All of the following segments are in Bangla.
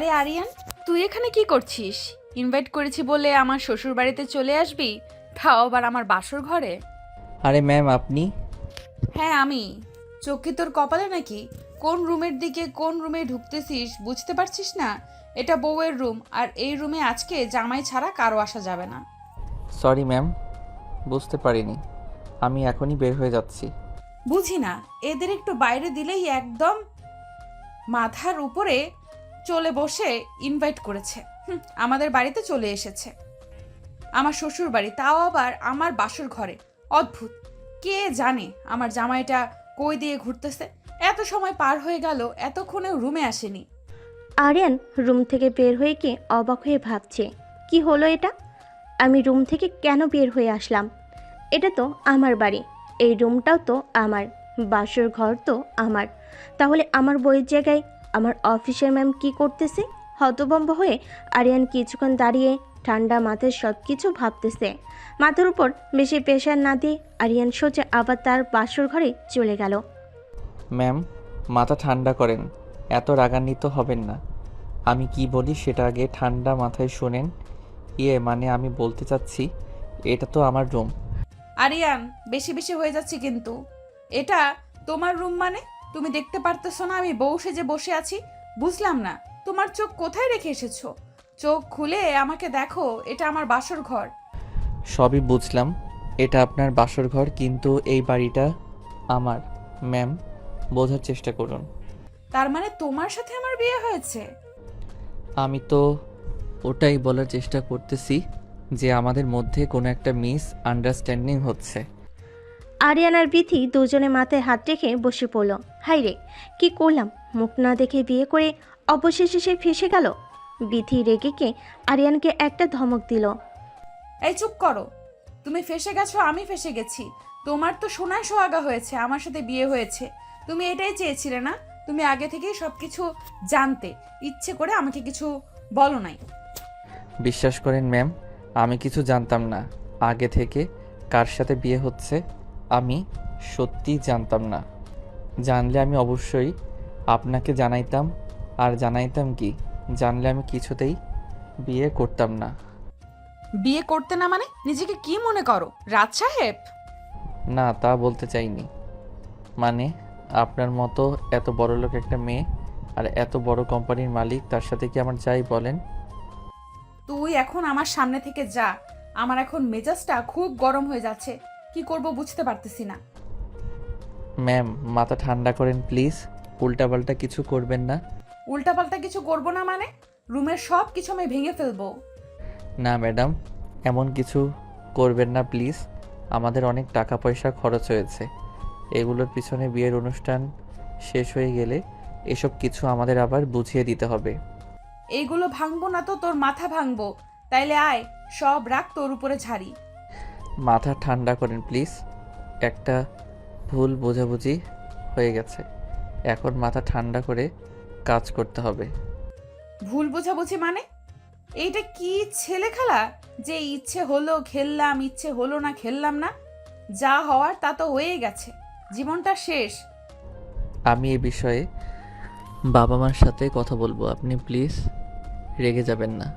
আরে আরিয়ান, তুই এখানে কি করছিস? ইনভাইট করেছি বলে আমার শ্বশুর বাড়িতে চলে আসবি, তাও আবার আমার বাসর ঘরে? আরে ম্যাম আপনি? হ্যাঁ আমি। চোখ কি তোর কপালে নাকি? কোন রুমের দিকে কোন রুমে ঢুকতেছিস বুঝতে পারছিস না? এটা বউয়ের রুম, আর এই রুমে আজকে জামাই ছাড়া কারো আসা যাবে না। সরি ম্যাম, বুঝতে পারিনি। আমি এখনই বের হয়ে যাচ্ছি। বুঝি না, এদের একটু বাইরে দিলেই একদম মাথার উপরে চলে বসে ইনভাইট করেছে। আমাদের বাড়িতে চলে এসেছে, আমার শ্বশুর বাড়ি, তাও আবার আমার বাসর ঘরে। অদ্ভুত, কে জানে আমার জামাইটা কই দিয়ে ঘুরতেছে। এত সময় পার হয়ে গেল, এতক্ষণেও রুমে আসেনি। আরিয়ান রুম থেকে বের হয়ে গিয়ে অবাক হয়ে ভাবছে, কি হলো এটা? আমি রুম থেকে কেন বের হয়ে আসলাম? এটা তো আমার বাড়ি, এই রুমটাও তো আমার, বাসর ঘর তো আমার। তাহলে আমার বইয়ের জায়গায় আমার অফিসের ম্যাম কি করতেছে? হতভম্ব হয়ে আরিয়ান কিছুক্ষণ দাঁড়িয়ে ঠান্ডা মাথায় সব কিছু ভাবতেছে। মাথার উপর বেশি প্রেশার না দিয়ে আরিয়ান সোজা আবার তার বাসর ঘরে চলে গেল। ম্যাম, মাথা ঠান্ডা করেন, এত রাগান্বিত হবেন না। আমি কি বলি সেটা আগে ঠান্ডা মাথায় শোনেন। মানে আমি বলতে চাচ্ছি, এটা তো আমার রুম। আরিয়ান, বেশি বেশি হয়ে যাচ্ছে কিন্তু। এটা তোমার রুম মানে? তুমি দেখতে পারতেছো না আমি বউ সেজে বসে আছি? বুঝলাম না, তোমার চোখ কোথায় রেখে এসেছো? চোখ খুলে আমাকে দেখো, এটা আমার বাসর ঘর। সবই বুঝলাম, এটা আপনার বাসর ঘর, কিন্তু এই বাড়িটা আমার। ম্যাম, বোঝার চেষ্টা করুন। তার মানে তোমার সাথে আমার বিয়ে হয়েছে? আমি তো ওটাই বলার চেষ্টা করতেছি যে আমাদের মধ্যে কোনো একটা মিস আন্ডারস্ট্যান্ডিং হচ্ছে। আরিয়ান আর বিথি দুজনে মাথায় হাত রেখে বসে পড়ল। হাই রে, কি করলাম? মুখ না দেখে বিয়ে করে অবশেষে সে ফেসে গেল। বিথি রেগে কে আরিয়ানকে একটা ধমক দিল। এই চুপ করো। তুমি ফেসে গেছো, আমি ফেসে গেছি। তোমার তো সোনায় সোহাগা হয়েছে, আমার সাথে বিয়ে হয়েছে। তুমি এটাই চেয়েছিলে না? তুমি আগে থেকেই সবকিছু জানতে, ইচ্ছে করে আমাকে কিছু বলো নাই। বিশ্বাস করেন ম্যাম, আমি কিছু জানতাম না আগে থেকে কার সাথে বিয়ে হচ্ছে। আমি সত্যিই জানতাম না। জানলে আমি অবশ্যই আপনাকে জানাইতাম। আর জানাইতাম কি, জানলে আমি কিছুতেই বিয়ে করতাম না। বিয়ে করতে না মানে নিজেকে কি মনে করো, রাজ সাহেব? না, তা বলতে চাইনি। মানে আপনার মতো এত বড়লোক একটা মেয়ে আর এত বড় কোম্পানির মালিক, তার সাথে কি আমার যাই বলেন। তুই এখন আমার সামনে থেকে যা। আমার এখন মেজাজটা খুব গরম হয়ে যাচ্ছে, কি করব বুঝতে পারতেছি না। ম্যাম, মাথা ঠান্ডা করেন প্লিজ, উল্টাপাল্টা কিছু করবেন না। উল্টাপাল্টা কিছু করব না মানে? রুমের সব কিছু আমি ভেঙে ফেলবো। না ম্যাডাম, এমন কিছু করবেন না প্লিজ। আমাদের অনেক টাকা পয়সা খরচ হয়েছে এগুলোর পিছনে। বিয়ের অনুষ্ঠান শেষ হয়ে গেলে এসব কিছু আমাদের আবার বুঝিয়ে দিতে হবে। এইগুলো ভাঙবো না তো তোর মাথা ভাঙবো। তাইলে আয়, সব রাগ তোর উপরে ঝাড়ি। মাথা ঠান্ডা করেন প্লিজ। একটা ভুল বোঝাবুঝি হয়ে গেছে, এখন মাথা ঠান্ডা করে কাজ করতে হবে। ভুল বোঝাবুঝি মানে? এইটা কি ছেলে খেলা যে ইচ্ছে হলো খেললাম, ইচ্ছে হলো না খেললাম না? যা হওয়ার তা তো হয়ে গেছে, জীবনটা শেষ। আমি এ বিষয়ে বাবা মার সাথে কথা বলবো, আপনি প্লিজ রেগে যাবেন না।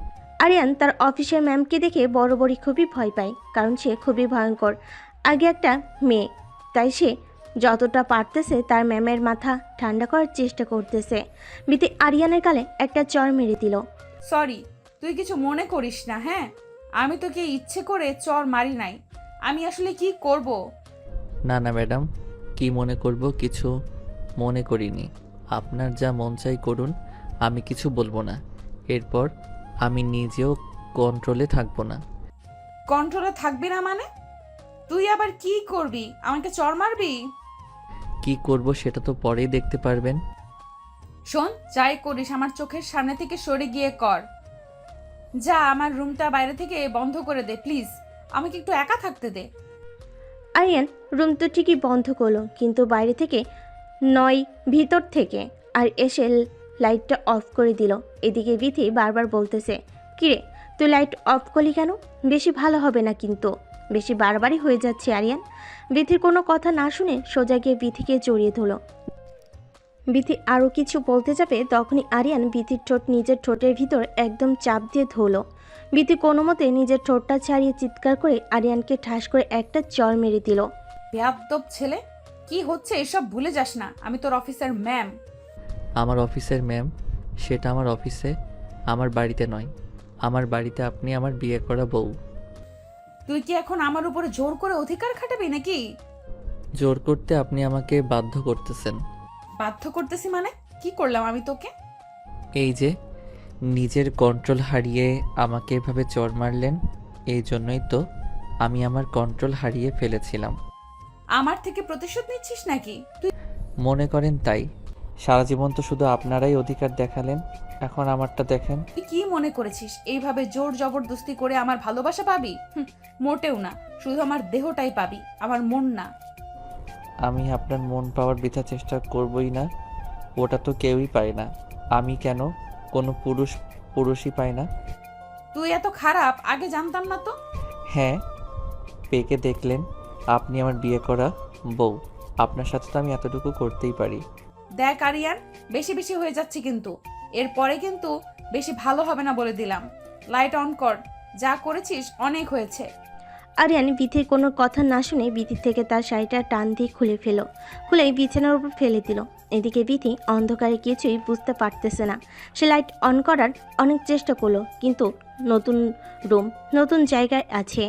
আরিয়ান তার অফিসের ম্যামকে দেখে বড় বড় খুবই ভয় পায়, কারণ সে খুবই ভয়ঙ্কর। আগে একটা মেয়ে, তাই সে যতটা পারতেছে তার ম্যামের মাথা ঠান্ডা করার চেষ্টা করতেছে। বিতি আরিয়ানের গালে একটা চড় মেরে দিল। সরি, তুই কিছু মনে করিস না। হ্যাঁ, আমি তোকে ইচ্ছে করে চর মারি নাই। আমি আসলে কি করব? না না ম্যাডাম, কি মনে করব, কিছু মনে করিনি। আপনার যা মন চাই করুন, আমি কিছু বলবো না। এরপর আমি নিজেও কন্ট্রোলে থাকবো না। কন্ট্রোলে থাকবি না মানে? তুই আবার কি করবি? আমাকে চর মারবি? কি করব সেটা তো পরেই দেখতে পারবেন। শোন, যাই করিস আমার চোখের সামনে থেকে সরে গিয়ে কর। যা, আমার রুমটা বাইরে থেকে বন্ধ করে দে প্লিজ। আমাকে একটু একা থাকতে দে। আরিয়ান রুম তো ঠিকই বন্ধ করলো, কিন্তু বাইরে থেকে নয়, ভিতর থেকে। আর এসে লাইটটা অফ করে দিল। এদিকে বিথি বারবার বলতেছে, কিরে তুই লাইট অফ করলি কেন? বেশি ভালো হবে না কিন্তু, বেশি বারবারই হয়ে যাচ্ছে আরিয়ান। বিথির কোনো কথা না শুনে সোজা গিয়ে বিথিকে জড়িয়ে ধরল। বিথি আরও কিছু বলতে যাবে তখনই আরিয়ান বিথির ঠোঁট নিজের ঠোঁটের ভিতর একদম চাপ দিয়ে ধরল। বিথি কোনো মতে নিজের ঠোঁটটা ছাড়িয়ে চিৎকার করে আরিয়ানকে ঠাস করে একটা চড় মেরে দিল। বেয়াদ্দপ ছেলে, কি হচ্ছে এসব ভুলে যাস না, আমি তোর অফিসের ম্যাম। আমার অফিসের ম্যাম, সেটা আমার অফিসে, আমার বাড়িতে নয়। আমার বাড়িতে আপনি আমার বিয়ে করা বউ। তুই কি এখন আমার উপরে জোর করে অধিকার খাটাবি নাকি? জোর করতে আপনি আমাকে বাধ্য করতেছেন। বাধ্য করতেছি মানে? কি করলাম আমি তোকে? এই যে নিজের কন্ট্রোল হারিয়ে আমাকে এভাবে চড় মারলেন, এই জন্যই তো আমি আমার কন্ট্রোল হারিয়ে ফেলেছিলাম। আমার থেকে প্রতিশোধ নিচ্ছিস নাকি তুই? মনে করেন তাই। সারা জীবন তো শুধু আপনারাই অধিকার দেখালেন, এখন আমারটা দেখেন। তুই কি মনে করেছিস এইভাবে জোর জবরদস্তি করে আমার ভালোবাসা পাবি? মোটেও না, শুধু আমার দেহটাই পাবি, আমার মন না। আমি আপনার মন পাওয়ার বৃথা চেষ্টা করবই না, ওটা তো কেউই পায় না। আমি কেন, কোনো পুরুষই পায় না। তুই এত খারাপ আগে জানতাম না তো। হ্যাঁ, পেকে দেখলেন আপনি আমার বিয়ে করা বউ, আপনার সাথে তো আমি এতটুকু করতেই পারি। দেখ আরিয়ান, বেশি বেশি হয়ে যাচ্ছে কিন্তু, এরপরে কিন্তু বেশি ভালো হবে না বলে দিলাম। লাইট অন কর, যা করেছিস অনেক হয়েছে। আরিয়ান বিথির কোনো কথা না শুনে বিথির থেকে তার শাড়িটা টান দিয়ে খুলেই বিছানার উপর ফেলে দিল। এদিকে বিথি অন্ধকারে কিছুই বুঝতে পারতেছে না। সে লাইট অন করার অনেক চেষ্টা করলো, কিন্তু নতুন রুম, নতুন জায়গায় আছে,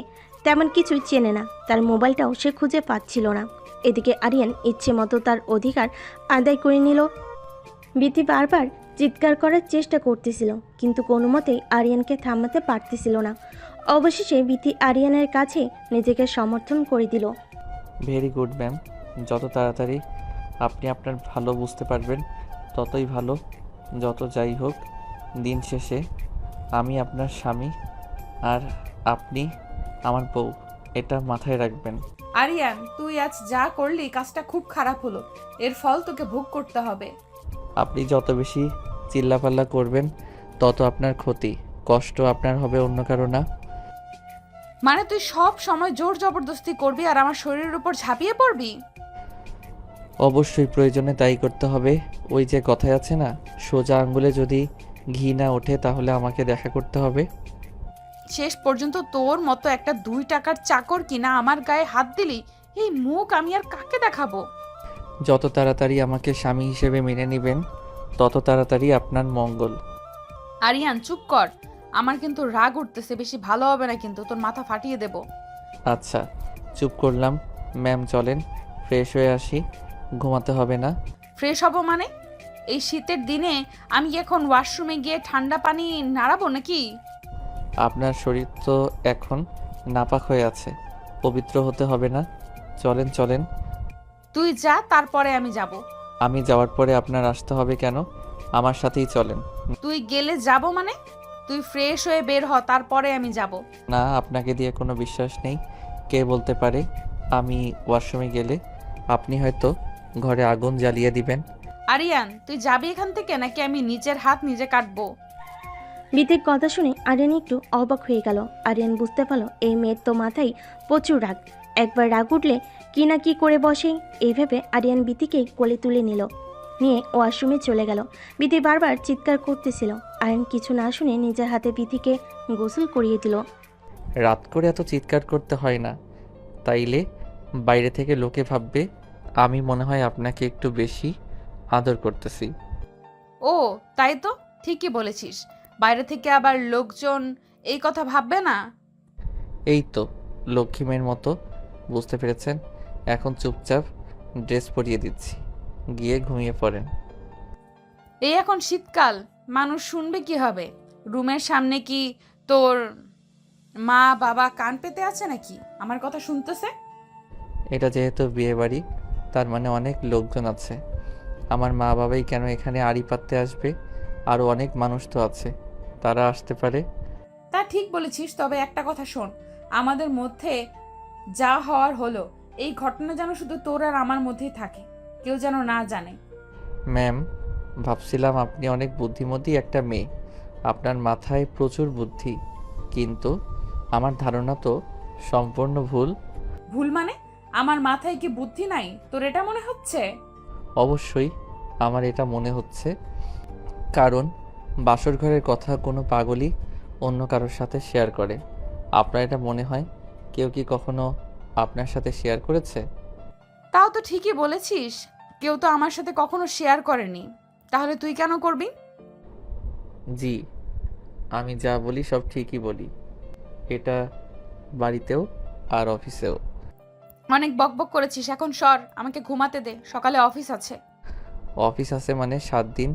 তেমন কিছুই চেনে না। তার মোবাইলটাও সে খুঁজে পাচ্ছিল না। এদিকে আরিয়ান ইচ্ছে মতো তার অধিকার আদায় করে নিল। বিথি বারবার চিৎকার করার চেষ্টা করতেছিল, কিন্তু কোনো মতেই আরিয়ানকে থামাতে পারতেছিল না। অবশেষে বিথি আরিয়ানের কাছে নিজেকে সমর্থন করে দিল। ভেরি গুড ম্যাম, যত তাড়াতাড়ি আপনি আপনার ভালো বুঝতে পারবেন ততই ভালো। যত যাই হোক, দিন শেষে আমি আপনার স্বামী আর আপনি আমার বউ, এটা মাথায় রাখবেন। আরিয়ান, তুই আজ যা করলি কাজটা খুব খারাপ হলো, এর ফল তোকে ভোগ করতে হবে। আপনি যত বেশি চিল্লাপাল্লা করবেন তত আপনার ক্ষতি, কষ্ট আপনার হবে, অন্য কারো না। মানে তুই সব সময় জোর জবরদস্তি করবি আর আমার শরীরের উপর ঝাঁপিয়ে পড়বি? অবশ্যই প্রয়োজনে তাই করতে হবে। ওই যে কথায় আছে না, সোজা আঙ্গুলে যদি ঘি না ওঠে তাহলে আমাকে দেখা করতে হবে। শেষ পর্যন্ত তোর মতো একটা 2 টাকার চাকর কিনা আমার গায়ে হাত দিলি, এই মুখ আমি আর কাকে দেখাবো? যত তাড়াতাড়ি আমাকে স্বামী হিসেবে মেনে নেবেন তত তাড়াতাড়ি আপনার মঙ্গল। আরিয়ান চুপ কর, আমার কিন্তু রাগ উঠতেছে, বেশি ভালো হবে না কিন্তু, তোর মাথা ফাটিয়ে দেব। আচ্ছা, চুপ করলাম। ম্যাম চলেন, ফ্রেশ হয়ে আসি, ঘুমাতে হবে না। ফ্রেশ হব মানে? এই শীতের দিনে আমি এখন ওয়াশরুমে গিয়ে ঠান্ডা পানি নাড়াবো নাকি? আপনার শরীর তো এখন নাপাক হয়ে আছে, পবিত্র হতে হবে না। চলেন চলেন। তুই যা, তারপরে আমি যাব। আমি যাওয়ার পরে আপনার আসতে হবে কেন? আমার সাথেই চলেন। তুই গেলে যাব মানে? তুই ফ্রেশ হয়ে বের হ, তারপরে আমি যাব। না, আপনাকে দিয়ে কোনো বিশ্বাস নেই। কে বলতে পারে আমি ওয়াশরুমে গেলে আপনি হয়তো ঘরে আগুন জ্বালিয়ে দিবেন। আরিয়ান, তুই যাবি এখান থেকে নাকি আমি নিজের হাত নিজে কাটবো? বিথির কথা শুনে আরিয়ান একটু অবাক হয়ে গেল। আরিয়ান বুঝতে পারল এই মেয়ের তো মাথায় প্রচুর রাগ, একবার রাগ উঠলে কি না কি করে বসে। এইভাবে আরিয়ান বিথিকে কোলে তুলে নিয়ে ওয়াশরুমে চলে গেল। বিথি বারবার চিৎকার করতেছিল। আরিয়ান কিছু না শুনে নিজের হাতে বিথিকে গোসল করিয়ে দিল। রাত করে এত চিৎকার করতে হয় না, তাইলে বাইরে থেকে লোকে ভাববে আমি মনে হয় আপনাকে একটু বেশি আদর করতেছি। ও তাই তো, ঠিকই বলেছিস, বাইরে থেকে আবার লোকজন এই কথা ভাববে না? এই তো লক্ষ্মী মেয়ের মতো, বুঝতে পেরেছেন? এখন চুপচাপ ড্রেস পরিয়ে দিচ্ছি, গিয়ে ঘুমিয়ে পড়েন। এই এখন শীতকাল, মানুষ শুনবে কি হবে? রুমের সামনে কি তোর মা বাবা কান পেতে আছে নাকি আমার কথা শুনতেছে? এটা যেহেতু বিয়ে বাড়ি, তার মানে অনেক লোকজন আছে। আমার মা বাবাই কেন এখানে আড়ি পাততে আসবে? আরও অনেক মানুষ তো আছে, তারা আসতে পারে। তা ঠিক বলেছিস, তবে একটা কথা শোন, আমাদের মধ্যে যা হওয়ার হলো, এই ঘটনা যেন শুধু তোর আর আমার মধ্যেই থাকে, কেউ যেন না জানে। ম্যাম, ভাবছিলাম আপনি অনেক বুদ্ধিমতী একটা মেয়ে, আপনার মাথায় প্রচুর বুদ্ধি, কিন্তু আমার ধারণা তো সম্পূর্ণ ভুল। ভুল মানে? আমার মাথায় কি বুদ্ধি নাই, তোর এটা মনে হচ্ছে? অবশ্যই, আমার এটা মনে হচ্ছে, কারণ বাসর ঘরের কথা কোনো পাগলই অন্য কারোর সাথে শেয়ার করে। আপনার এটা মনে হয় কেউ কি কখনো আপনার সাথে শেয়ার করেছে? তাও তো ঠিকই বলেছিস, কেউ তো আমার সাথে কখনো শেয়ার করেনি, তাহলে তুই কেন করবি? জি, আমি যা বলি সব ঠিকই বলি, এটা বাড়িতেও আর অফিসেও। অনেক বকবক করেছিস, এখন সর, আমাকে ঘুমাতে দে, সকালে অফিস আছে। অফিস আছে মানে 7 দিন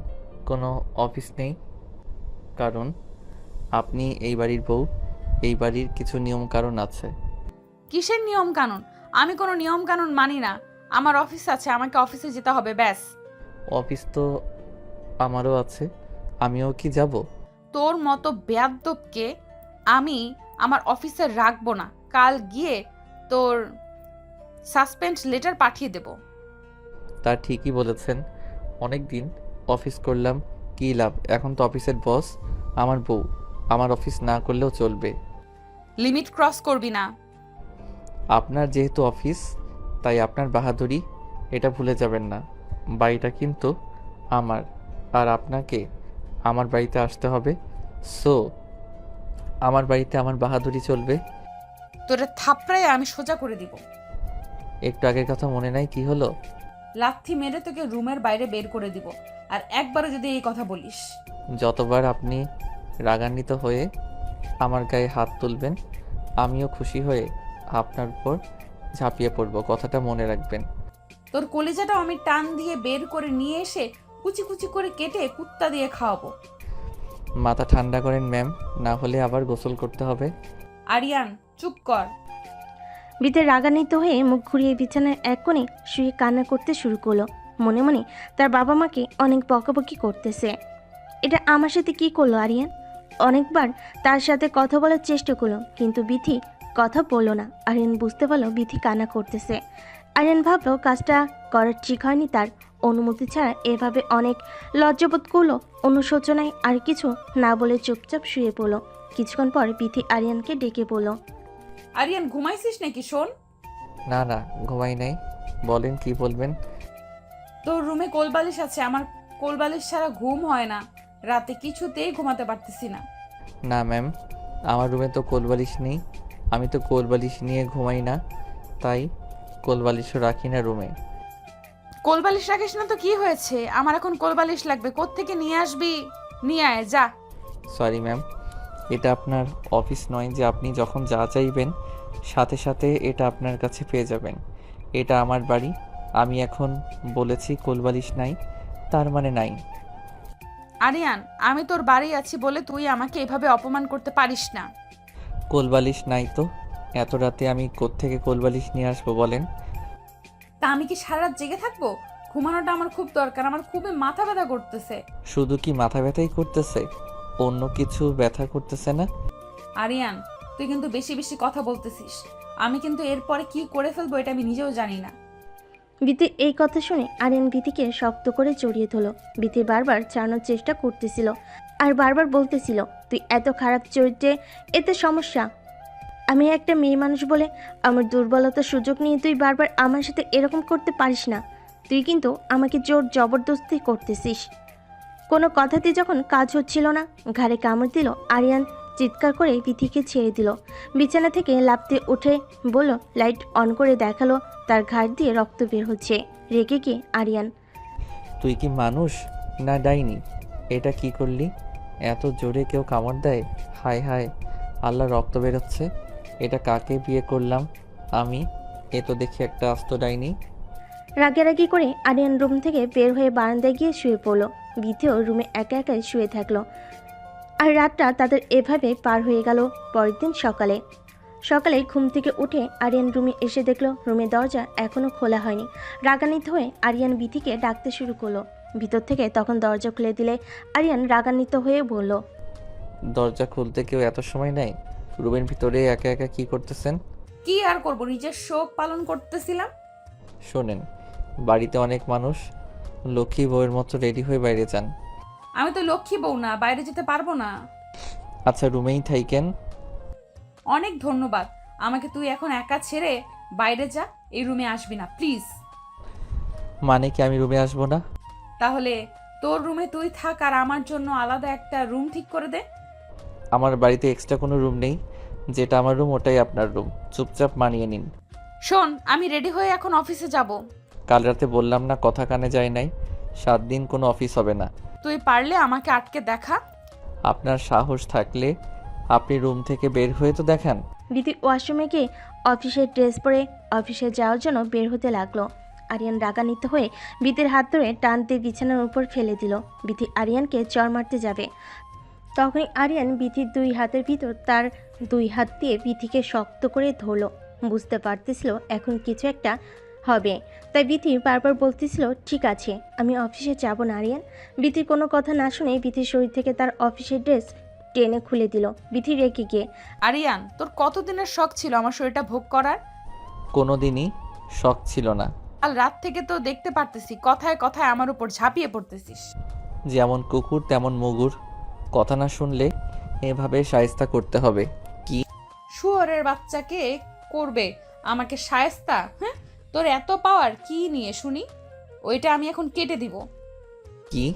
কোনো অফিস নেই, কারণ আপনি এই বাড়ির বউ, এই বাড়ির কিছু নিয়ম কারণ আছে। কিসের নিয়ম কানুন? আমি কোনো নিয়ম কানুন মানি না। আমার অফিস আছে, আমাকে অফিসে যেতে হবে, ব্যাস। অফিস তো আমারও আছে, আমিও কি যাব? তোর মতো বেয়াদ্দবকে আমি আমার অফিসে রাখবো না। কাল গিয়ে তোর সাসপেন্ড লেটার পাঠিয়ে দেব। তা ঠিকই বলেছেন, অনেক দিন অফিস করলাম, কী লাভ? এখন তো অফিসের বস আমার বউ, আমার অফিস না করলেও চলবে। লিমিট ক্রস করবি না। আপনার যেহেতু অফিস, তাই আপনার বাহাদুরি, এটা ভুলে যাবেন না। বাড়িটা কিন্তু আমার, আর আপনাকে আমার বাড়িতে আসতে হবে। সো আমার বাড়িতে আমার বাহাদুরি চলবে। তোরে থাপড়ায় আমি সোজা করে দিব। একটু আগের কথা মনে নাই কি হলো? লাথি মেরে তোকে রুমের বাইরে বের করে দিব, আর একবারও যদি এই কথা বলিস। যতবার আপনি রাগান্বিত হয়ে আমার গায়ে হাত তুলবেন, আমিও খুশি হয়ে আপনার উপর ঝাঁপিয়ে পড়ব, কথাটা মনে রাখবেন। তোর কলিজাটাও আমি টান দিয়ে বের করে নিয়ে এসে কুচি কুচি করে কেটে কুত্তা দিয়ে খাওয়াবো। মাথা ঠান্ডা করেন ম্যাম, না হলে আবার গোসল করতে হবে। আরিয়ান, চুপ কর। বিতে রাগান্বিত হয়ে মুখ ঘুরিয়ে বিছানার এক কোণে শুয়ে কান্না করতে শুরু করলো। মনে মনে তার বাবা মাকে অনেক বকাবকি করতেছে। এটা আমার সাথে কি করলো আরিয়ান? অনেকবার তার সাথে কথা বলার চেষ্টা করলো, কিন্তু বিথি কথা বললো না। আরিয়ান বুঝতে পারলো বিথি কান্না করতেছে। আরিয়ান ভাবলো কাজটা করার ঠিক হয়নি তার। অনুমতি ছাড়া এভাবে অনেক লজ্জাবোধ করলো। অনুশোচনায় আর কিছু না বলে চুপচাপ শুয়ে পড়লো। কিছুক্ষণ পর বিথি আরিয়ানকে ডেকে বলল, আরিয়ান, ঘুমাইছিস নাকি? শোন, না না, ঘুমাই নাই, বলেন কি বলবেন। তোর রুমে কোলবালিশ আছে, আমার কোলবালিশ ছাড়া ঘুম হয় না, রাতে কিছুতেই ঘুমাতে পারতেছি না। না ম্যাম, আমার রুমে তো কোলবালিশ নেই, আমি তো কোলবালিশ নিয়ে ঘুমাই না, তাই কোলবালিশও রাখি না রুমে। কোলবালিশ রাখিস না তো কি হয়েছে? আমার এখন কোলবালিশ লাগবে, কোত্থেকে নিয়ে আসবি? নিয়ে আয় যা। সরি ম্যাম, এটা আপনার অফিস নয় যে আপনি যখন যা চাইবেন সাথে সাথে এটা আপনার কাছে পেয়ে যাবেন। এটা আমার বাড়ি, আমি এখন বলেছি কোলবালিশ নাই, তার মানে নাই। আরিয়ান, আমি তোর বাড়ি আছি বলে তুই আমাকে এভাবে অপমান করতে পারিস না। কোলবালিশ নাই তো এত রাতে আমি কোত্থেকে কোলবালিশ নিয়ে আসবো বলেন? তা আমি কি সারা রাত জেগে থাকবো? ঘুমানোটা আমার খুব দরকার, আমার খুবই মাথা ব্যথা করতেছে। শুধু কি মাথা ব্যথাই করতেছে, অন্য কিছু ব্যথা করতেছে না? আরিয়ান, তুই কিন্তু বেশি বেশি কথা বলতেছিস। আমি কিন্তু এরপরে কি করে ফেলবো এটা আমি নিজেও জানি না। বিথি এই কথা শুনে আরিয়ান বিথিকে শক্ত করে জড়িয়ে ধরল। বিথি বারবার ছাড়ানোর চেষ্টা করতেছিল আর বারবার বলতেছিল, তুই এত খারাপ চরিত্রে, এতে সমস্যা। আমি একটা মেয়ে মানুষ বলে আমার দুর্বলতার সুযোগ নিয়ে তুই বারবার আমার সাথে এরকম করতে পারিস না। তুই কিন্তু আমাকে জোর জবরদস্তি করতেছিস। কোনো কথাতে যখন কাজ হচ্ছিল না, ঘাড়ে কামড় দিল আরিয়ান। চিৎকার করে বিথিকে ছেড়ে দিল। বিছানা থেকে লাফতে উঠে বলল, লাইট অন করে দেখালো তার ঘাড় দিয়ে রক্ত বের হচ্ছে। রেগে গিয়ে আরিয়ান, তুই কি মানুষ না ডাইনি? এটা কি করলি? এত জোরে কেউ কামড় দেয়? হায় হায়, আল্লাহ, রক্ত বেরোচ্ছে। এটা কাকে বিয়ে করলাম আমি? এ তো দেখি একটা আস্ত ডাইনি। রাগারাগি করে আরিয়ান রুম থেকে বের হয়ে বারান্দায় গিয়ে শুয়ে পড়ল। বিথিও রুমে একা একাই শুয়ে থাকলো। আর রাতটা তাদের এভাবে পার হয়ে গেল। পরের দিন সকালে ঘুম থেকে উঠে আরিয়ান রুমে এসে দেখলো রুমের দরজা এখনো খোলা হয়নি। রাগান্বিত হয়ে আরিয়ান বিথিকে ডাকতে শুরু করলো। ভিতর থেকে তখন দরজা খুলে দিলে আরিয়ান রাগান্বিত হয়ে বলল, দরজা খুলতে কেউ এত সময় নেয়? রুমের ভিতরে একা একা কি করতেছেন? কি আর করব, নিজের শোক পালন করতেছিলাম। শোনেন, বাড়িতে অনেক মানুষ, লক্ষ্মী বউয়ের মতো রেডি হয়ে বাইরে যান। আমি তো লক্ষ্মী বউ না, বাইরে যেতে পারবো না। আচ্ছা, রুমেই থাইকেন। অনেক ধন্যবাদ, আমাকে তুই এখন একা ছেড়ে বাইরে যা, এই রুমে আসবি না প্লিজ। মানে কি আমি রুমে আসবো না? তাহলে তোর রুমে তুই থাক আর আমার জন্য আলাদা একটা রুম ঠিক করে দে। আমার বাড়িতে এক্সট্রা কোনো রুম নেই, যেটা আমার রুম ওটাই আপনার রুম, চুপচাপ মানিয়ে নিন। শোন, আমি রেডি হয়ে এখন অফিসে যাব। কাল রাতে বললাম না, কথা কানে যায় নাই, 7 দিন কোনো অফিস হবে না। তুই পারলে আমাকে আটকে দেখা। আপনার সাহস থাকলে আপনি রুম থেকে বের হয়ে তো দেখান। বিথি ওয়াশরুমে গিয়ে অফিসের ড্রেস পরে অফিসে যাওয়ার জন্য বের হতে লাগলো। আরিয়ান রাগান্বিত হয়ে বিথির হাত ধরে টান দিয়ে বিছানার উপর ফেলে দিল। বিথি আরিয়ানকে চড় মারতে যাবে, তখনই আরিয়ান বিথির 2 হাতের ভিতর তার 2 হাত দিয়ে বিথিকে শক্ত করে ধরলো। বুঝতে পারতেছিল এখন কিছু একটা হবে, তাই বিথি বারবার বলতেছিল, ঠিক আছে আমি অফিসে যাব না আরিয়ান। বিথির কোনো কথা না শুনে বিথির শরীর থেকে তার অফিসের ড্রেস টেনে খুলে দিল। বিথি রেগে গিয়ে, আরিয়ান, তোর কতদিনের শখ ছিল আমার শরীরটা ভোগ করার? কোনো দিনই শখ ছিল না। কাল রাত থেকে তো দেখতে পারতেছি কথায় কথায় আমার উপর ঝাঁপিয়ে পড়তেছিস। যেমন কুকুর তেমন মুগুর, কথা না শুনলে এভাবে শায়েস্তা করতে হবে। কি শুয়োরের বাচ্চাকে করবে আমাকে শায়েস্তা? হ্যাঁ, তোর এত পাওয়ার কি নিয়ে শুনি? ওইটা আমি এখন কেটে দিব। কি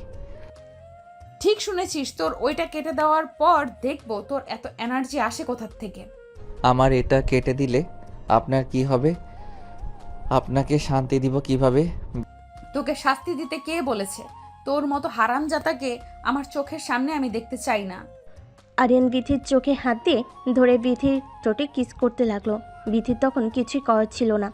ঠিক শুনেছিস, তোর ওইটা কেটে দেওয়ার পর দেখবো তোর এত এনার্জি আসে কোথার থেকে। আমার এটা কেটে দিলে আপনার কি হবে? আপনাকে শান্তি দিব কিভাবে? তোকে শাস্তি দিতে কে বলেছে? তোর মতো হারামজাতাকে আমার চোখের সামনে আমি দেখতে চাই না। আরিয়ান বিথির চোখে হাত দিয়ে ধরে বিথির ঠোঁটে কিস করতে লাগলো। বিথির তখন কিছুই করার ছিল না,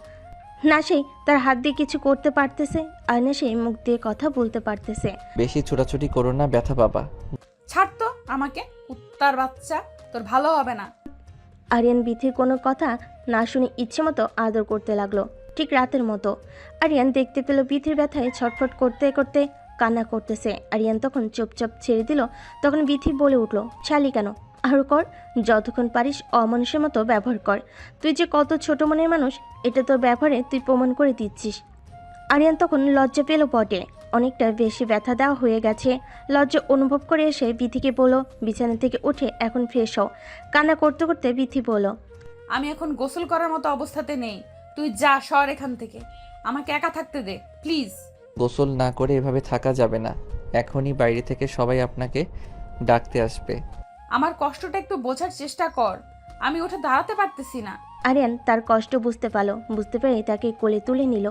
না সেই তার হাত দিয়ে কিছু করতে পারতেছে আর না সেই মুখ দিয়ে কথা বলতে পারতেছে। বেশি ছোটাছুটি করো না, ব্যথা পাবা। ছাড় তো আমাকে, কুত্তার বাচ্চা, তোর ভালো হবে না। আরিয়ান বিথির কোনো কথা না শুনে ইচ্ছে মতো আদর করতে লাগলো, ঠিক রাতের মতো। আরিয়ান দেখতে পেল বিথির ব্যথায় ছটফট করতে করতে কান্না করতেছে। আরিয়ান তখন চুপচাপ ছেড়ে দিল। তখন বিথি বলে উঠল, ছালি কেন, আরও কর, যতক্ষণ পারিস অমানুষের মতো ব্যবহার কর। তুই যে কত ছোট মনের মানুষ এটা তোর ব্যবহারে তুই প্রমাণ করে দিচ্ছিস। আরিয়ান তখন লজ্জা পেল বটে, অনেকটা বেশি ব্যথা দেওয়া হয়ে গেছে। লজ্জা অনুভব করে এসে বিথিকে বলল, বিছানা থেকে উঠে এখন ফ্রেশ হও। কান্না করতে করতে বিথি বলল, আমি এখন গোসল করার মতো অবস্থাতে নেই, তুই যা সর এখান থেকে, আমাকে একা থাকতে দে প্লিজ। গোসল না করে এভাবে থাকা যাবে না, এখনই বাইরে থেকে সবাই আপনাকে ডাকতে আসবে। আমার কষ্টটা একটু বোঝার চেষ্টা কর, আমি উঠে দাঁড়াতে পারতেছি না। আরিয়ান তার কষ্ট বুঝতে পারলো, বুঝতে পেরে তাকে কোলে তুলে নিল।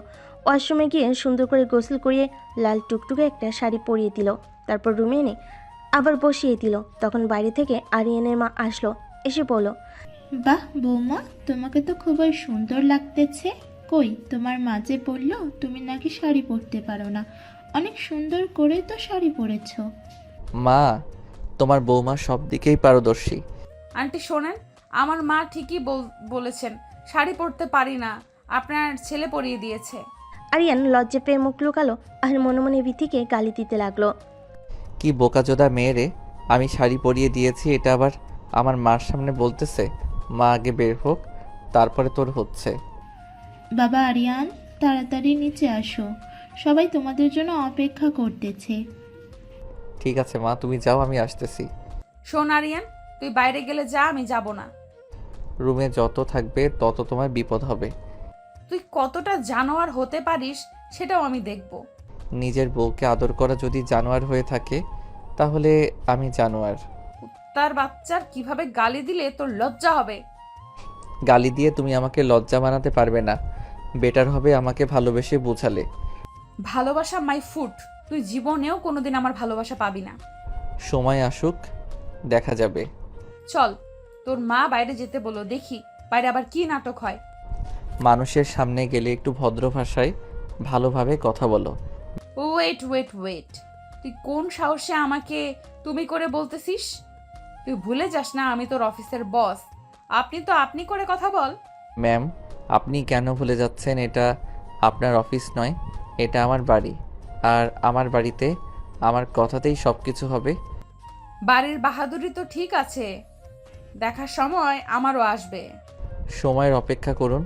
ওয়াশরুমে গিয়ে সুন্দর করে গোসল করিয়ে লাল টুকটুকে একটা শাড়ি পরিয়ে দিল। তারপর রুমে এনে আবার বসিয়ে দিল। তখন বাইরে থেকে আরিয়ানের মা আসলো, এসে বলল, বাহ বৌমা, তোমাকে তো খুবই সুন্দর লাগতেছে। কই তোমার মাঝে বললো তুমি নাকি শাড়ি পরতে পারো না, অনেক সুন্দর করে তো শাড়ি পরেছো। মা, তোমার বৌমা সব দিকেই পারদর্শী। আন্টি শোনেন, আমার মা ঠিকই বলেছেন, শাড়ি পরতে পারি না, আপনার ছেলে পরিয়ে দিয়েছে। আরিয়ান লজ্জা পেয়ে মুখ লুকালো আর মনে মনে বিথিকে গালি দিতে লাগলো। কি বোকাচোদা মেয়ে রে, আমি শাড়ি পরিয়ে দিয়েছি এটা আবার আমার মার সামনে বলতেছে। মা আগে বের হোক, তারপরে তোর হচ্ছে। বাবা আরিয়ান, তাড়াতাড়ি নিচে আসো, সবাই তোমাদের জন্য অপেক্ষা করতেছে। ঠিক আছে মা, তুমি যাও, আমি আসতেছি। শোন আরিয়ান, তুই বাইরে গেলে যা, আমি যাব না। রুমে যত থাকবে তত তোমার বিপদ হবে। তুই কতটা জানোয়ার হতে পারিস সেটাও আমি দেখব। নিজের বউকে আদর করা যদি জানোয়ার হয়ে থাকে, তাহলে আমি জানোয়ার। তার বাচ্চার কিভাবে গালি দিলে তোর লজ্জা হবে? গালি দিয়ে তুমি আমাকে লজ্জা বানাতে পারবে না, বেটার হবে আমাকে ভালোবেসে বোঝালে। ভালোবাসা মাই ফুট, তুই জীবনেও কোনোদিন আমার ভালোবাসা পাবি না। সময় আসুক, দেখা যাবে। চল, তোর মা বাইরে যেতে বলো, দেখি বাইরে আবার কি নাটক হয়। মানুষের সামনে গেলে একটু ভদ্র ভাষায় ভালোভাবে কথা বলো। ওয়েট ওয়েট ওয়েট, তুই কোন সাহসে আমাকে তুমি করে বলতেছিস? তুই ভুলে যাস না আমি তোর অফিসের বস। আপনি তো আপনি করে কথা বল। ম্যাম, আপনি কেন ভুলে যাচ্ছেন? এটা আপনার অফিস নয়, এটা আমার বাড়ি। আর আমার বাড়িতে আমার কথাতেই সব কিছু হবে। বাড়ির বাহাদুরি তো ঠিক আছে, দেখার সময় আমারও আসবে। সময়ের অপেক্ষা করুন।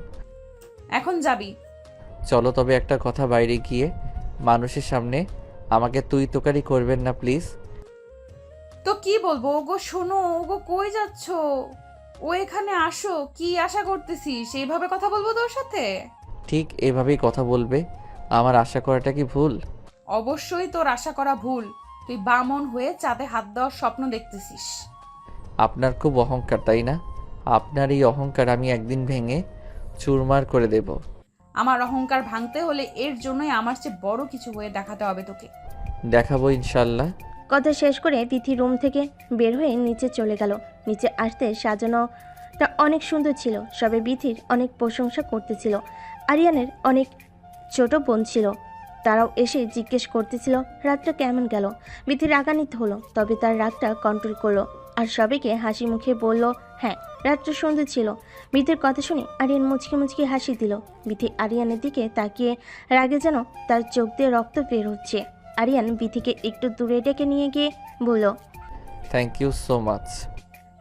এখন যাবি? চলো তবে একটা কথা, বাইরে গিয়ে মানুষের সামনে আমাকে তুই তোকারি করবেন না প্লিজ। তো কি বলবো? ওগো শোনো, ওগো কই যাচ্ছ? ও এখানে আসো, কি আশা করতেছিস? এইভাবে কথা বলবো তোর সাথে? ঠিক এভাবেই কথা বলবে। আমার আশা করাটা কি ভুল? অবশ্যই তোর আশা করা ভুল। তুই বামন হয়ে চাঁদে হাত দেওয়ার স্বপ্ন দেখতেছিস। আপনার খুব অহংকার, তাই না? আপনার এই অহংকার আমি একদিন ভেঙে চুরমার করে দেব। আমার অহংকার ভাঙতে হলে এর জন্যই আমার চেয়ে বড় কিছু হয়ে দেখাতে হবে তোকে। দেখাবো ইনশাল্লাহ। কথা শেষ করে বিথি রুম থেকে বের হয়ে নিচে চলে গেল। নিচে আসতে সাজানোটা অনেক সুন্দর ছিল। সবে বিথির অনেক প্রশংসা করতেছিল। আরিয়ানের অনেক ছোট বোন ছিল, তারাও এসে জিজ্ঞেস করতেছিল রাতটা কেমন গেল। বিথি রাগান্বিত হলো, তবে তার রাগটা কন্ট্রোল করলো আর সবাইকে হাসি মুখে বলল, হ্যাঁ রাতটা সুন্দর ছিল। বিথির কথা শুনে আরিয়ান মুচকি মুচকি হাসি দিল। বিথি আরিয়ানের দিকে তাকিয়ে রাগে যেন তার চোখ দিয়ে রক্ত বের হচ্ছে। আরিয়ান বিথিকে একটু দূরে ডেকে নিয়ে গিয়ে বলল, থ্যাংক ইউ সো মাচ।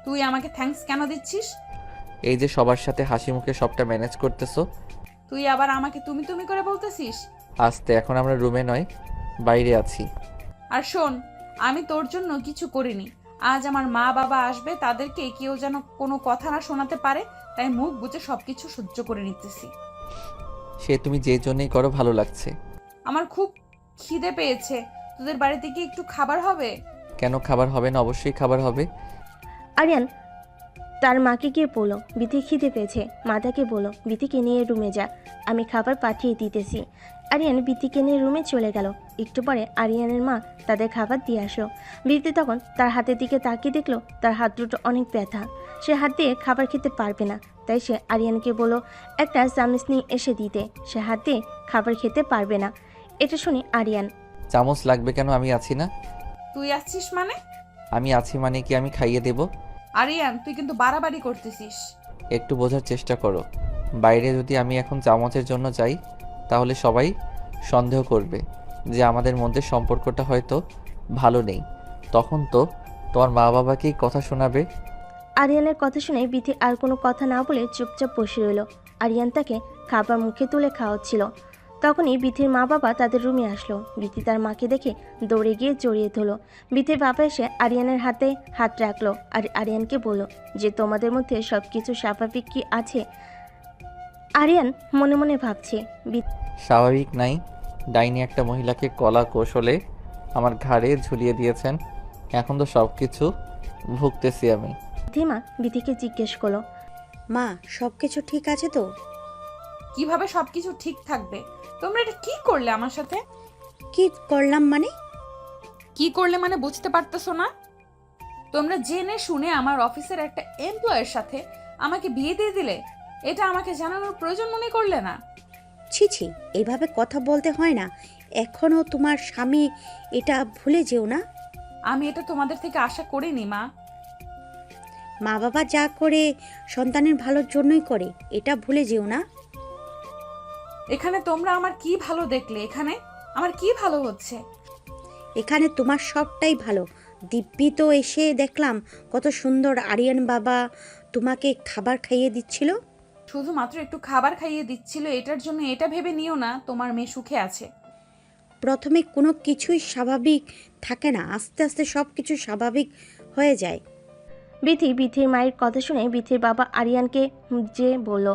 তুই আমাকে থ্যাঙ্কস কেন দিচ্ছিস? এই যে সবার সাথে হাসি মুখে সবটা ম্যানেজ করতেছো। তুই আবার আমাকে তুমি তুমি করে বলতেছিস? আস্তে, এখন আমরা রুমে নয়, বাইরে আছি। আর শোন, আমি তোর জন্য কিছু করিনি। আজ আমার মা বাবা আসবে, তাদেরকে কেউ যেন কোনো কথা না শোনাতে পারে, তাই মুখ বুজে সবকিছু সহ্য করে নিতেছি। সে তুমি যে জন্যই করো, ভালো লাগছে। আমার খুব খিদে পেয়েছে। তোদের বাড়িতে কি একটু খাবার হবে? কেন খাবার হবে না? অবশ্যই খাবার হবে। আরিয়ান তার মাকে গিয়ে বলো বিথি খিদে পেয়েছে। মাতাকে বলো বিথিকে নিয়ে রুমে যা, আমি খাবার পাঠিয়ে দিতেছি। আরিয়ান বিথিকে নিয়ে রুমে চলে গেল। একটু পরে আরিয়ানের মা তাদের খাবার দিয়ে আসলো। বিথি তখন তার হাতের দিকে তাকিয়ে দেখলো তার হাত দুটো অনেক ব্যথা। সে হাত দিয়ে খাবার খেতে পারবে না, তাই সে আরিয়ানকে বলল একটা চামচ নিয়ে এসে দিতে। সে হাত দিয়ে খাবার খেতে পারবে না। এটা শুনে আরিয়ান, চামচ লাগবে কেন? আমি আছি না। তুই আসছিস মানে? আমি আছি মানে কি আমি খাইয়ে দেব? আরিয়ান, তুই কিন্তু বাড়াবাড়ি করতেছিস। একটু বোঝার চেষ্টা করো। বাইরে যদি আমি এখন চামচের জন্য যাই, তাহলে সবাই সন্দেহ করবে যে আমাদের মধ্যে সম্পর্কটা হয়তো ভালো নেই। তখন তো তোমার মা বাবাকেই কথা শোনাবে। আরিয়ানের কথা শুনে বিথি আর কোনো কথা না বলে চুপচাপ বসে রইল। আরিয়ান তাকে খাবার মুখে তুলে খাওয়াচ্ছিল। তখনই বিথির মা বাবা তাদের রুমে আসলো। বিথি তার মাকে দেখে দৌড়ে গিয়ে জড়িয়ে ধরলো। বিথির বাবা এসে আরিয়ানের হাতে হাত রাখলো আর আরিয়ানকে বলল যে তোমাদের মধ্যে সব কিছু স্বাভাবিক কি আছে? আরিয়ান মনে মনে ভাবছে স্বাভাবিক নাই। ডাইনি একটা মহিলাকে কলা কৌশলে আমার ঘাড়ে ঝুলিয়ে দিয়েছেন। এখন তো সব কিছু ভুগতেছি আমি। বিথিমা বিথিকে জিজ্ঞেস করলো, মা সব কিছু ঠিক আছে তো? কিভাবে সবকিছু ঠিক থাকবে? তোমরা এটা কি করলে আমার সাথে? কি করলাম মানে? কি করলে মানে বুঝতে পারতেছো না? তোমরা জেনে শুনে আমার অফিসের একটা এমপ্লয়ের সাথে আমাকে বিয়ে দিয়ে দিলে। এটা আমাকে জানানোর প্রয়োজন মনে করলে না? ছি ছি, এইভাবে কথা বলতে হয় না। এখনো তোমার স্বামী, এটা ভুলে যেও না। আমি এটা তোমাদের থেকে আশা করিনি মা। মা বাবা যা করে সন্তানের ভালোর জন্যই করে, এটা ভুলে যেও না। এখানে তোমরা আমার কি ভালো দেখলে? এখানে আমার কি ভালো হচ্ছে? এখানে তোমার সবটাই ভালো। দিব্যি তো এসে দেখলাম কত সুন্দর আরিয়ান বাবা তোমাকে খাবার খাইয়ে দিচ্ছিল। শুধুমাত্র একটু খাবার খাইয়ে দিচ্ছিল, এটার জন্য এটা ভেবে নিও না তোমার মেয়ে সুখে আছে। প্রথমে কোনো কিছুই স্বাভাবিক থাকে না, আস্তে আস্তে সব কিছু স্বাভাবিক হয়ে যায়। বিথির মায়ের কথা শুনে বিথির বাবা আরিয়ানকে যে বলল,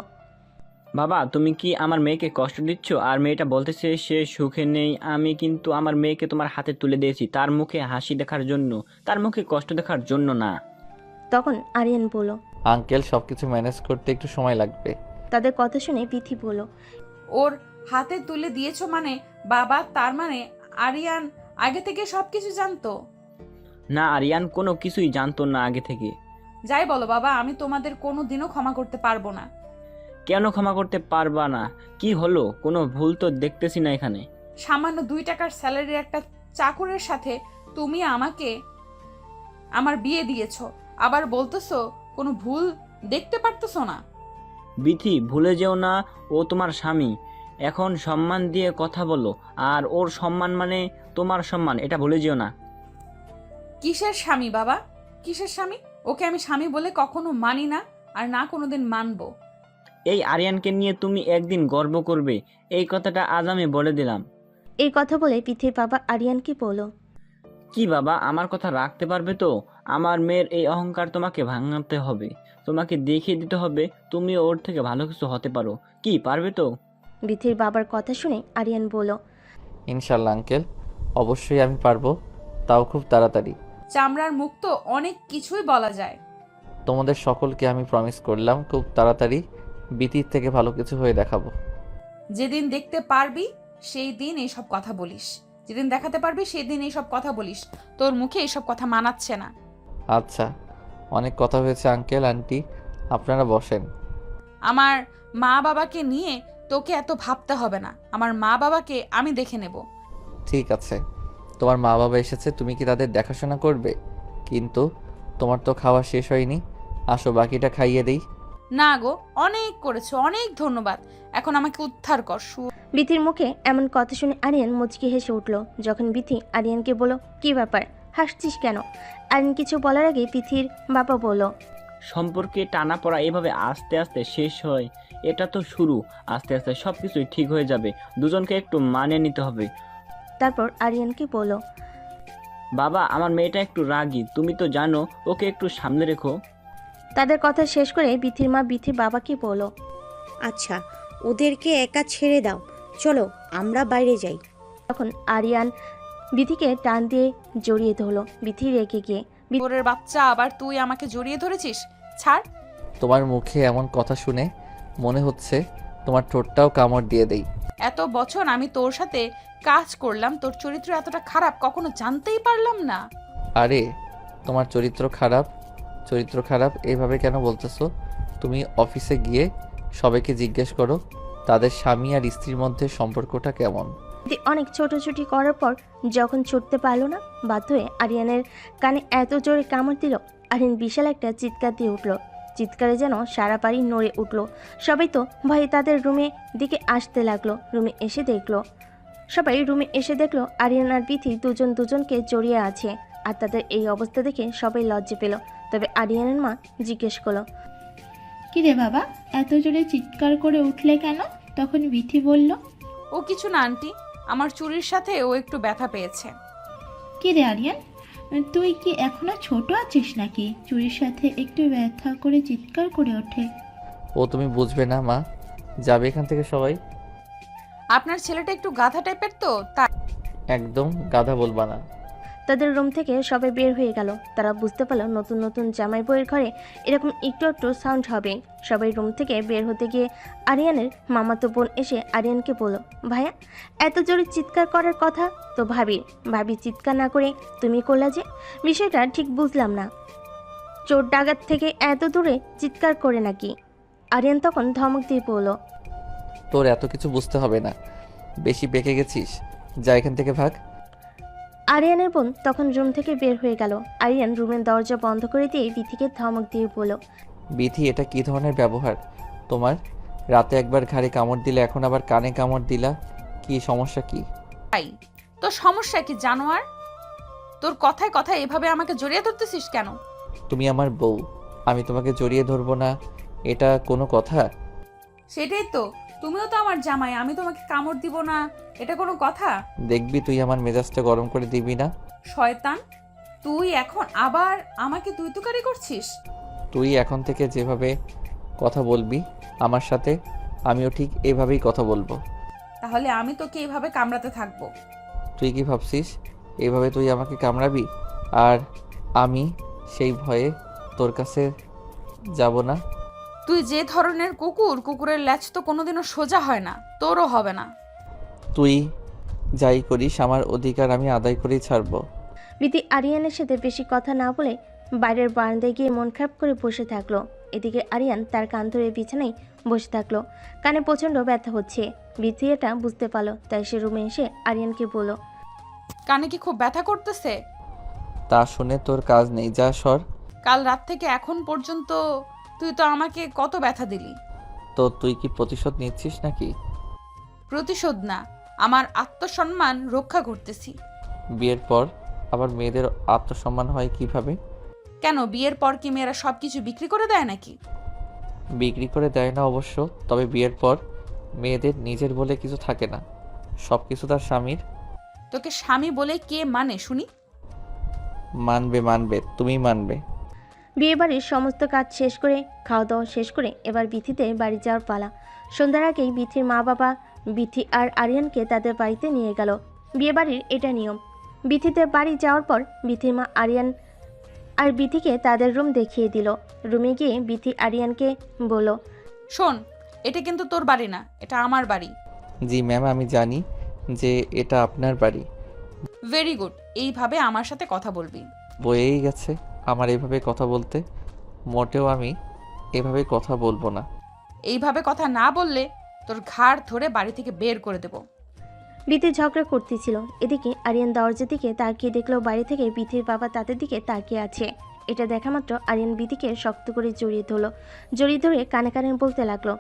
বাবা তুমি কি আমার মেয়েকে কষ্ট দিচ্ছ? আর মেয়েটা বলতেছে সে সুখে নেই। আমি কিন্তু আমার মেয়েকে তোমার হাতে তুলে দিয়েছি তার মুখে হাসি দেখার জন্য, তার মুখে কষ্ট দেখার জন্য না। তখন আরিয়ান বলল, আঙ্কেল, সবকিছু ম্যানেজ করতে একটু সময় লাগবে। তাদের কথা শুনে বিথি বলল, ওর হাতে তুলে দিয়েছো মানে বাবা, তার মানে আরিয়ান আগে থেকে সবকিছু জানতো? না, আরিয়ান কোনো কিছুই জানতো না আগে থেকে। যাই বলো বাবা, আমি তোমাদের কোনো দিনও ক্ষমা করতে পারবো না। কেন ক্ষমা করতে পারবা না? কি হলো? কোনো ভুল তো দেখতেছি না এখানে। সামান্য 2 টাকার স্যালারির একটা চাকরের সাথে তুমি আমাকে আমার বিয়ে দিয়েছো, আবার বলতেছো কোনো ভুল দেখতে পারতেছো না? বিথি, ভুলে যেও না ও তোমার স্বামী। এখন সম্মান দিয়ে কথা বলো, আর ওর সম্মান মানে তোমার সম্মান, এটা ভুলে যেও না। কিসের স্বামী বাবা? কিসের স্বামী? ওকে আমি স্বামী বলে কখনো মানি না, আর না কোনোদিন মানবো। এই আরিয়ানকে নিয়ে তুমি একদিন গর্ব করবে, এই কথাটা আজ আমি বলে দিলাম। এই কথা বলে বিথির বাবা আরিয়ানকে বলল, কি বাবা, আমার কথা রাখতে পারবে তো? আমার মেয়ের এই অহংকার তোমাকে ভাঙাতে হবে, তোমাকে দেখিয়ে দিতে হবে তুমি ওর থেকে ভালো কিছু হতে পারো। কি পারবে তো? বিথির বাবার কথা শুনে আরিয়ান বলল, ইনশাল্লাহ আঙ্কেল, অবশ্যই আমি পারবো, তাও খুব তাড়াতাড়ি। চামড়ার মুখ তো অনেক কিছুই বলা যায়। তোমাদের সকলকে আমি প্রমিস করলাম খুব তাড়াতাড়ি বিতির থেকে ভালো কিছু হয়ে দেখাবো। যেদিন দেখতে পারবি সেই দিন এইসব কথা বলিস, যেদিন দেখাতে পারবি সেই দিন এইসব কথা বলিস। তোর মুখে এইসব কথা মানাচ্ছে না। আচ্ছা, অনেক কথা হয়েছে আঙ্কেল আন্টি, আপনারা বসেন। আমার মা বাবাকে নিয়ে তোকে এত ভাবতে হবে না, আমার মা বাবাকে আমি দেখে নেব। ঠিক আছে, তোমার মা বাবা এসেছে, তুমি কি তাদের দেখাশোনা করবে? কিন্তু তোমার তো খাওয়া শেষ হয়নি, আসো বাকিটা খাইয়ে দিই। না গো, অনেক করেছো, অনেক ধন্যবাদ। এখন আমাকে উদ্ধার কর। বিথির মুখে এমন কথা শুনে আরিয়ান মুচকি হেসে উঠল। যখন বিথি আরিয়ানকে বলল, কি ব্যাপার, হাসছিস কেন? আরিয়ান কিছু বলার আগে বিথির বাবা বলল, সম্পর্কে টানাপড়া এভাবে আস্তে আস্তে শেষ হয়, এটা তো শুরু। আস্তে আস্তে সব কিছুই ঠিক হয়ে যাবে, দুজনকে একটু মানিয়ে নিতে হবে। তারপর আরিয়ানকে বলল, বাবা, আমার মেয়েটা একটু রাগী, তুমি তো জানো, ওকে একটু সামলে রেখো। তাদের কথা শেষ করে বিথির মা বিথির বাবাকে বলল, আচ্ছা, ওদেরকে একা ছেড়ে দাও, চলো আমরা বাইরে যাই। তখন আরিয়ান বিথিকে টান দিয়ে জড়িয়ে ধরলো। বিথি রেগে গিয়ে ওরের বাচ্চা, আবার তুই আমাকে জড়িয়ে ধরেছিস, ছাড়। তোমার মুখে এমন কথা শুনে মনে হচ্ছে তোমার ঠোঁটটাও কামড় দিয়ে দেই। এত বছর আমি তোর সাথে কাজ করলাম, তোর চরিত্র এতটা খারাপ কখনো জানতেই পারলাম না। আরে তোমার চরিত্র খারাপ এইভাবে কেন বলতেছো? তুমি অফিসে গিয়ে সবাইকে জিজ্ঞেস করো তাদের স্বামী আর স্ত্রীর মধ্যে সম্পর্কটা কেমন। বিথি অনেক ছোটাছুটি করার পর যখন ছুটতে পারলো না, বাধ্য হয়ে আরিয়ানের কানে এত জোরে কামড় দিল, আরিয়ান বিশাল একটা চিৎকার দিয়ে উঠল। চিৎকারে যেন সারা বাড়ি নড়ে উঠল। সবাই তো ভয়ে তাদের রুমে দিকে আসতে লাগলো। সবাই রুমে এসে দেখলো আরিয়ান আর বিথি দুজন দুজনকে জড়িয়ে আছে। আর তাদের এই অবস্থা দেখে সবাই লজ্জা পেল। তবে আরিয়ানের মা জিজ্ঞেস করলো, কিরে বাবা, এত জোরে চিৎকার করে উঠলে কেন? তখন বিথি বলল, ও কিছু না আন্টি, আমার চুরির সাথে ও একটু ব্যথা পেয়েছে। কিরে আরিয়ান, তুই কি এখনো ছোট আছিস নাকি? চুরির সাথে একটু ব্যথা করে চিৎকার করে ওঠে। ও তুমি বুঝবে না মা, যাবে এখান থেকে সবাই। আপনার ছেলেটা একটু গাধা টাইপের তো, তাই। একদম গাধা বলবা না। তাদের রুম থেকে সবাই বের হয়ে গেল। তারা বুঝতে পারলো নতুন নতুন জামাই বউয়ের ঘরে এরকম একটু একটু সাউন্ড হবে। সবাই রুম থেকে বের হতে গিয়ে আরিয়ানের মামাতো বোন এসে আরিয়ানকে বলল, ভাইয়া, এত জোরে চিৎকার করার কথা তো ভাবি চিৎকার না করে তুমি করলা যে, বিষয়টা ঠিক বুঝলাম না। চোর ডাকাত থেকে এত দূরে চিৎকার করে নাকি? আরিয়ান তখন ধমক দিয়ে বলল, তোর এত কিছু বুঝতে হবে না, বেশি পেকে গেছিস, যা এখান থেকে ভাগ। আরিয়ানের বোন তখন রুম থেকে বের হয়ে গেল। আরিয়ান রুমের দরজা বন্ধ করে দিয়ে বিথিকে ধমক দিয়ে বলল, বিথি, এটা কি ধরনের ব্যবহার তোমার? রাতে একবার ঘাড়ে কামড় দিলে, এখন আবার কানে কামড় দিলা, কি সমস্যা কি? তোর সমস্যা কি জানোয়ার? তোর কথায় কথায় এভাবে আমাকে জড়িয়ে ধরতেছিস কেন? তুমি আমার বউ, আমি তোমাকে জড়িয়ে ধরবো না, এটা কোনো কথা? সেটাই তো, তুমিও তো আমার জামাই, আমি তোমাকে কামড় দিব না, এটা কোনো কথা? দেখবি তুই আমার মেজাজটা গরম করে দিবি না। শয়তান, তুই এখন আবার আমাকে তুই তুকারি করছিস। তুই এখন থেকে যেভাবে কথা বলবি আমার সাথে, আমিও ঠিক এভাবেই কথা বলবো। তাহলে আমি তোকে এইভাবে কামড়াতে থাকবো? তুই কি ভাবছিস এইভাবে তুই আমাকে কামড়াবি আর আমি সেই ভয়ে তোর কাছে যাব না? তুই যে ধরনের কুকুর, কুকুরের ল্যাজ তো কোনোদিনও সোজা হয় না, তোরও হবে না। তুই যাই করিস আমার অধিকার আমি আদায় করেই ছাড়বো। বিথি আরিয়ানের সাথে বেশি কথা না বলে বাইরের বারান্দায় গিয়ে মন খারাপ করে বসে থাকলো। এদিকে আরিয়ান তার কান ধরে বিছানায় বসে থাকলো। কানে প্রচণ্ড ব্যথা হচ্ছে। বিথি এটা বুঝতে পারলো, তাই সে রুমে এসে আরিয়ানকে বলল, কানে কি খুব ব্যথা করতেছে? তা শুনে তোর কাজ নেই, যা সর। কাল রাত থেকে এখন পর্যন্ত তুই তো আমাকে কত ব্যথা দিলি। তো তুই কি প্রতিশোধ নিচ্ছিস নাকি? প্রতিশোধ না, আমার আত্মসম্মান রক্ষা করতেছি। বিয়ের পর আবার মেয়েদের আত্মসম্মান হয় কিভাবে? কেন, বিয়ের পর কি মেয়েরা সবকিছু বিক্রি করে দেয় নাকি? বিক্রি করে দেয় না অবশ্য, তবে বিয়ের পর মেয়েদের নিজের বলে কিছু থাকে না, সব কিছু তার স্বামীর। তোকে স্বামী বলে কে মানে শুনি? মানবে, তুমি মানবে। বিয়েবাড়ির সমস্ত কাজ শেষ করে খাওয়া দাওয়া শেষ করে এবার বিথিতে বাড়ি যাওয়ার পালা। সন্ধ্যার আগেই বিথির মা বাবা বিথি আর আরিয়ানকে তাদের বাড়িতে নিয়ে গেল। বিয়েবাড়ির এটা নিয়ম। বিথিদের বাড়ি যাওয়ার পর বিথির মা আরিয়ান আর বিথিকে তাদের রুম দেখিয়ে দিল। রুমে গিয়ে বিথি আরিয়ানকে বলল, শোন, এটা কিন্তু তোর বাড়ি না, এটা আমার বাড়ি। জি ম্যাম, আমি জানি যে এটা আপনার বাড়ি। ভেরি গুড, এইভাবে আমার সাথে কথা বলবি। বয়েই গেছে আমার এভাবে কথা বলতে। মোটেও আমি এভাবে কথা বলবো না। এইভাবে কথা না বললে তোর ঘাড় ধরে বাড়ি থেকে বের করে দেব। বিথি ঝগড়া করতেছিল। এদিকে আরিয়ান দরজার দিকে তাকিয়ে দেখলো বাইরে থেকে বিথির বাবা তাদের দিকে তাকিয়ে আছে। এটা দেখা মাত্র আরিয়ান বিথিকে শক্ত করে জড়িয়ে ধরলো। জড়িয়ে ধরে কানে কানে বলতে লাগলো,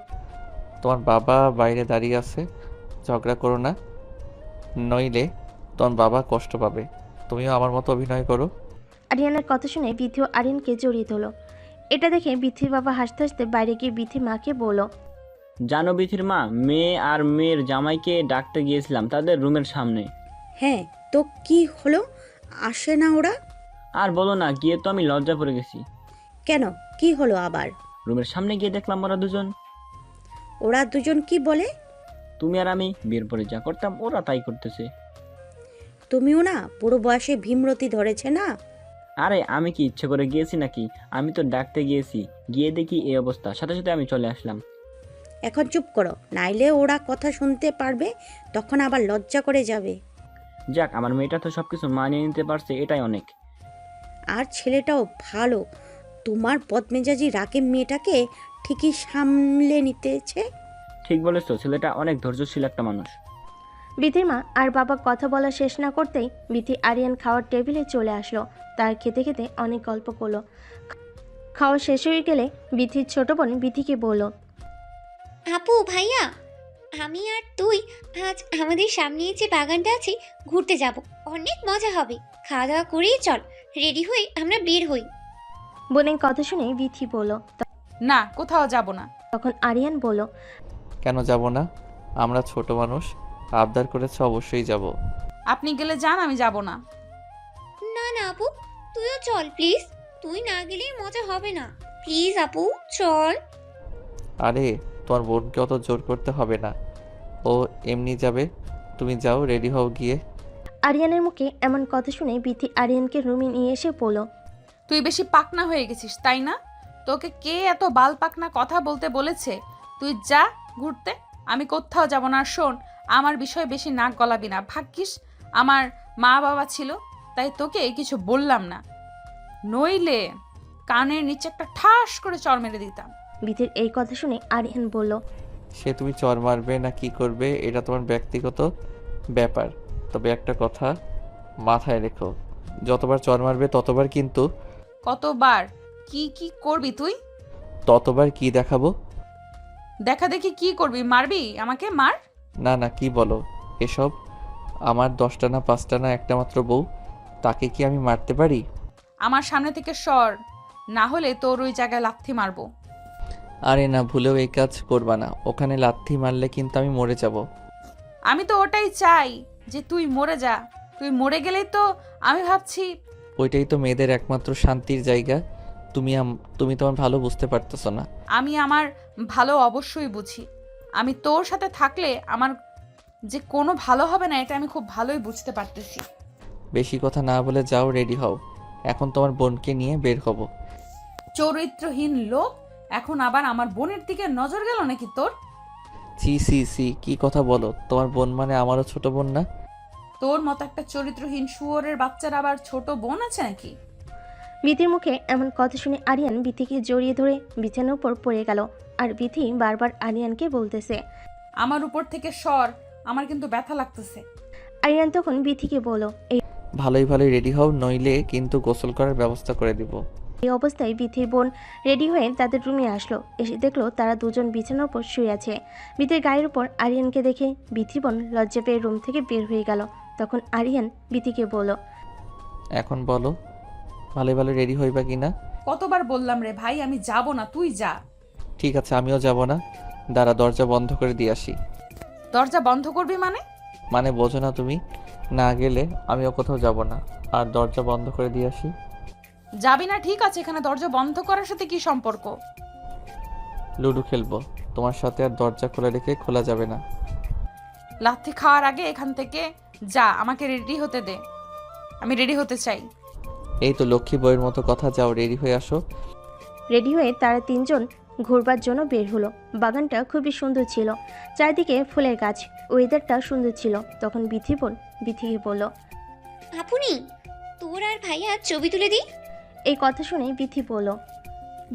তোমার বাবা বাইরে দাঁড়িয়ে আছে, ঝগড়া করো না, নইলে তোমার বাবা কষ্ট পাবে। তুমিও আমার মতো অভিনয় করো। আরিয়ানের কথা শুনে বিথিও আরিয়ানকে জড়িয়ে ধরলো। এটা দেখে বিথির বাবা হাসতে হাসতে বাইরে গিয়ে বিথির মাকে বলল, জানো বিথির মা, মেয়ে আর মেয়ের জামাইকে ডাকতে গিয়েছিলাম তাদের রুমের সামনে। হ্যাঁ, তো কি হলো? আসে না ওরা? আর বলো না, গিয়ে তো আমি লজ্জা পড়ে গেছি। কেন, কি হলো আবার? রুমের সামনে গিয়ে দেখলাম ওরা দুজন। ওরা দুজন কি বলে? তুমি আর আমি বিয়ের পরে যা করতাম ওরা তাই করতেছে। তুমিও না পুরো বয়সে ভীমরতি ধরেছে না? আরে আমি কি ইচ্ছে করে গিয়েছি নাকি? আমি তো ডাকতে গিয়েছি, গিয়ে দেখি এই অবস্থা, সাথে সাথে আমি চলে আসলাম। এখন চুপ করো, নাইলে ওরা কথা শুনতে পারবে, তখন আবার লজ্জা করে যাবে। যাক, আমার মেয়েটা তো সবকিছু মানিয়ে নিতে পারছে, এটাই অনেক। আর ছেলেটাও ভালো, তোমার বদমেজাজি রাগের মেয়েটাকে ঠিকই সামলে নিতেছে। ঠিক বলেছো, ছেলেটা অনেক ধৈর্যশীল একটা মানুষ। বিথির মা আর বাবা কথা বলা শেষ না করতেই বিথি আরিয়ান খাওয়ার টেবিলে চলে আসলো। তার খেতে খেতে অনেক গল্প করলো। খাওয়া শেষ হয়ে গেলে বিথির ছোট বোন বিথিকে বলল, আপু ভাইয়া, আমি আর তুই আজ আমাদের সামনে যে বাগানটা আছে ঘুরতে যাব, অনেক মজা হবে। খাওয়া দাওয়া করেই চল, রেডি হয়ে আমরা বের হই। বোনের কথা শুনে বিথি বলল। না, কোথাও যাব না। তখন আরিয়ান বলল, কেন যাব না? আমরা ছোট মানুষ, আবদার করেছে, অবশ্যই যাব। আপনি গেলে যান, আমি যাব না। না না আপু, তুইও চল প্লিজ, তুই না গেলেই মজা হবে না। প্লিজ আপু চল। আরে তোমার বোনকে অত জোর করতে হবে না, ও এমনি যাবে। তুমি যাও, রেডি হও গিয়ে। আরিয়ানের মুখে এমন কথা শুনে বিথি আরিয়ানকে রুমে নিয়ে এসে বলল, তুই বেশি পাকনা হয়ে গেছিস, তাই না? তোকে কে এত বাল পাকনা কথা বলতে বলেছে? তুই যা ঘুরতে, আমি কোথাও যাব না। আর শোন, আমার বিষয়ে বেশি নাক গলাবি না। ভাগ্যিস আমার মা বাবা ছিল, তাই তোকে কিছু বললাম না, নইলে কানের নিচে একটা ঠাস করে চড় মেরে দিতাম। বিথির এই কথা শুনে আরিয়ান বলল, সে তুমি চর মারবে না কি করবে এটা তোমার ব্যক্তিগত ব্যাপার, তবে একটা কথা মাথায় রেখো, যতবার চর মারবে ততবার কিন্তু কতবার কি কি করবি তুই? ততবার কি দেখাবো। দেখা দেখি কি করবি? মারবি আমাকে? মার। না না, কি বলো এসব? আমার 10টা না 5টা না একটা মাত্র বউ, তাকে কি আমি মারতে পারি? আমার সামনে থেকে সর, না হলে তোর ওই জায়গায় লাথি মারবো। আরে না, ভুলেও এই কাজ করবা না, ওখানে লাথি মারলে কিন্তু আমি মরে যাব। আমি তো ওটাই চাই যে তুই মরে যা। তুই মরে গেলেই তো আমি ভাবছি। ওইটাই তো মেয়েদের একমাত্র শান্তির জায়গা। তুমি তোমার ভালো বুঝতে পারতেছো না। আমি আমার ভালো অবশ্যই বুঝি। আমি তোর সাথে থাকলে আমার যে কোনো ভালো হবে না, এটা আমি খুব ভালোই বুঝতে পারতেছি। বেশি কথা না বলে যাও, রেডি হও, এখন তোমার বোনকে নিয়ে বের হব। চরিত্রহীন লোক, এখন আবার আমার বোনের দিকে নজর গেল নাকি তোর? সি সি সি, কি কথা বলো? তোমার বোন মানে আমারও ছোট বোন না? তোর মতো একটা চরিত্রহীন শুয়োরের বাচ্চার আবার ছোট বোন আছে নাকি? বিথির মুখে এমন কথা শুনে আরিয়ান বিথিকে জড়িয়ে ধরে বিছানার উপর পড়ে গেল। আর বিথি বারবার আরিয়ানকে বলতেছে, আমার উপর থেকে সর, আমার কিন্তু ব্যথা লাগতেছে। আরিয়ান তখন বিথিকে বলল, ভালোই ভালোই রেডি হও, নইলে কিন্তু গোসল করার ব্যবস্থা করে দিব। এই অবস্থায় বিথির বোন রেডি হয়ে তাদের রুমে আসলো। এসে দেখলো তারা দুজন বিছানার উপর শুয়ে আছে। বিথির গায়ের উপর আরিয়ানকে দেখে বিথির বোন লজ্জা পেয়ে রুম থেকে বের হয়ে গেল। তখন আরিয়ান বিথিকে বলল, এখন বলো, ভালোই ভালো রেডি হইবা কি না? কতবার বললাম রে ভাই, আমি যাব না, তুই যা। ঠিক আছে, আমিও যাব না। দাঁড়া, দরজা বন্ধ করে দিয়ে আসি। দরজা বন্ধ করবি মানে? মানে বোঝো না তুমি? না গেলে আমিও কোথাও যাব না, আর দরজা বন্ধ করে দিয়ে আসি। যাবি না ঠিক আছে, এখানে দরজা বন্ধ করার সাথে কি সম্পর্ক? লুডো খেলবো তোমার সাথে, আর দরজা খোলা রেখে খোলা যাবে না। লাথি খাওয়ার আগে এখান থেকে যা, আমাকে রেডি হতে দে, আমি রেডি হতে চাই। এই তো লক্ষ্মী বইয়ের মতো কথা, যাও রেডি হয়ে আসো। রেডি হয়ে তারা তিনজন ঘুরবার জন্য বের হলো। বাগানটা খুবই সুন্দর ছিল, চারিদিকে ফুলের গাছ, ওয়েদারটা সুন্দর ছিল। তখন বিথি বোন বিথিকে বলল, আপনি তোর আর ভাইয়া ছবি তুলে দিই। এই কথা শুনে বিথি বলল,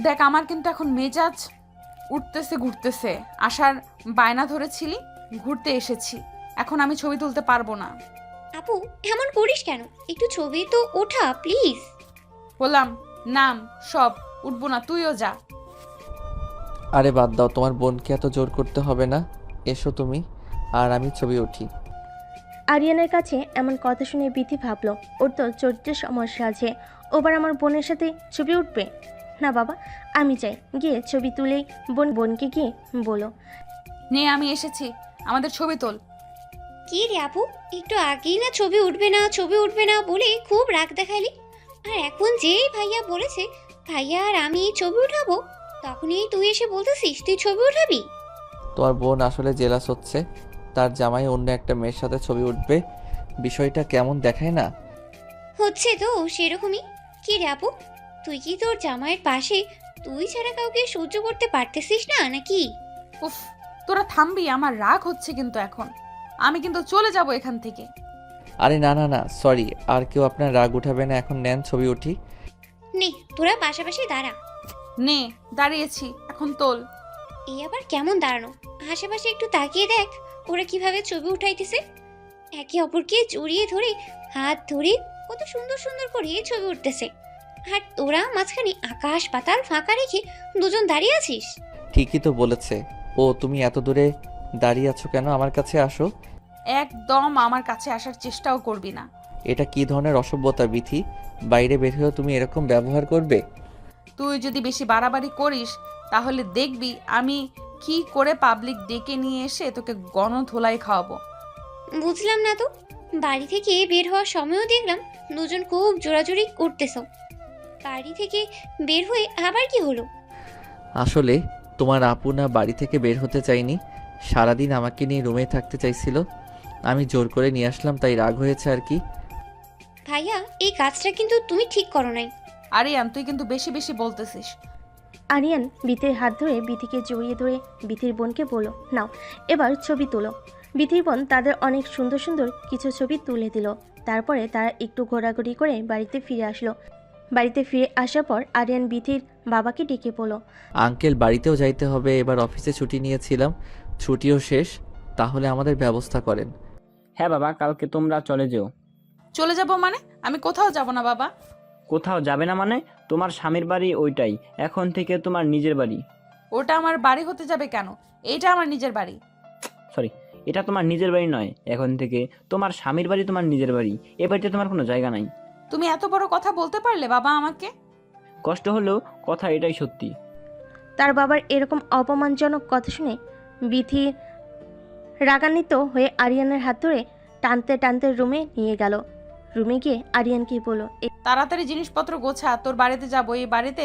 দেখ, আমার কিন্তু এখন মেজাজ উঠতেছে ঘুরতেছে। আসার বায়না ধরেছিলি, ঘুরতে এসেছি, এখন আমি ছবি তুলতে পারবো না। আপু এমন করিস কেন, একটু ছবি তো ওঠা প্লিজ। বললাম নাম সব, উঠবো না, তুইও যা। আরে বাদ দাও, তোমার বোনকে এত জোর করতে হবে না। এসো তুমি আর আমি ছবি উঠি। আরিয়ানের কাছে এমন কথা শুনে বিথি ভাবলো, ওর তো চরিত্রের সমস্যা আছে, ওবার আমার বোনের সাথে ছবি উঠবে না। বাবা আমি চাই, গিয়ে ছবি তুলেই বোনকে গিয়ে বলো, নে আমি এসেছি, আমাদের ছবি তোল। কি রে আপু, একটু আগেই না ছবি উঠবে না ছবি উঠবে না বলে খুব রাগ দেখালি, আর এখন যেই ভাইয়া বলেছে ভাইয়া আর আমি ছবি উঠাবো, তখনই তুই এসে বলতেছিস তুই ছবি উঠাবি। তোমার বোন আসলে জেলাস হচ্ছে, তার জামাই অন্য একটা মেয়ের সাথে ছবি উঠবে, বিষয়টা কেমন দেখায় না? হচ্ছে তো সেরকমই। কি রে আপু, তুই কি তোর জামাইয়ের পাশে তুই ছাড়া কাউকে সহ্য করতে পারতেছিস না নাকি? উফ, তোরা থামবি, আমার রাগ হচ্ছে কিন্তু এখন, আমি কিন্তু চলে যাব এখান থেকে। আরে না না না, সরি, আর কেউ আপনার রাগ উঠাবে না, এখন নেন ছবি উঠি। নে তোরা পাশাপাশি দাঁড়া। নে দাঁড়িয়েছি, এখন তোল। এই আবার কেমন দাঁড়ানো, আশেপাশে একটু তাকিয়ে দেখ ওরা কিভাবে ছবি উঠাইতেছে, একে অপরকে জড়িয়ে ধরে হাত ধরে কত সুন্দর সুন্দর করে ছবি উঠতেছে, আর তোরা মাঝখানে আকাশ পাতাল ফাঁকা রেখে দুজন দাঁড়িয়ে আছিস। ঠিকই তো বলেছে ও। তুমি এত দূরে দাঁড়িয়ে আছো কেন? আমার কাছে আসো। একদম আমার কাছে আসার চেষ্টাও করবি না। এটা কি ধরনের অসভ্যতা বিথি? বাইরে বের হয়েও তুমি এরকম ব্যবহার করবে? তুই যদি বেশি বাড়াবাড়ি করিস তাহলে দেখবি আমি কি করে পাবলিক ডেকে নিয়ে এসে তোকে গণধোলাই খাওয়াবো। বুঝলাম না তো, বাড়ি থেকে বের হওয়ার সময়ও দেখলাম দুজন খুব জোরাজোরি করতেছ, বাড়ি থেকে বের হয়ে আবার কি হলো? আসলে তোমার আপু না বাড়ি থেকে বের হতে চাইনি, সারাদিন আমাকে নিয়ে রুমে থাকতে চাইছিল, আমি জোর করে নিয়ে আসলাম, তাই রাগ হয়েছে আর কি। ভাইয়া এই কাজটা কিন্তু তুমি ঠিক করো নাই। আরিয়ান তুই কিন্তু বেশি বেশি বলতেছিস। আরিয়ান বিথির হাত ধরে বিথিকে জড়িয়ে ধরে বিথির বোনকে বলল, নাও এবার ছবি তুলো। বিথির বোন তাদের অনেক সুন্দর সুন্দর কিছু ছবি তুলে দিল। তারপরে তারা একটু ঘোরাঘুরি করে বাড়িতে ফিরে আসলো। বাড়িতে ফিরে আসার পর আরিয়ান বিথির বাবাকে ডেকে বলল, আঙ্কেল বাড়িতেও যাইতে হবে, এবার অফিসে ছুটি নিয়েছিলাম, ছুটিও শেষ, তাহলে আমাদের ব্যবস্থা করেন। হ্যাঁ বাবা, কালকে তোমরা চলে যেও। চলে যাব মানে? আমি কোথাও যাব না বাবা। কোথাও যাবে না মানে? তোমার স্বামীর বাড়ি ওইটাই এখন থেকে তোমার নিজের বাড়ি। ওটা আমার বাড়ি হতে যাবে কেন? এইটা আমার নিজের বাড়ি। সরি, এটা তোমার নিজের বাড়ি নয়, এখন থেকে তোমার স্বামীর বাড়ি তোমার নিজের বাড়ি, এ বাড়িতে তোমার কোনো জায়গা নাই। তুমি এত বড় কথা বলতে পারলে বাবা আমাকে? কষ্ট হলেও কথা এটাই সত্যি। তার বাবার এরকম অপমানজনক কথা শুনে বিথি রাগান্বিত হয়ে আরিয়ানের হাত ধরে টানতে টানতে রুমে নিয়ে গেল। রুমে গিয়ে আরিয়ানকে বলল, তাড়াতাড়ি জিনিসপত্র গোছা, তোর বাড়িতে যাব, এই বাড়িতে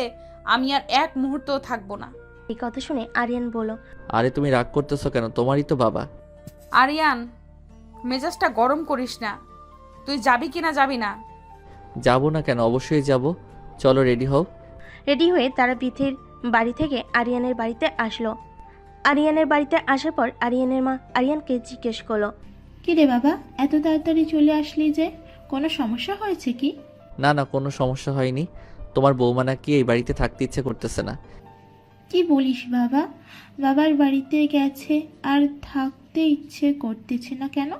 আমি আর এক মুহূর্তও থাকবো না। এই কথা শুনে আরিয়ান বলল, আরে তুমি রাগ করতেছো কেন? তোমারই তো বাবা। আরিয়ান মেজাজটা গরম করিস না, তুই যাবি কিনা যাবি না? যাবো না কেন? অবশ্যই যাব, চলো রেডি হও। রেডি হয়ে তারা বিথির বাড়ি থেকে আরিয়ানের বাড়িতে আসলো। আরিয়ানের বাড়িতে আসার পর আরিয়ানের মা আরিয়ানকে জিজ্ঞেস করলো, কি রে বাবা, এত তাড়াতাড়ি চলে আসলি যে, কোনো সমস্যা হয়েছে কি? না না, কোনো সমস্যা হয়নি, তোমার বৌমা নাকি এই বাড়িতে থাকতে ইচ্ছে করতেছে না। কি বলিস বাবা, বাবার বাড়িতে গেছে আর থাকতে ইচ্ছে করতেছে না কেন?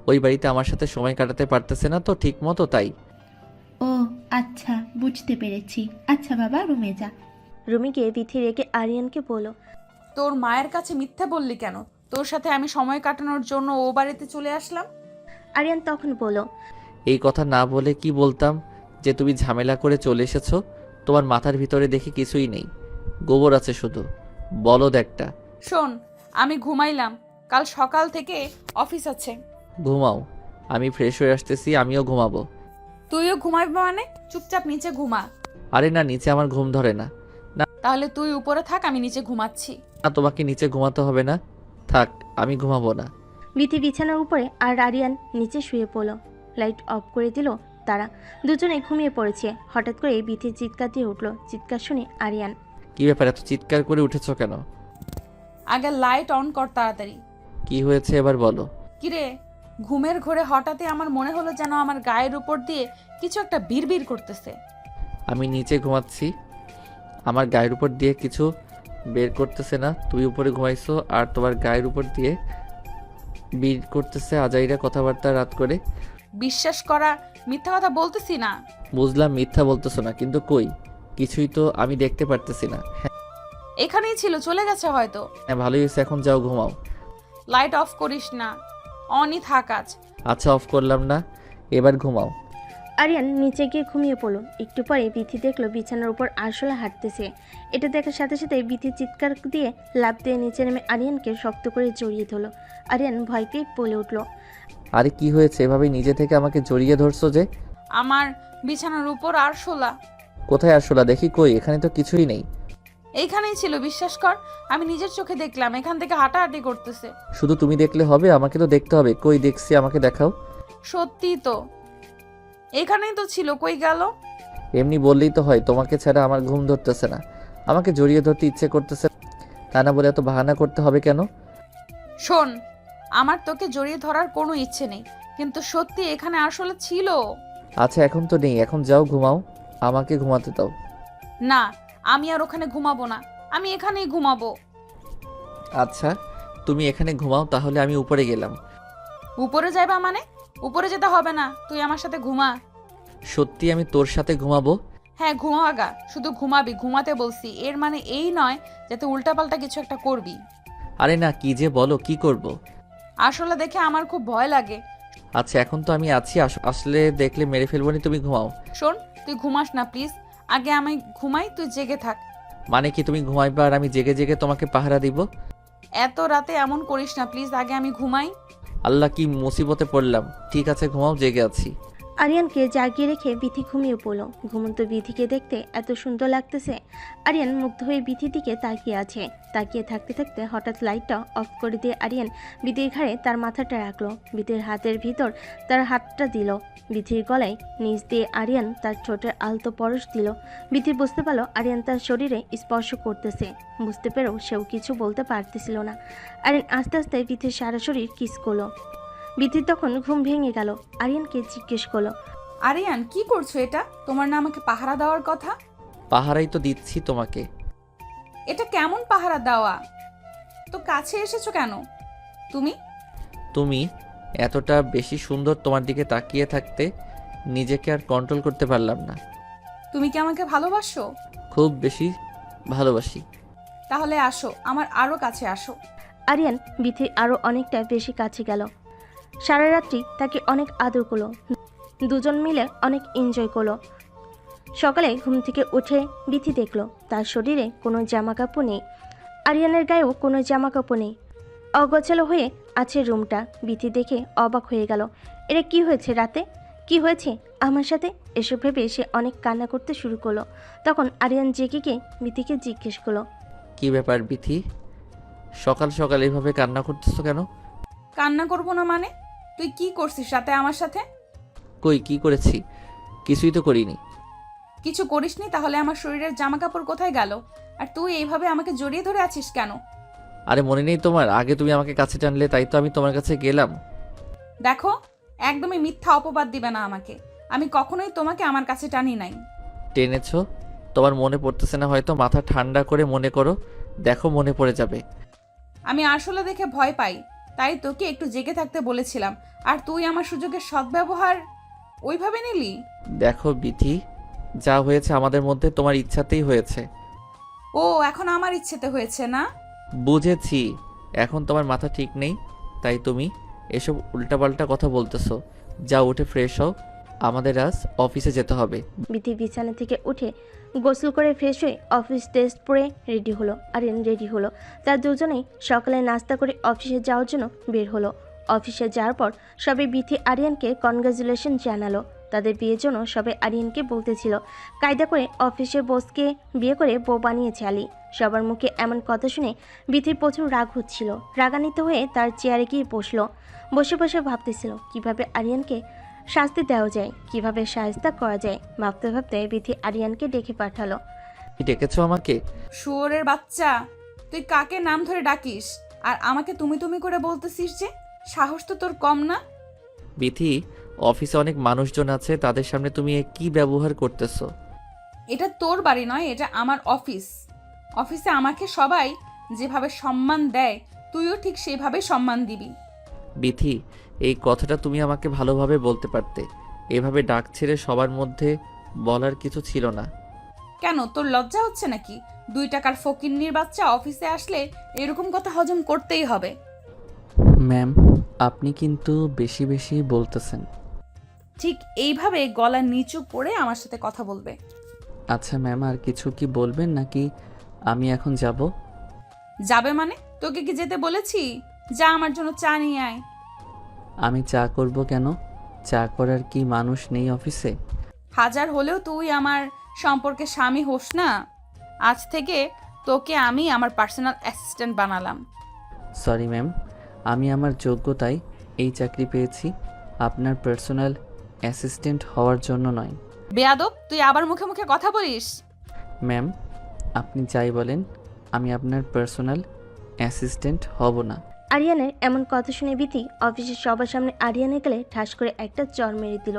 ওই বাড়িতে আমার সাথে সময় কাটাতে পারতেছে না তো ঠিক মতো, তাই। ও আচ্ছা, বুঝতে পেরেছি। আচ্ছা বাবা, রুমে যা। রুমে গিয়ে বিথি রেগে আরিয়ানকে বলল, তোর মায়ের কাছে মিথ্যা বললি কেন? তোর সাথে আমি সময় কাটানোর জন্য ও বাড়িতে চলে আসলাম। আরিয়ান তখন বলল, এই কথা না বলে কি বলতাম যে তুমি ঝামেলা করে চলে এসেছো? তোমার মাথার ভিতরে দেখি কিছুই নেই, গোবর আছে শুধু, বলদ একটা। শোন, আমি ঘুমাইলাম, কাল সকাল থেকে অফিস আছে। ঘুমাও, আমি ফ্রেশ হয়ে আসতেছি, আমিও ঘুমাবো। তুইও ঘুমাবি মানে? চুপচাপ নিচে ঘুমা। আরে না, নিচে আমার ঘুম ধরে না। তাহলে তুই উপরে থাক, আমি নিচে ঘুমাচ্ছি। না, তোমাকে নিচে ঘুমাতে হবে না, থাক, আমি ঘুমাবো না। বিথি বিছানার উপরে আর আরিয়ান নিচে শুয়ে পড়ল। লাইট অফ করে দিল তারা। দুজনে ঘুমিয়ে পড়েছে। হঠাৎ করে বিথি চিৎকার দিয়ে উঠল। চিৎকার শুনে আরিয়ান, কি ব্যাপার, এত চিৎকার করে উঠেছো কেন? আগে লাইট অন কর তাড়াতাড়ি। কি হয়েছে এবার বলো। কিরে, ঘুমের ঘোরে হঠাৎই আমার মনে হলো যেন আমার গায়ের উপর দিয়ে কিছু একটা বিড়বিড় করতেছে। আমি নিচে ঘুমাচ্ছি, আমার গায়ের উপর দিয়ে কিছু বের করতেছে না। তুই উপরে ঘুমাইছো আর তোমার গায়ের উপর দিয়ে বের করতেছে আজাইরা কথাবার্তা রাত করে। বিশ্বাস করা, মিথ্যা কথা বলতেছি না। বুঝলাম মিথ্যা বলতেছো না, কিন্তু কই কিছুই তো আমি দেখতে পারতেছি না। এখানেই ছিল, চলে গেছে হয়তো। হ্যাঁ ভালোই হয়েছে, এখন যাও ঘুমাও। লাইট অফ করিস না, অনই থাক আজ। আচ্ছা অফ করলাম না, এবার ঘুমাও। আরিয়ান নিচে গিয়ে ঘুমিয়ে পড়ল। একটু পরে বিথি দেখলো বিছানার উপর আরশোলা হাঁটতেছে। এটা দেখার সাথে সাথে বিথি চিৎকার দিয়ে লাফ দিয়ে নিচে নেমে আরিয়ানকে শক্ত করে জড়িয়ে ধরল। আরিয়ান ভয় পেয়ে বলে উঠল, আরে কি হয়েছে, এভাবে নিজে থেকে আমাকে জড়িয়ে ধরছো যে? আমার বিছানার উপর আরশোলা। কোথায় আসলা দেখি, কই এখানে তো কিছুই নেই। এইখানেই ছিল, বিশ্বাস কর, আমি নিজের চোখে দেখলাম। এখান থেকে হাঁটাহাঁটি করতেছে। শুধু তুমি দেখলে হবে, আমাকে তো দেখতে হবে। কই দেখছি, আমাকে দেখাও। সত্যি তো, এখানেই তো ছিল, কই গেল? এমনি বললেই তো হয়, তোমাকে ছাড়া আমার ঘুম ধরতেছে না, আমাকে জড়িয়ে ধরতে ইচ্ছে করতেছে, তা না বলে এত বাহানা করতে হবে কেন? শোন, আমার তোকে জড়িয়ে ধরার কোনো ইচ্ছে নেই, কিন্তু সত্যি এখানে আসলে ছিল। আচ্ছা এখন তো নেই, এখন যাও ঘুমাও, আমাকে ঘুমাতে দাও। না, আমি আর ওখানে ঘুমাবো না, আমি এখানেই ঘুমাবো। আচ্ছা তুমি এখানে ঘুমাও, তাহলে আমি উপরে গেলাম। উপরে যাইবা মানে? উপরে যেতে হবে না, তুই আমার সাথে ঘুমা। সত্যি আমি তোর সাথে ঘুমাবো? হ্যাঁ ঘুমাগা, শুধু ঘুমাবি, ঘুমাতে বলছি। এর মানে এই নয় যাতে উল্টাপাল্টা কিছু একটা করবি। আরে না, কি যে বলো, কি করব? আসলে দেখে আমার খুব ভয় লাগে। আচ্ছা এখন তো আমি আছি, আসলে দেখলে মেরে ফেলবো নি, তুমি ঘুমাও। শোন, তুই ঘুমাস না প্লিজ, আগে আমি ঘুমাই, তুই জেগে থাক। মানে কি তুমি ঘুমাইবা আর আমি জেগে জেগে তোমাকে পাহারা দিব? এত রাতে এমন করিস না প্লিজ, আগে আমি ঘুমাই। আল্লাহ কি মুসিবতে পড়লাম। ঠিক আছে ঘুমাও, জেগে আছি। আরিয়ানকে জাগিয়ে রেখে বিথি ঘুমিয়ে পড়ল। ঘুমন্ত বিথিকে দেখতে এত সুন্দর লাগতেছে। আরিয়ান মুগ্ধ হয়ে বিথির দিকে তাকিয়ে আছে। তাকিয়ে থাকতে থাকতে হঠাৎ লাইটটা অফ করে দিয়ে আরিয়ান বিথির ঘাড়ে তার মাথাটা রাখলো। বিথির হাতের ভিতর তার হাতটা দিল। বিথির গলায় নিচ দিয়ে আরিয়ান তার ঠোঁটের আলতো পরশ দিল। বিথি বুঝতে পারলো আরিয়ান তার শরীরে স্পর্শ করতেছে। বুঝতে পেরেও সেও কিছু বলতে পারতেছিল না। আরিয়ান আস্তে আস্তে বিথির সারা শরীর কিস করলো। বিথির তখন ঘুম ভেঙে গেল। আরিয়ানকে জিজ্ঞেস করলো, আরিয়ান কি করছো এটা? তোমার না আমাকে পাহারা দেওয়ার কথা? পাহারাই তো দিচ্ছি তোমাকে। এটা কেমন পাহারা দেওয়া? তো কাছে এসেছো কেন তুমি? তুমি এতটা বেশি সুন্দর, তোমার দিকে তাকিয়ে থাকতে নিজেকে আর কন্ট্রোল করতে পারলাম না। তুমি কি আমাকে ভালোবাসো? খুব বেশি ভালোবাসি। তাহলে আসো, আমার আরো কাছে আসো। আরিয়ান বিথির আরও অনেকটা বেশি কাছে গেল। সারা রাত্রি তাকে অনেক আদর করলো। দুজন মিলে অনেক এনজয় করলো। সকালে ঘুম থেকে উঠে বিথি দেখলো তার শরীরে কোনো জামা কাপড় নেই। আরিয়ানের গায়েও কোনো জামা কাপড় নেই। অগোছালো হয়ে আছে রুমটা। বিথি দেখে অবাক হয়ে গেল। এটা কি হয়েছে রাতে? কি হয়েছে আমার সাথে? এসব ভেবে সে অনেক কান্না করতে শুরু করলো। তখন আরিয়ান জেগে গিয়ে বিথিকে জিজ্ঞেস করলো, কি ব্যাপার বিথি, সকাল সকাল এইভাবে কান্না করতেছো কেন? কান্না করবো না মানে? তুই কি করছিস রাতে আমার সাথে? কই কি করেছি? কিছুই তো করিনি। কিছু করিসনি? তাহলে আমার শরীরের জামা কাপড় কোথায় গেল? আর তুই এইভাবে আমাকে জড়িয়ে ধরে আছিস কেন? আরে মনে নেই তোমার, আগে তুমি আমাকে কাছে টানলে তাই তো আমি তোমার কাছে গেলাম। দেখো, একদমই মিথ্যা অপবাদ দিবে না আমাকে। আমি কখনোই তোমাকে আমার কাছে টানি নাই। টেনেছো? তোমার মনে পড়তেছে না হয়তো, মাথা ঠান্ডা করে মনে করো, দেখো মনে পড়ে যাবে। আমি আসলে দেখে ভয় পাই, তাই তোকে একটু জেগে থাকতে বলেছিলাম। আর তুই আমার সুযোগের সদ্ব্যবহার ওইভাবে নিলি। দেখো বিথি, যা হয়েছে আমাদের মধ্যে তোমার ইচ্ছাতেই হয়েছে। ও এখন আমার ইচ্ছেতে হয়েছে না? বুঝেছি, এখন তোমার মাথা ঠিক নেই, তাই তুমি এসব উল্টাপাল্টা কথা বলতেছো। যা উঠে ফ্রেশ হও, আমাদের আজ অফিসে যেতে হবে। বিথি বিছানা থেকে উঠে গোসল করে ফ্রেশ হয়ে অফিস ড্রেস পরে রেডি হলো। আরিয়ান রেডি হলো। তার দুজনেই সকালে নাস্তা করে অফিসে যাওয়ার জন্য বের হলো। অফিসে যাওয়ার পর সবাই বিথি আরিয়ানকে কনগ্রাচুলেশন জানালো। তাদের বিয়ের জন্য সবাই আরিয়ানকে বলতেছিল কায়দা করে অফিসের বসকে বিয়ে করে বউ বানিয়েছে আলী। সবার মুখে এমন কথা শুনে বিথির প্রচুর রাগ হচ্ছিল। রাগান্বিত হয়ে তার চেয়ারে গিয়ে বসলো। বসে বসে ভাবতেছিল কিভাবে আরিয়ানকে শাস্তি দেওয়া যায়, কিভাবে সাহায্য করা যায়। ভাবতে ভাবতে বিথি আরিয়ানকে ডেকে পাঠালো। কি ডেকেছো আমাকে? শুয়োরের বাচ্চা, তুই কাকে নাম ধরে ডাকিস আর আমাকে তুমি তুমি করে বলতেছিস যে? সাহস তো তোর কম না? বিথি, অফিসে অনেক মানুষজন আছে, তাদের সামনে তুমি এ কি ব্যবহার করতেছো? এটা তোর বাড়ি নয়, এটা আমার অফিস। অফিসে আমাকে সবাই যেভাবে সম্মান দেয় তুইও ঠিক সেভাবে সম্মান দিবি। বিথি, এই কথাটা তুমি আমাকে ভালোভাবে বলতে পারতে। এভাবে ডাক ছেড়ে সবার মধ্যে বলার কিছু ছিল না। কেন, তোর লজ্জা হচ্ছে নাকি? 2 টাকার ফকিন্নির বাচ্চা অফিসে আসলে এরকম কথা হজম করতেই হবে। ম্যাম, আপনি কিন্তু বেশি বেশি বলতেছেন। ঠিক এইভাবে গলা নিচু করে আমার সাথে কথা বলবে। আচ্ছা ম্যাম, আর কিছু কি বলবেন নাকি আমি এখন যাব? যাবে মানে? তোকে কি যেতে বলেছি? যা, আমার জন্য চা নিয়ে আয়। আমি চা করব কেন? চা করার কি মানুষ নেই অফিসে? হাজার হলেও তুই আমার সম্পর্কে স্বামী হোস না। আজ থেকে তোকে আমি আমার পার্সোনাল অ্যাসিস্ট্যান্ট বানালাম। সরি ম্যাম, আমি আমার যোগ্যতায় এই চাকরি পেয়েছি, আপনার পার্সোনাল অ্যাসিস্ট্যান্ট হওয়ার জন্য নয়। বেয়াদব, তুই আবার মুখে মুখে কথা বলিস। ম্যাম, আপনি যাই বলেন, আমি আপনার পার্সোনাল অ্যাসিস্ট্যান্ট হব না। আরিয়ানের এমন কথা শুনে বিথি অফিসের সবার সামনে আরিয়ানের গেলে ঠাস করে একটা চর মেরে দিল।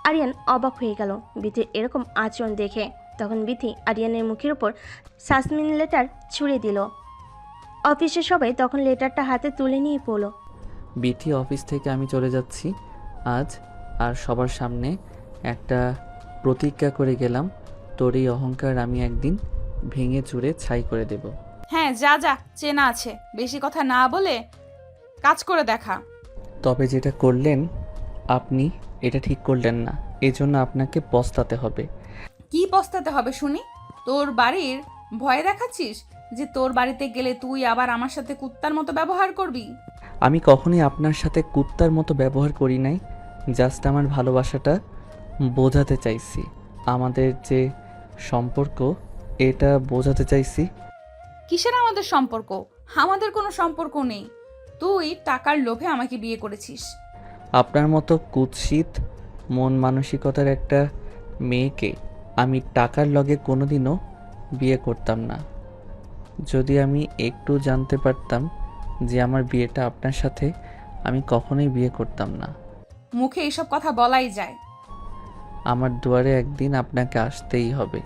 আরিয়ান অবাক হয়ে গেল বিথির এরকম আচরণ দেখে। তখন বিথি আরিয়ানের মুখের ওপর সাসমিন লেটার ছুঁড়ে দিল। অফিসের সবাই তখন লেটারটা হাতে তুলে নিয়ে পড়ল। বিথি, অফিস থেকে আমি চলে যাচ্ছি আজ। আর সবার সামনে একটা প্রতিজ্ঞা করে গেলাম, তোর এই অহংকার আমি একদিন ভেঙে চুরে ছাই করে দেব। হ্যাঁ, যা যা, চেনা আছে। বেশি কথা না বলে কাজ করে দেখা। তবে যেটা করলেন আপনি, এটা ঠিক করলেন না, এজন্য আপনাকে পস্তাতে হবে। কি পস্তাতে হবে শুনি? তোর বাড়ির ভয় দেখাচ্ছিস যে তোর বাড়িতে গেলে তুই আবার আমার সাথে কুত্তার মতো ব্যবহার করবি? আমি কখনোই আপনার সাথে কুত্তার মতো ব্যবহার করি নাই, জাস্ট আমার ভালোবাসাটা বোঝাতে চাইছি। আমাদের যে সম্পর্ক, এটা বোঝাতে চাইছি। কিসের আমাদের সম্পর্ক? আমাদের কোনো সম্পর্ক নেই। তুই টাকার লোভে আমাকে বিয়ে করেছিস। আপনার মতো কুৎসিত মন মানসিকতার একটা মেয়েকে আমি টাকার লগে কোনোদিনও বিয়ে করতাম না। যদি আমি একটু জানতে পারতাম যে আমার বিয়েটা আপনার সাথে, আমি কখনোই বিয়ে করতাম না। মুখে এইসব কথা বলাই যায়। আমার দুয়ারে একদিন আপনাকে আসতেই হবে,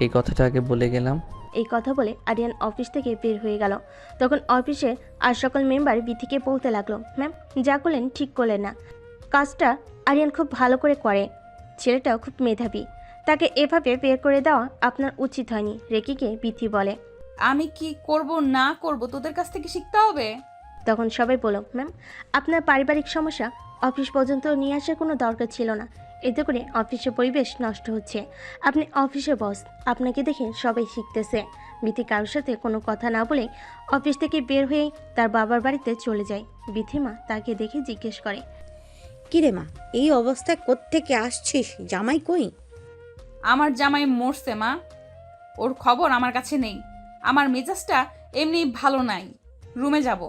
এই কথাটা আগে বলে গেলাম। এই কথা বলে আরিয়ান অফিস থেকে বের হয়ে গেল। তখন অফিসে আর সকল মেম্বার বিথিকে বলতে লাগলো, ম্যাম যা করলেন ঠিক করলেন না। কাজটা আরিয়ান খুব ভালো করে করে, ছেলেটাও খুব মেধাবী, তাকে এভাবে বের করে দেওয়া আপনার উচিত হয়নি। রেকিকে বিথি বলে, আমি কি করব না করব তোদের কাছ থেকে শিখতে হবে। তখন সবাই বলো, ম্যাম আপনার পারিবারিক সমস্যা অফিস পর্যন্ত নিয়ে আসার কোনো দরকার ছিল না। এতে করে অফিসের পরিবেশ নষ্ট হচ্ছে। আপনি অফিসে বস, আপনাকে দেখে সবাই শিখতেছে। বিথি কারোর সাথে কোনো কথা না বলে অফিস থেকে বের হয়ে তার বাবার বাড়িতে চলে যায়। বিথি মা তাকে দেখে জিজ্ঞেস করে, কিরে মা, এই অবস্থায় কোত্থেকে আসছিস? জামাই কই? আমার জামাই মরছে মা, ওর খবর আমার কাছে নেই। আমার মেজাজটা এমনি ভালো নাই, রুমে যাব।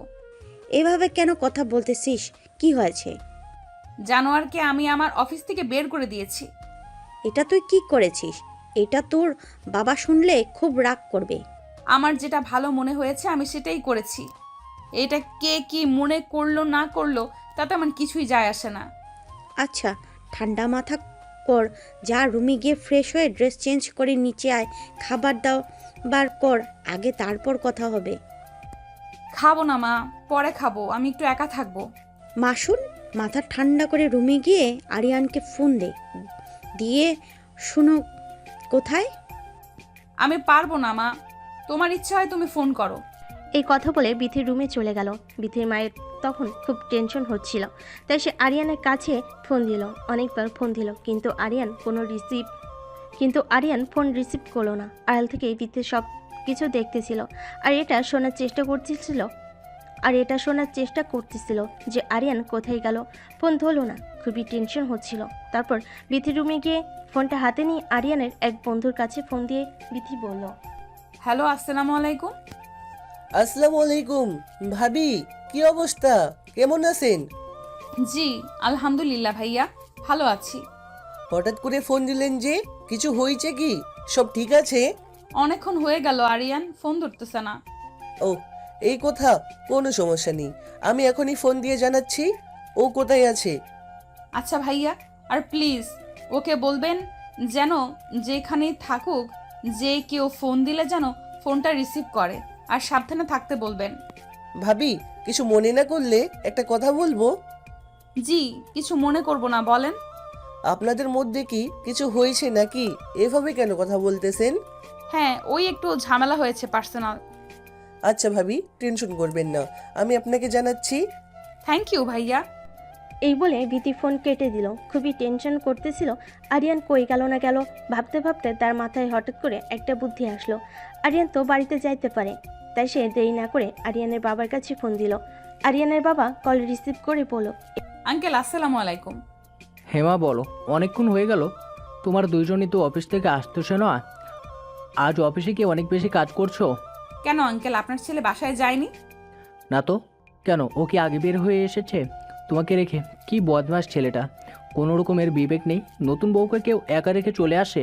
এভাবে কেন কথা বলতেছিস? কি হয়েছে? জানোয়ারকে আমি আমার অফিস থেকে বের করে দিয়েছি। এটা তুই কি করেছিস? এটা তোর বাবা শুনলে খুব রাগ করবে। আমার যেটা ভালো মনে হয়েছে আমি সেটাই করেছি। এটা কে কি মনে করলো না করলো তাতে আমার কিছুই যায় আসে না। আচ্ছা, ঠান্ডা মাথা কর, যা রুমে গিয়ে ফ্রেশ হয়ে ড্রেস চেঞ্জ করে নিচে আয়, খাবার দাবার কর আগে, তারপর কথা হবে। খাবো না মা, পরে খাবো, আমি একটু একা থাকবো। মাসুল, মাথা ঠান্ডা করে রুমে গিয়ে আরিয়ানকে ফোন দিয়ে শুনো কোথায়। আমি পারবো না মা, তোমার ইচ্ছা হয় তুমি ফোন করো। এই কথা বলে বিথির রুমে চলে গেল। বিথির মায়ের তখন খুব টেনশন হচ্ছিল, তাই সে আরিয়ানের কাছে ফোন দিল। অনেকবার ফোন দিল, কিন্তু আরিয়ান ফোন রিসিভ করলো না। আড়াল থেকে বিথির সব কিছু দেখতেছিল আর এটা শোনার চেষ্টা করতেছিল। আর এটা শোনার চেষ্টা করতেছিল যে আরিয়ান কোথায় গেল। ফোন ধরলো না, খুবই টেনশন হচ্ছিল। তারপর বিথি রুমে গিয়ে ফোনটা হাতে নিয়ে আরিয়ানের এক বন্ধুর কাছে ফোন দিয়ে বিথি বলল, হ্যালো, আসসালামু আলাইকুম। আসসালামু আলাইকুম ভাবি, কি অবস্থা, কেমন আছেন? জি আলহামদুলিল্লাহ ভাইয়া, ভালো আছি। হঠাৎ করে ফোন দিলেন যে, কিছু হয়েছে কি? সব ঠিক আছে? অনেকক্ষণ হয়ে গেল আরিয়ান ফোন ধরতেছে না। ও, এই কথা, কোনো সমস্যা নেই, আমি এখনই ফোন দিয়ে জানাচ্ছি ও কোথায় আছে। আচ্ছা ভাইয়া, আর প্লিজ ওকে বলবেন যেন যেখানেই থাকুক, যে কেউ ফোন দিলে যেন ফোনটা রিসিভ করে, আর সাবধানে থাকতে বলবেন। ভাবি, কিছু মনে না করলে একটা কথা বলবো। জি, কিছু মনে করব না, বলেন। আপনাদের মধ্যে কি কিছু হয়েছে নাকি? এভাবে কেন কথা বলতেছেন? হ্যাঁ, ওই একটু ঝামেলা হয়েছে পার্সোনাল। আচ্ছা ভাবি, টেনশন করবেন না, আমি আপনাকে জানাচ্ছি। থ্যাংক ইউ ভাইয়া। এই বলে বিথি ফোন কেটে দিল। খুবই টেনশন করতেছিল আরিয়ান কই গেল না গেল। ভাবতে ভাবতে তার মাথায় হঠাৎ করে একটা বুদ্ধি আসলো। আরিয়ান তো বাড়িতে যাইতে পারে, তাই সে দেরি না করে আরিয়ানের বাবার কাছে ফোন দিল। আরিয়ানের বাবা কল রিসিভ করে বলল, আঙ্কেল আসসালামু আলাইকুম। হেমা বলো, অনেকক্ষণ হয়ে গেল, তোমার দুইজনই তো অফিস থেকে আসতেছে না। আজ অফিসে কি অনেক বেশি কাজ করছো? কেন আঙ্কেল, আপনার ছেলে বাসায় যায়নি? না তো, কেন, ও কি আগে বের হয়ে এসেছে তোমাকে রেখে? কি বদমাস ছেলেটা, কোনো রকমের বিবেক নেই। নতুন বউকে কেউ একা রেখে চলে আসে?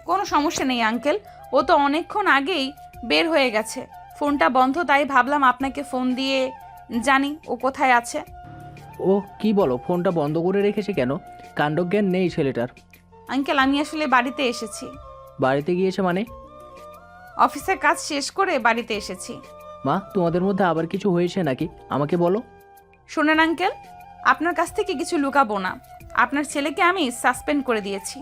কোনো সমস্যা নেই আঙ্কেল, ও তো অনেকক্ষণ আগেই বের হয়ে গেছে। ফোনটা বন্ধ, তাই ভাবলাম আপনাকে ফোন দিয়ে জানি ও কোথায় আছে। ও কি বলো, ফোনটা বন্ধ করে রেখেছে কেন? কাণ্ডজ্ঞান নেই ছেলেটার। আঙ্কেল, আমি আসলে বাড়িতে এসেছি। বাড়িতে গিয়েছে মানে? অফিসের কাজ শেষ করে বাড়িতে এসেছি। মা, তোমাদের মধ্যে আবার কিছু হয়েছে নাকি? আমাকে বলো। শোনেন আঙ্কেল, আপনার কাছ থেকে কিছু লুকাবো না। আপনার ছেলেকে আমি সাসপেন্ড করে দিয়েছি।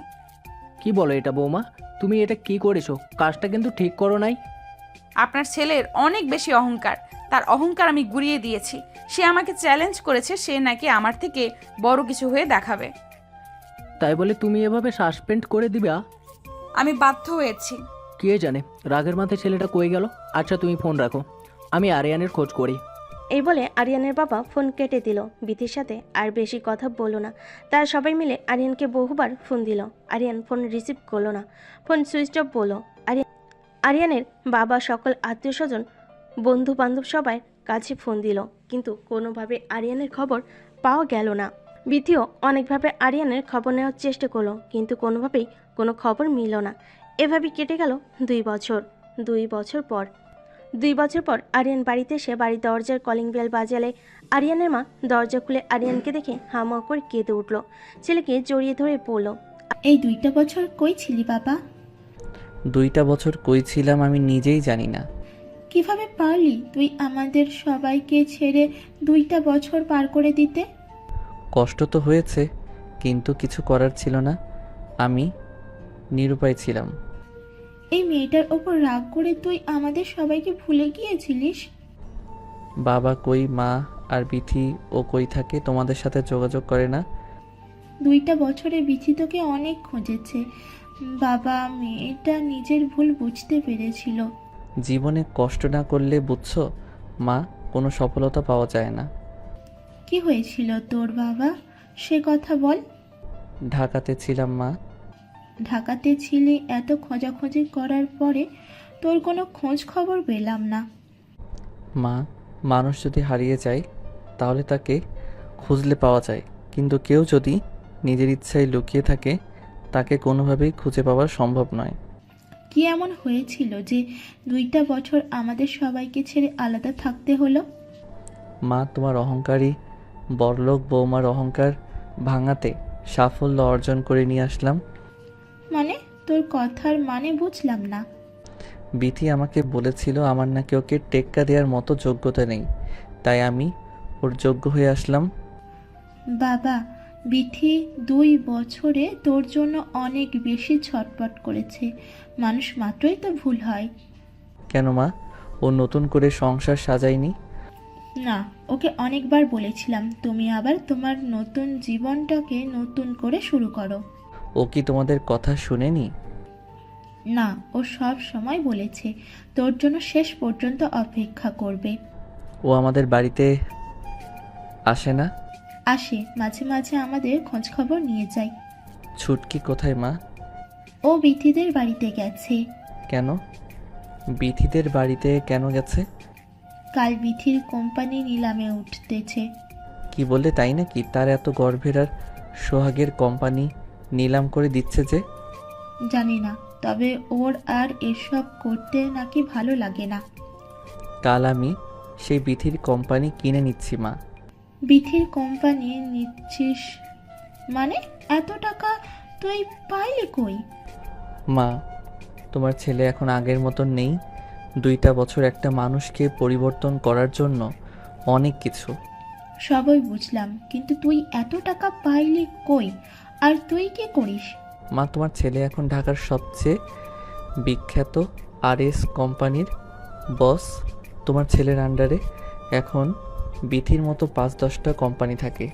কি বলো এটা বৌমা, তুমি এটা কি করেছো? কাজটা কিন্তু ঠিক করো নাই। আপনার ছেলের অনেক বেশি অহংকার, তার অহংকার আমি গুড়িয়ে দিয়েছি। সে আমাকে চ্যালেঞ্জ করেছে, সে নাকি আমার থেকে বড় কিছু হয়ে দেখাবে। তাই বলে তুমি এভাবে সাসপেন্ড করে দিবা? আমি বাধ্য হয়েছি। কে জানে রাগের মাথায় ছেলেটা কই গেল। আচ্ছা তুমি ফোন রাখো, আমি আরিয়ানের খোঁজ করি। এই বলে আরিয়ানের বাবা ফোন কেটে দিল। বিথির সাথে আর বেশি কথা বলল না। তারা সবাই মিলে আরিয়ানকে বহুবার ফোন দিল। আরিয়ান ফোন রিসিভ করলো না, ফোন সুইচ অফ বলল। আরিয়ানের বাবা সকল আত্মীয় স্বজন, বন্ধু বান্ধব সবাই কাছে ফোন দিল, কিন্তু কোনোভাবে আরিয়ানের খবর পাওয়া গেল না। বিথিও অনেকভাবে আরিয়ানের খবর নেওয়ার চেষ্টা করলো, কিন্তু কোনোভাবেই কোনো খবর মিলল না। এভাবেই কেটে গেল 2 বছর। 2 বছর পর আরিয়ান বাড়িতে এসে বাড়ির দরজার কলিং বেল বাজালে আরিয়ানের মা দরজা খুলে আরিয়ানকে দেখে হামা করে কেঁদে উঠল। ছেলেকে জড়িয়ে ধরে বলল, এই 2টা বছর কই ছিলি বাবা? 2টা বছর কই ছিলাম আমি নিজেই জানি না। কিভাবে পারলি তুই আমাদের সবাইকে ছেড়ে 2টা বছর পার করে দিতে? কষ্ট তো হয়েছে, কিন্তু কিছু করার ছিল না, আমি নিরুপায় ছিলাম। এই মেয়েটার ওপর রাগ করে তুই আমাদের সবাইকে ভুলে গিয়েছিলিস? বাবা কই, মা আর বিথি ও কই থাকে, তোমাদের সাথে যোগাযোগ করে না? 2টা বছরে বিথি তোকে অনেক খুঁজেছে বাবা। মেয়েটা নিজের ভুল বুঝতে পেরেছিল। জীবনে কষ্ট না করলে বুঝছো মা, কোনো সফলতা পাওয়া যায় না। কি হয়েছিল তোর বাবা, সে কথা বল। ঢাকাতে ছিলাম মা। ঢাকাতে ছিলি, এত খোঁজাখুঁজি করার পরে তোর কোনো খোঁজ খবর পেলাম না। মা, মানুষ যদি হারিয়ে যায় তাহলে তাকে খুঁজলে পাওয়া যায়, কিন্তু কেউ যদি নিজের ইচ্ছায় লুকিয়ে থাকে তাকে কোনোভাবেই খুঁজে পাওয়া সম্ভব নয়। কি এমন হয়েছিল যে 2টা বছর আমাদের সবাইকে ছেড়ে আলাদা থাকতে হলো? মা, তোমার অহংকারী বড়লোক বৌমার অহংকার ভাঙাতে সাফল্য অর্জন করে নিয়ে আসলাম। মানে তোর কথার মানে বুঝলাম না। বিথি আমাকে বলেছিল আমার নাকি ওকে টেক্কা দেওয়ার মতো যোগ্যতা নেই, তাই আমি ওর যোগ্য হয়ে আসলাম। বাবা, বিথি 2 বছরে তোর জন্য অনেক বেশি ছটপট করেছে। মানুষ মাত্রই তো ভুল হয়। কেন মা, ও নতুন করে সংসার সাজায়নি? না, ওকে অনেকবার বলেছিলাম তুমি আবার তোমার নতুন জীবনটাকে নতুন করে শুরু করো। ও কি তোমাদের কথা শুনেনি? না, ও সব সময় বলেছে তোর জন্য শেষ পর্যন্ত অপেক্ষা করবে। ও আমাদের বাড়িতে আসে না? আসে, মাঝে মাঝে আমাদের খোঁজ খবর নিয়ে যায়। ছুটকি কোথায় মা? ও বিথিদের বাড়িতে গেছে। কেন? বিথিদের বাড়িতে কেন গেছে? কাল বিথির কোম্পানি নিলামে উঠতেছে। কি বললে, তাই নাকি? তার এত গর্ভের আর সোহাগের কোম্পানি নিলাম করে দিচ্ছে যে? জানি না, তবে ওর আর এসব করতে নাকি ভালো লাগে না। কাল আমি সেই বিথির কোম্পানি কিনে নিচ্ছি মা। বিথির কোম্পানি নিচ্ছিস মানে? এত টাকা তুই পাইলি কই? মা, তোমার ছেলে এখন আগের মতন নেই। 2টা বছর একটা মানুষকে পরিবর্তন করার জন্য অনেক কিছু। সবই বুঝলাম, কিন্তু তুই এত টাকা পাইলি কই? আর তুই কি করিস? মা, তোমার ছেলে এখন ঢাকার সবচেয়ে বিখ্যাত RS কোম্পানির বস। তোমার ছেলের আন্ডারে এখন বিথির মতো 5-10টা কোম্পানি থাকে।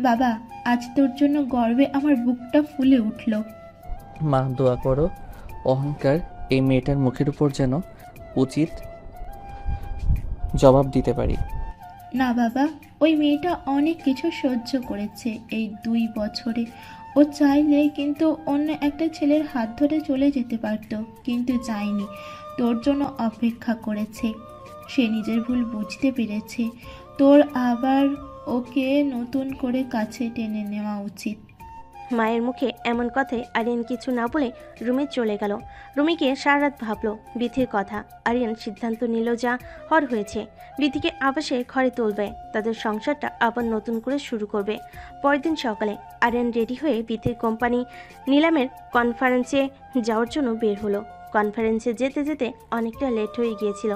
বাবা, আজ তোর জন্য গর্বে আমার বুকটা ফুলে উঠল। মা, দোয়া করো অহংকার এই মেয়েটার মুখের উপর যেন উচিত জবাব দিতে পারি। না বাবা, ওই মেয়েটা অনেক কিছু সহ্য করেছে এই 2 বছরে। ও চাইলে কিন্তু অন্য একটা ছেলের হাত ধরে চলে যেতে পারতো, কিন্তু চায়নি। তোর জন্য অপেক্ষা করেছে। সে নিজের ভুল বুঝতে পেরেছে। তোর আবার ওকে নতুন করে কাছে টেনে নেওয়া উচিত। মায়ের মুখে এমন কথায় আরিয়ান কিছু না বলে রুমে চলে গেল। রুমে গিয়ে সারা রাত ভাবলো বিথির কথা। আরিয়ান সিদ্ধান্ত নিল যা হওয়ার হয়েছে, বিথিকে আবাসে ঘরে তুলবে, তাদের সংসারটা আবার নতুন করে শুরু করবে। পরের দিন সকালে আরিয়ান রেডি হয়ে বিথির কোম্পানি নিলামের কনফারেন্সে যাওয়ার জন্য বের হলো। কনফারেন্সে যেতে যেতে অনেকটা লেট হয়ে গিয়েছিল।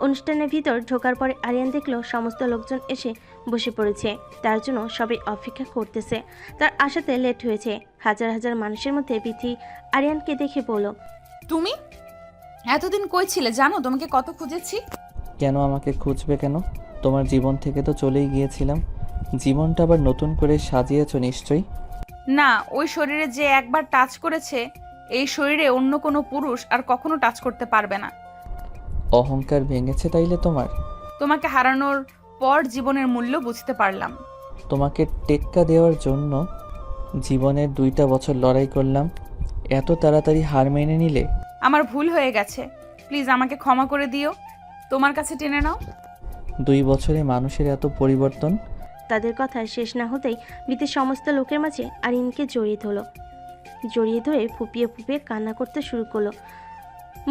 অনুষ্ঠানের ভিতর ঢোকার পরে আরিয়ান দেখলো সমস্ত লোকজন এসে বসে পড়েছে, তার জন্য সবাই অপেক্ষা করতেছে। তার আসাতে লেট হয়েছে। হাজার হাজার মানুষের মধ্যে বিথি আরিয়ানকে দেখে বলল, তুমি এতদিন কই ছিলে জানো? তোমাকে কত খুঁজেছি। কেন আমাকে খুঁজবে কেন? তোমার জীবন থেকে তো চলেই গিয়েছিলাম। জীবনটা আবার নতুন করে সাজিয়েছো নিশ্চয়ই। না, ওই শরীরে যে একবার টাচ করেছে, এই শরীরে অন্য কোনো পুরুষ আর কখনো টাচ করতে পারবে না। অহংকার ভেঙেছে তাইলে তোমার? তোমাকে হারানোর পর জীবনের মূল্য বুঝতে পারলাম। তোমাকে টেক্কা দেওয়ার জন্য জীবনের 2টা বছর লড়াই করলাম, এত তাড়াতাড়ি হার মেনে নিলে? আমার ভুল হয়ে গেছে, প্লিজ আমাকে ক্ষমা করে দিও। তোমার কাছে টেনে নাও। 2 বছরে মানুষের এত পরিবর্তন। তাদের কথা শেষ না হতেই বিথির সমস্ত লোকের মাঝে আরিয়ানকে জড়িয়ে ধরলো। জড়িয়ে ধরে ফুপিয়ে ফুপিয়ে কান্না করতে শুরু করলো।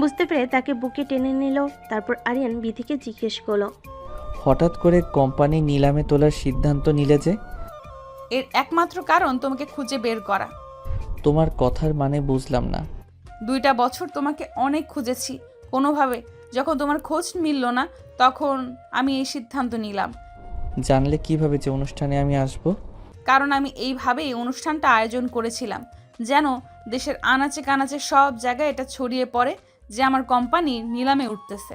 বুঝতে পেরে তাকে বুকে টেনে নিল। তারপর আরিয়ান বিথিকে জিজ্ঞেস করলো, হঠাৎ করে কোম্পানি নিলামে তোলার সিদ্ধান্ত নিলে যে? এর একমাত্র কারণ তোমাকে খুঁজে বের করা। তোমার কথার মানে বুঝলাম না। 2টা বছর তোমাকে অনেক খুঁজেছি, কোনোভাবে যখন তোমার খোঁজ মিলল না, তখন আমি এই সিদ্ধান্ত নিলাম। জানলে কিভাবে যে অনুষ্ঠানে আমি আসব? কারণ আমি এইভাবেই অনুষ্ঠানটা আয়োজন করেছিলাম, যেন দেশের আনাচে কানাচে সব জায়গায় এটা ছড়িয়ে পড়ে যে আমার কোম্পানি নিলামে উঠতেছে।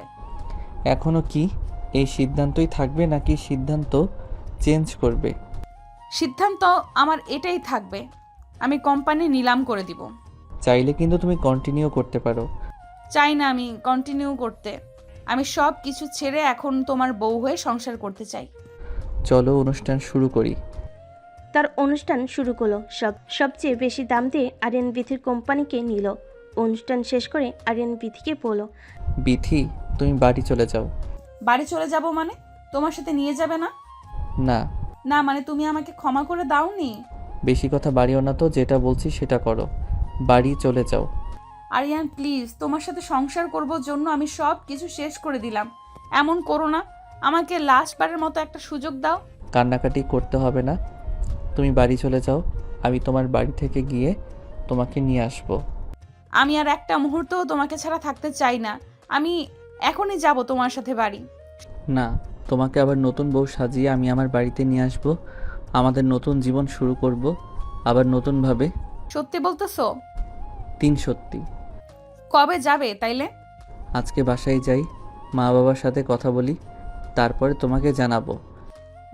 এখনো কি এই সিদ্ধান্তই থাকবে নাকি সিদ্ধান্ত চেঞ্জ করবে? সিদ্ধান্ত আমার এটাই থাকবে, আমি কোম্পানি নিলাম করে দিব। চাইলে কিন্তু তুমি কন্টিনিউ করতে পারো। চাই না আমি কন্টিনিউ করতে। আমি সব কিছু ছেড়ে এখন তোমার বউ হয়ে সংসার করতে চাই। চলো অনুষ্ঠান শুরু করি। তার অনুষ্ঠান শুরু করলো। সবচেয়ে বেশি দাম দিয়ে আরিয়ান বিথির কোম্পানিকে নিল। অনুষ্ঠান শেষ করে আরিয়ান বিথিকে বলল, বিথি, তুমি বাড়ি চলে যাও। বাড়ি চলে যাব মানে? তোমার সাথে নিয়ে যাবে না? না। না মানে তুমি আমাকে ক্ষমা করে দাওনি? বেশি কথা বাড়িও না তো, যেটা বলছি সেটা করো। বাড়ি চলে যাও। আরিয়ান প্লিজ, তোমার সাথে সংসার করব জন্য আমি সব কিছু শেষ করে দিলাম। এমন করো না, আমাকে লাস্টবারের মতো একটা সুযোগ দাও। কান্নাকাটি করতে হবে না, তুমি বাড়ি চলে যাও। আমি তোমার বাড়ি থেকে গিয়ে তোমাকে নিয়ে আসব। আমি আর একটা মুহূর্তও তোমাকে ছাড়া থাকতে চাই না। আমি এখনই যাব তোমার সাথে বাড়ি। না, তোমাকে আবার নতুন বউ সাজিয়ে আমি আমার বাড়িতে নিয়ে আসব। আমাদের নতুন জীবন শুরু করব, আবার নতুনভাবে। সত্যি বলতেছো? 3 সত্যি। কবে যাবে তাইলে? আজকে বাসায় যাই, মা বাবার সাথে কথা বলি, তারপরে তোমাকে জানাবো।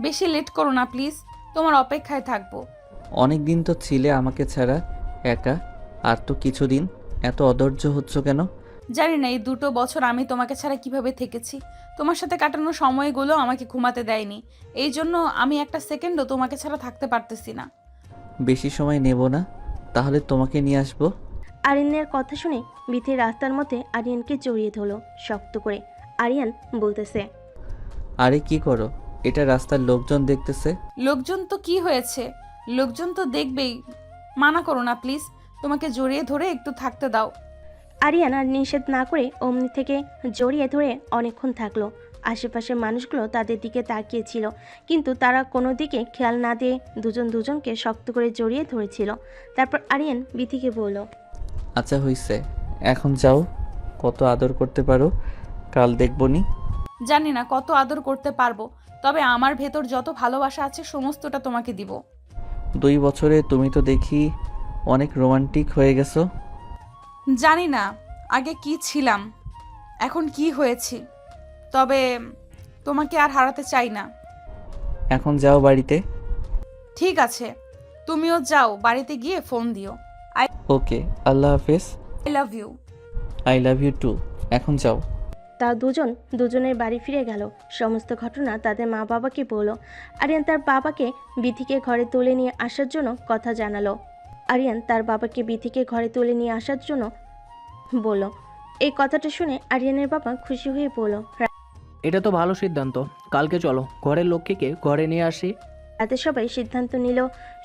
বেশি লেট করো না প্লিজ, তোমার অপেক্ষায় থাকবো। অনেক দিন তো ছিলে আমাকে ছাড়া একা, আর তো কিছুদিন। এত অধৈর্য হচ্ছ কেন? জানি না এই 2 বছর আমি তোমাকে ছাড়া কিভাবে থেকেছি। তোমার সাথে কাটানো সময়গুলো আমাকে ঘুমাতে দেয়নি। এই জন্য আমি একটা সেকেন্ডও তোমাকে ছাড়া থাকতে পারতেছি না। বেশি সময় নেব না, তাহলে তোমাকে নিয়ে আসবো। আরিয়ানের কথা শুনে বিথি রাস্তার মধ্যে আরিয়ানকে জড়িয়ে ধরলো শক্ত করে। আরিয়ান বলতেছে, আরে কি করো? এটা রাস্তার লোকজন দেখতেছে। লোকজন তো কি হয়েছে, লোকজন তো দেখবেই। মানা করো না প্লিজ, তোমাকে জড়িয়ে ধরে একটু থাকতে দাও। আরিয়ান আর নিষেধ না করে অমনি থেকে জড়িয়ে ধরে অনেকক্ষণ থাকলো। আশেপাশের মানুষগুলো তাদের দিকে তাকিয়েছিল, কিন্তু তারা কোনো দিকে খেয়াল না দিয়ে দুজন দুজনকে শক্ত করে জড়িয়ে ধরেছিল। তারপর আরিয়ান বিথিকে বলল, আচ্ছা হইছে, এখন যাও। কত আদর করতে পারো কাল দেখবনি। জানি না কত আদর করতে পারবো, তবে আমার ভেতর যত ভালোবাসা আছে সমস্তটা তোমাকে দিব। 2 বছরে তুমি তো দেখি অনেক রোমান্টিক হয়ে গেছো। জানি না আগে কি ছিলাম, এখন কি হয়েছি, তবে তোমাকে আর হারাতে চাই না। এখন যাও বাড়িতে। ঠিক আছে, তুমিও যাও, বাড়িতে গিয়ে ফোন দিও। ওকে, আল্লাহ হাফেজ। I love you. I love you too. এখন যাও। তা দুজনের বাড়ি ফিরে গেল। সমস্ত ঘটনা তাদের মা বাবাকে বলল। আরিয়ান তার বাবাকে বিথিকে ঘরে তুলে নিয়ে আসার জন্য কথা জানালো। আরিয়ান তার বাবাকে বিথিকে ঘরে তুলে নিয়ে আসার জন্য বলল। এই কথাটা শুনে আরিয়ানের বাবা খুশি হয়ে বলল, এটা তো ভালো সিদ্ধান্ত। কালকে চলো, ঘরের লক্ষ্মীকে ঘরে নিয়ে আসি। রাতে সবাই সিদ্ধান্ত নিল।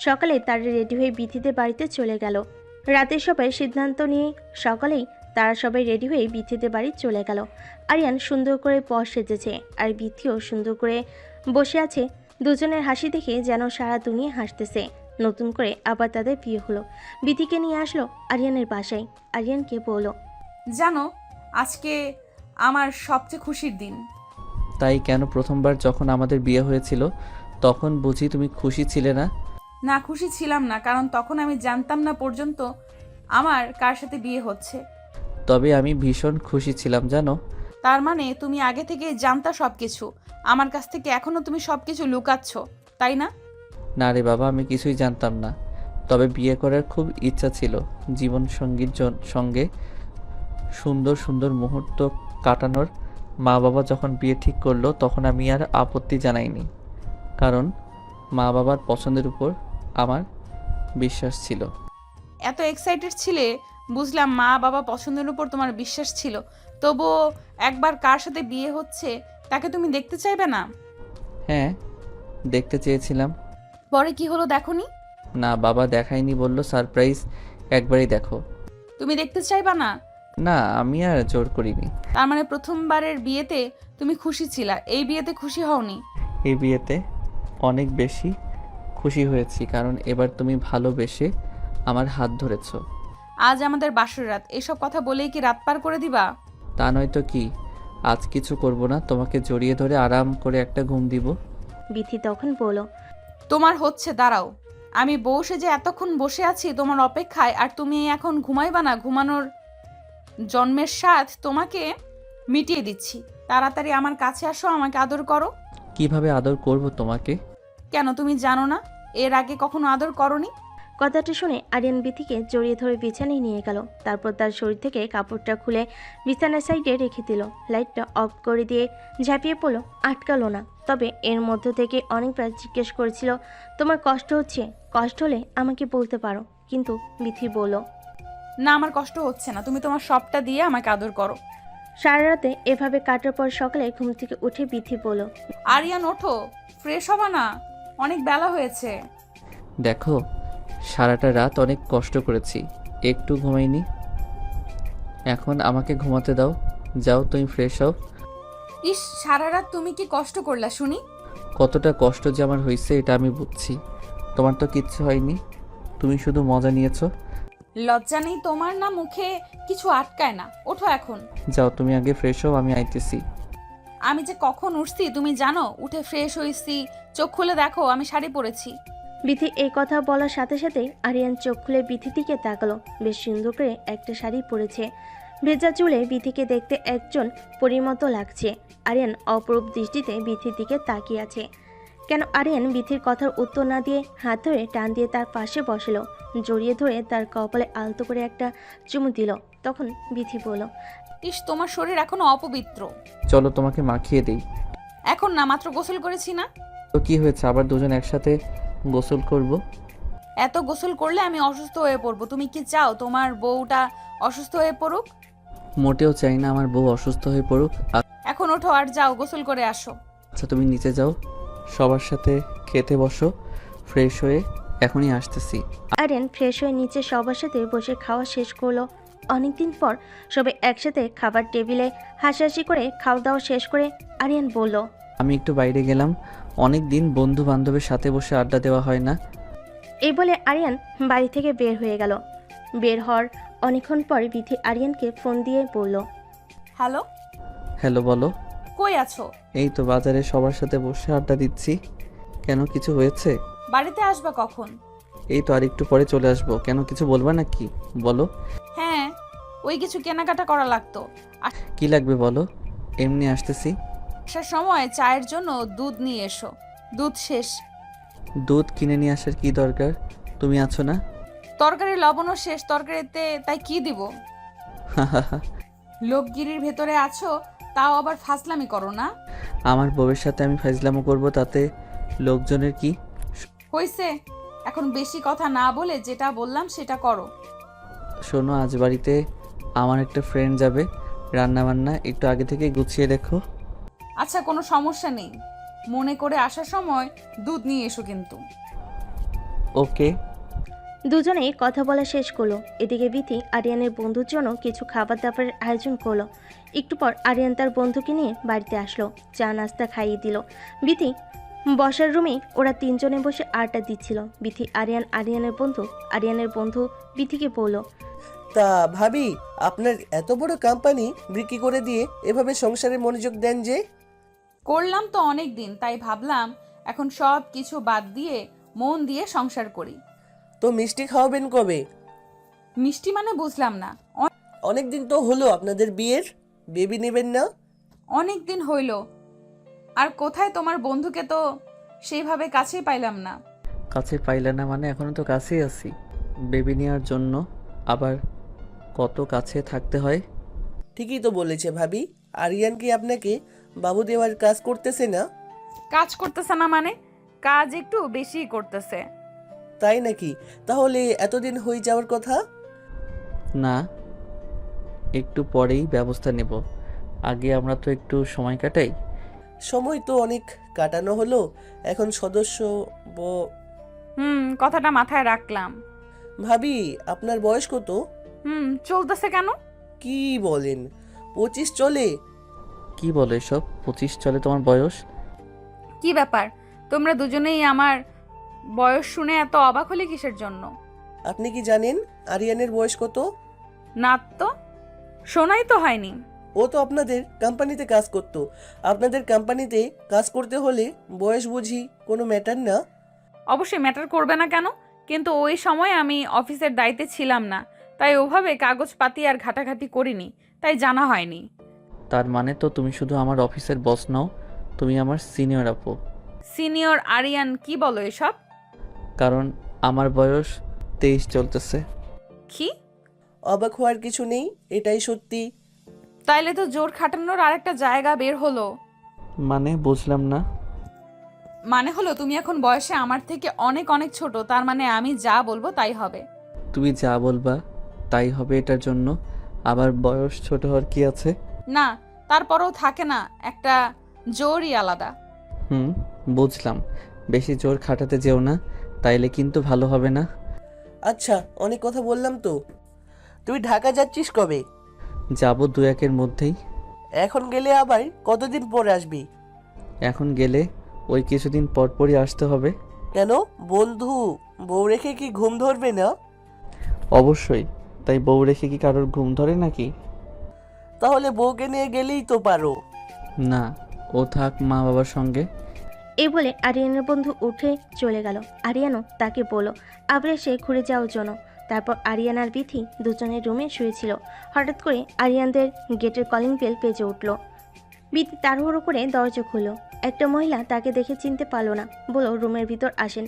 সকালে তারা রেডি হয়ে বিথিদের বাড়িতে চলে গেল। রাতে সবাই সিদ্ধান্ত নিয়ে সকালেই তারা সবাই রেডি হয়ে বিথিদের বাড়ি চলে গেল। আরিয়ান সুন্দর করে পশ সেজেছে, আর বিথিও সুন্দর করে বসে আছে। দুজনের হাসি দেখে যেন সারা দুনিয়া হাসতেছে। নতুন করে আবার তাদের বিয়ে হলো। বিথিকে নিয়ে আসলো আরিয়ানের বাসায়। আরিয়ানকে বলল, জানো আজকে আমার সবচেয়ে খুশির দিন। তাই কেন? প্রথমবার যখন আমাদের বিয়ে হয়েছিল তখন বুঝি তুমি খুশি ছিলে না? না, খুশি ছিলাম না, কারণ তখন আমি জানতাম না পর্যন্ত আমার কার সাথে বিয়ে হচ্ছে। তবে আমি ভীষণ খুশি ছিলাম জানো। তার মানে তুমি আগে থেকে জানতা সবকিছু, আমার কাছ থেকে এখনো তুমি সবকিছু লুকাচ্ছ, তাই না? না রে বাবা, আমি কিছুই জানতাম না। তবে বিয়ে করার খুব ইচ্ছা ছিল। জীবন সঙ্গীর সঙ্গে সুন্দর সুন্দর মুহূর্ত কাটানোর। মা বাবা যখন বিয়ে ঠিক করলো তখন আমি আর আপত্তি জানাইনি, কারণ মা বাবার পছন্দের উপর আমার বিশ্বাস ছিল। এত এক্সাইটেড ছিলে, বুঝলাম মা বাবা পছন্দের উপর তোমার বিশ্বাস ছিল, তবুও একবার কার সাথে বিয়ে হচ্ছে তাকে তুমি দেখতে চাইবে না? হ্যাঁ, দেখতে চেয়েছিলাম। পরে কি হলো দেখোনি? না, বাবা দেখায়নি, বলল সারপ্রাইজ একবারই দেখো। তুমি দেখতে চাইবা না? না, আমি আর জোর করিনি। তার মানে প্রথমবারের বিয়েতে তুমি খুশি ছিলা, এই বিয়েতে খুশি হওনি? এই বিয়েতে অনেক বেশি খুশি হয়েছি, কারণ এবার তুমি ভালোবেসে আমার হাত ধরেছো। আজ আমাদের বাসর রাত, এসব কথা বলেই কি রাত পার করে দিবা? তা নয়তো কি। আজ কিছু করব না, তোমাকে জড়িয়ে ধরে আরাম করে একটা ঘুম দিব। বিথি তখন বলল, তোমার হচ্ছে, দাঁড়াও। আমি বউ সেজে এতক্ষণ বসে আছি তোমার অপেক্ষায়, আর তুমি এখন ঘুমাইবা না? ঘুমানোর জন্মের স্বাদ তোমাকে মিটিয়ে দিচ্ছি। তাড়াতাড়ি আমার কাছে আসো, আমাকে আদর করো। কিভাবে আদর করব তোমাকে? কেন তুমি জানো না? এর আগে কখনো আদর করনি? কথাটা শুনে আরিয়ান বিথিকে জড়িয়ে ধরে বিছানায় নিয়ে গেল। তারপর তার শরীর থেকে কাপড়টা খুলে বিছানার সাইডে রেখে দিল। লাইটটা অফ করে দিয়ে ঝাঁপিয়ে পড়লো, আটকালো না। তবে এর মধ্য থেকে অনেকবার জিজ্ঞেস করেছিল, তোমার কষ্ট হচ্ছে? কষ্ট হলে আমাকে বলতে পারো। কিন্তু বিথি বলল, না, আমার কষ্ট হচ্ছে না, তুমি তোমার সবটা দিয়ে আমাকে আদর করো। সারা রাতে এভাবে কাটার পর সকালে ঘুম থেকে উঠে বিথি বলল, আরিয়ান ওঠো, ফ্রেশ হবা না? অনেক বেলা হয়েছে। দেখো, সারাটা রাত অনেক কষ্ট করেছি, একটু ঘুমাইনি। এখন আমাকে ঘুমাতে দাও। যাও, তুমি ফ্রেশ হও। ইস, সারা রাত তুমি কি কষ্ট করলা শুনি? কতটা কষ্ট যে আমার হয়েছে এটা আমি বুঝছি। তোমার তো কিচ্ছু হয়নি, তুমি শুধু মজা নিয়েছো। লজ্জা নেই তোমার? না মুখে কিছু আটকায় না? ওঠো এখন। যাও, তুমি আগে ফ্রেশ হও, আমি আইতেছি। আমি যে কখন উঠছি তুমি জানো? উঠে ফ্রেশ হয়েছি, চোখ খুলে দেখো আমি শাড়ি পরেছি। বিথি এই কথা বলার সাথে সাথেই আরিয়ান চোখ খুলে বিথির দিকে তাকালো। বেশ সুন্দর করে একটা শাড়ি পরেছে। ভেজা চুলে বিথিকে দেখতে একজন পরীর মতো লাগছে। আরিয়ান অপরূপ দৃষ্টিতে বিথির দিকে তাকিয়ে আছে। কেন আরিয়ান বিথির কথার উত্তর না দিয়ে হাত ধরে টান দিয়ে তার পাশে বসলো, জড়িয়ে ধরে তার কপালে আলতো করে একটা চুমু দিল। তখন বিথি বলল, ইস, তোমার শরীর এখনো অপবিত্র। চলো তোমাকে মাখিয়ে দিই। এখন না, মাত্র গোসল করেছি না। তো কি হয়েছে, আবার দুজন একসাথে গোসল করব? এত গোসল করলে আমি অসুস্থ হয়ে পড়বো। তুমি কি চাও তোমার বউটা অসুস্থ হয়ে পড়ুক? মোটেও চাই না আমার বউ অসুস্থ হয়ে পড়ুক। এখন ওঠো আর যাও গোসল করে আসো। আচ্ছা তুমি নিচে যাও, সবার সাথে খেতে বসো, ফ্রেশ হয়ে এখনই আসতেছি। আরিয়ান ফ্রেশ হয়ে নিচে সবার সাথে বসে খাওয়া শেষ করলো। অনেকদিন পর সবাই একসাথে খাবার টেবিলে হাসাহাসি করে খাওয়া দাওয়া শেষ করে আরিয়ান বলল, আমি একটু বাইরে গেলাম, অনেক দিন বন্ধু বান্ধবের সাথে বসে আড্ডা দেওয়া হয় না। এই বলে আরিয়ান বাড়ি থেকে বের হয়ে গেল। বের হওয়ার অনেকক্ষণ পরে বিথি আরিয়ানকে ফোন দিয়ে বলল, হ্যালো, হ্যালো বলো। কই আছো? এই তো বাজারে সবার সাথে বসে আড্ডা দিচ্ছি। কেন, কিছু হয়েছে? বাড়িতে আসবা কখন? এই তো আর একটু পরে চলে আসবো। কেন, কিছু বলবা নাকি? বলো। হ্যাঁ, ওই কিছু কেনাকাটা করা লাগতো। কি লাগবে বলো, এমনি আসতেছি। আসার সময় চায়ের জন্য দুধ নিয়ে এসো, দুধ শেষ। দুধ কিনে নিয়ে আসার কি দরকার, তুমি আছো না? তরকারি লবণও শেষ তরকারিতে, তাই কি দিব? লোকগিরির ভেতরে আছো, তাও আবার ফাজলামি করো না। আমার বউয়ের সাথে আমি ফাইজলামো করব, তাতে লোকজনের কি? হইছে, এখন বেশি কথা না বলে যেটা বললাম সেটা করো। শোনো, আজ বাড়িতে আমার একটা ফ্রেন্ড যাবে, রান্না বান্না একটু আগে থেকে গুছিয়ে রেখো। আচ্ছা, কোনো সমস্যা নেই, মনে করে আসার সময় দুধ নিয়ে এসো কিন্তু। ওকে। দুজনেই কথা বলা শেষ করলো। এদিকে বিথি আরিয়ানের বন্ধুর জন্য কিছু খাবার দাবারের আয়োজন করলো। একটু পর আরিয়ান তার বন্ধুকে নিয়ে বাড়িতে আসলো, চা নাস্তা খাইয়ে দিল। বিথি বসার রুমে ওরা তিনজনে বসে আড্ডা দিচ্ছিল। বিথি আরিয়ানের বন্ধু বিথিকে বলল, তা ভাবি, আপনার এত বড় কোম্পানি বিক্রি করে দিয়ে এভাবে সংসারে মনোযোগ দেন যে? করলাম তো অনেক দিন, তাই ভাবলাম এখন সব কিছু বাদ দিয়ে মন দিয়ে সংসার করি। তো মিষ্টি খাওয়াবেন কবে? মিষ্টি মানে বুঝলাম না। অনেক দিন তো হলো আপনাদের বিয়ের, বেবি নেবেন না? অনেক দিন হইল, আর কোথায় তোমার বন্ধুকে তো সেইভাবে কাছেই পাইলাম না। কাছে পাইলে না মানে, এখনো তো কাছেই আছি। বেবি নেওয়ার জন্য আবার কত কাছে থাকতে হয়। ঠিকই তো বলেছে ভাবি। আরিয়ান কি আপনাকে বাবু দেওয়ার কাজ করতেছে না? কাজ করতেছে না মানে, কাজ একটু বেশিই করতেছে। তাই নাকি? তাহলে এতদিন হয়ে যাওয়ার কথা। না, একটু পরেই ব্যবস্থা নেব। আগে আমরা তো একটু সময় কাটাই। সময় তো অনেক কাটানো হলো, এখন সদস্য কথাটা মাথায় রাখলাম। ভাবি, আপনার বয়স কত? চলতেছে কেন? কি বলেন, 25 চলে? কি বলো এসব? 25 চলে তোমার বয়স? কি ব্যাপার, তোমরা দুজনেই আমার বয়স শুনে এত অবাক হলে কিসের জন্য? আপনি কি জানেন আরিয়ানের বয়স কত? না তো, শোনাই তো হয়নি। ও তো আপনাদের কোম্পানিতে কাজ করতো। আপনাদের কোম্পানিতে কাজ করতে হলে বয়স বুঝি কোনো ম্যাটার না? অবশ্যই ম্যাটার করবে না কেন, কিন্তু ওই সময় আমি অফিসের দায়িত্বে ছিলাম না, তাই ওভাবে কাগজপাতি আর ঘাটাঘাটি করিনি, তাই জানা হয়নি। তার মানে তো তুমি শুধু আমার অফিসের বস নও, তুমি আমার সিনিয়র আপু। সিনিয়র আরিয়ান, কি বলো এসব? কারণ আমার বয়স 23 চলতেছে। কি? অবাক হওয়ার কিছু নেই, এটাই সত্যি। তাইলে তো জোর খাটানোর আরেকটা জায়গা বের হলো। মানে বুঝলাম না। মানে হলো তুমি এখন বয়সে আমার থেকে অনেক অনেক ছোট, তার মানে আমি যা বলবো তাই হবে। তুমি যা বলবা তাই হবে, এটার জন্য আবার বয়স ছোট হওয়ার কি আছে? না, তারপরেও থাকে না একটা জোরই আলাদা। বুঝলাম, বেশি জোর খাটাতে যেও না, তাইলে কিন্তু ভালো হবে না। আচ্ছা, অনেক কথা বললাম তো। তুই ঢাকা যাচ্ছিস কবে? যাব 2-1 মধ্যেই। এখন গেলে আবার কতদিন পরে আসবি? এখন গেলে ওই কিছুদিন পর পরই আসতে হবে। কেন, বন্ধু বউ রেখে কি ঘুম ধরবে না? অবশ্যই, তাই বউ রেখে কি কারোর ঘুম ধরে নাকি? তাহলে বউকে নিয়ে গেলেই তো পারো। না, ও থাক মা বাবার সঙ্গে। এই বলে আরিয়ানের বন্ধু উঠে চলে গেল। আরিয়ানও তাকে বলল আবার এসে ঘুরে যাওয়ার জন্য। তারপর আরিয়ান আর বিথি দুজনের রুমে শুয়েছিল। হঠাৎ করে আরিয়ানদের গেটের কলিং বেল বেজে উঠল। বিথি তাড়াহুড়ো করে দরজা খুলল। একটা মহিলা তাকে দেখে চিনতে পারল না, বলল রুমের ভিতর আসেন।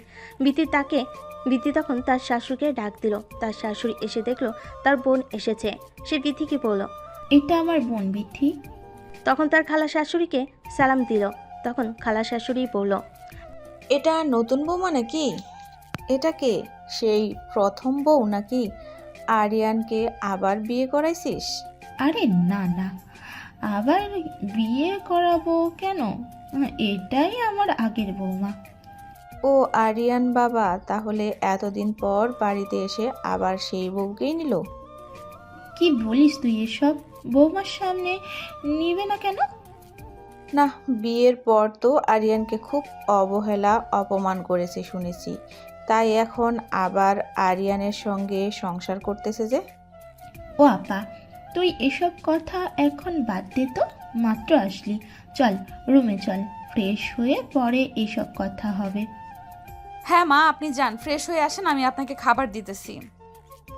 বিথি তখন তার শাশুড়িকে ডাক দিল। তার শাশুড়ি এসে দেখলো তার বোন এসেছে। সে বিথিকে বলল, এটা আমার বোন বিথি। তখন তার খালা শাশুড়িকে সালাম দিল। তখন খালা শাশুড়ি বলল, এটা নতুন বৌমা নাকি? এটা কে? সেই প্রথম বউ নাকি? আরিয়ানকে আবার বিয়ে করাইছিস? আরে না না, আবার বিয়ে করাবো কেন? এটাই আমার আগের বৌমা। ও আরিয়ান বাবা, তাহলে এতদিন পর বাড়িতে এসে আবার সেই বউকেই নিল? কি বলিস তুই এসব? বৌমার সামনে নিবে না কেন? না, বিয়ের পর তো আরিয়ানকে খুব অবহেলা অপমান করেছে শুনেছি, তাই এখন আবার আরিয়ানের সঙ্গে সংসার করতেছে যে? ও আপা, তুই এসব কথা এখন বাদ দে তো, মাত্র আসলি। চল রুমে চল, ফ্রেশ হয়ে পরে এসব কথা হবে। হ্যাঁ মা, আপনি যান, ফ্রেশ হয়ে আসেন, আমি আপনাকে খাবার দিতেছি।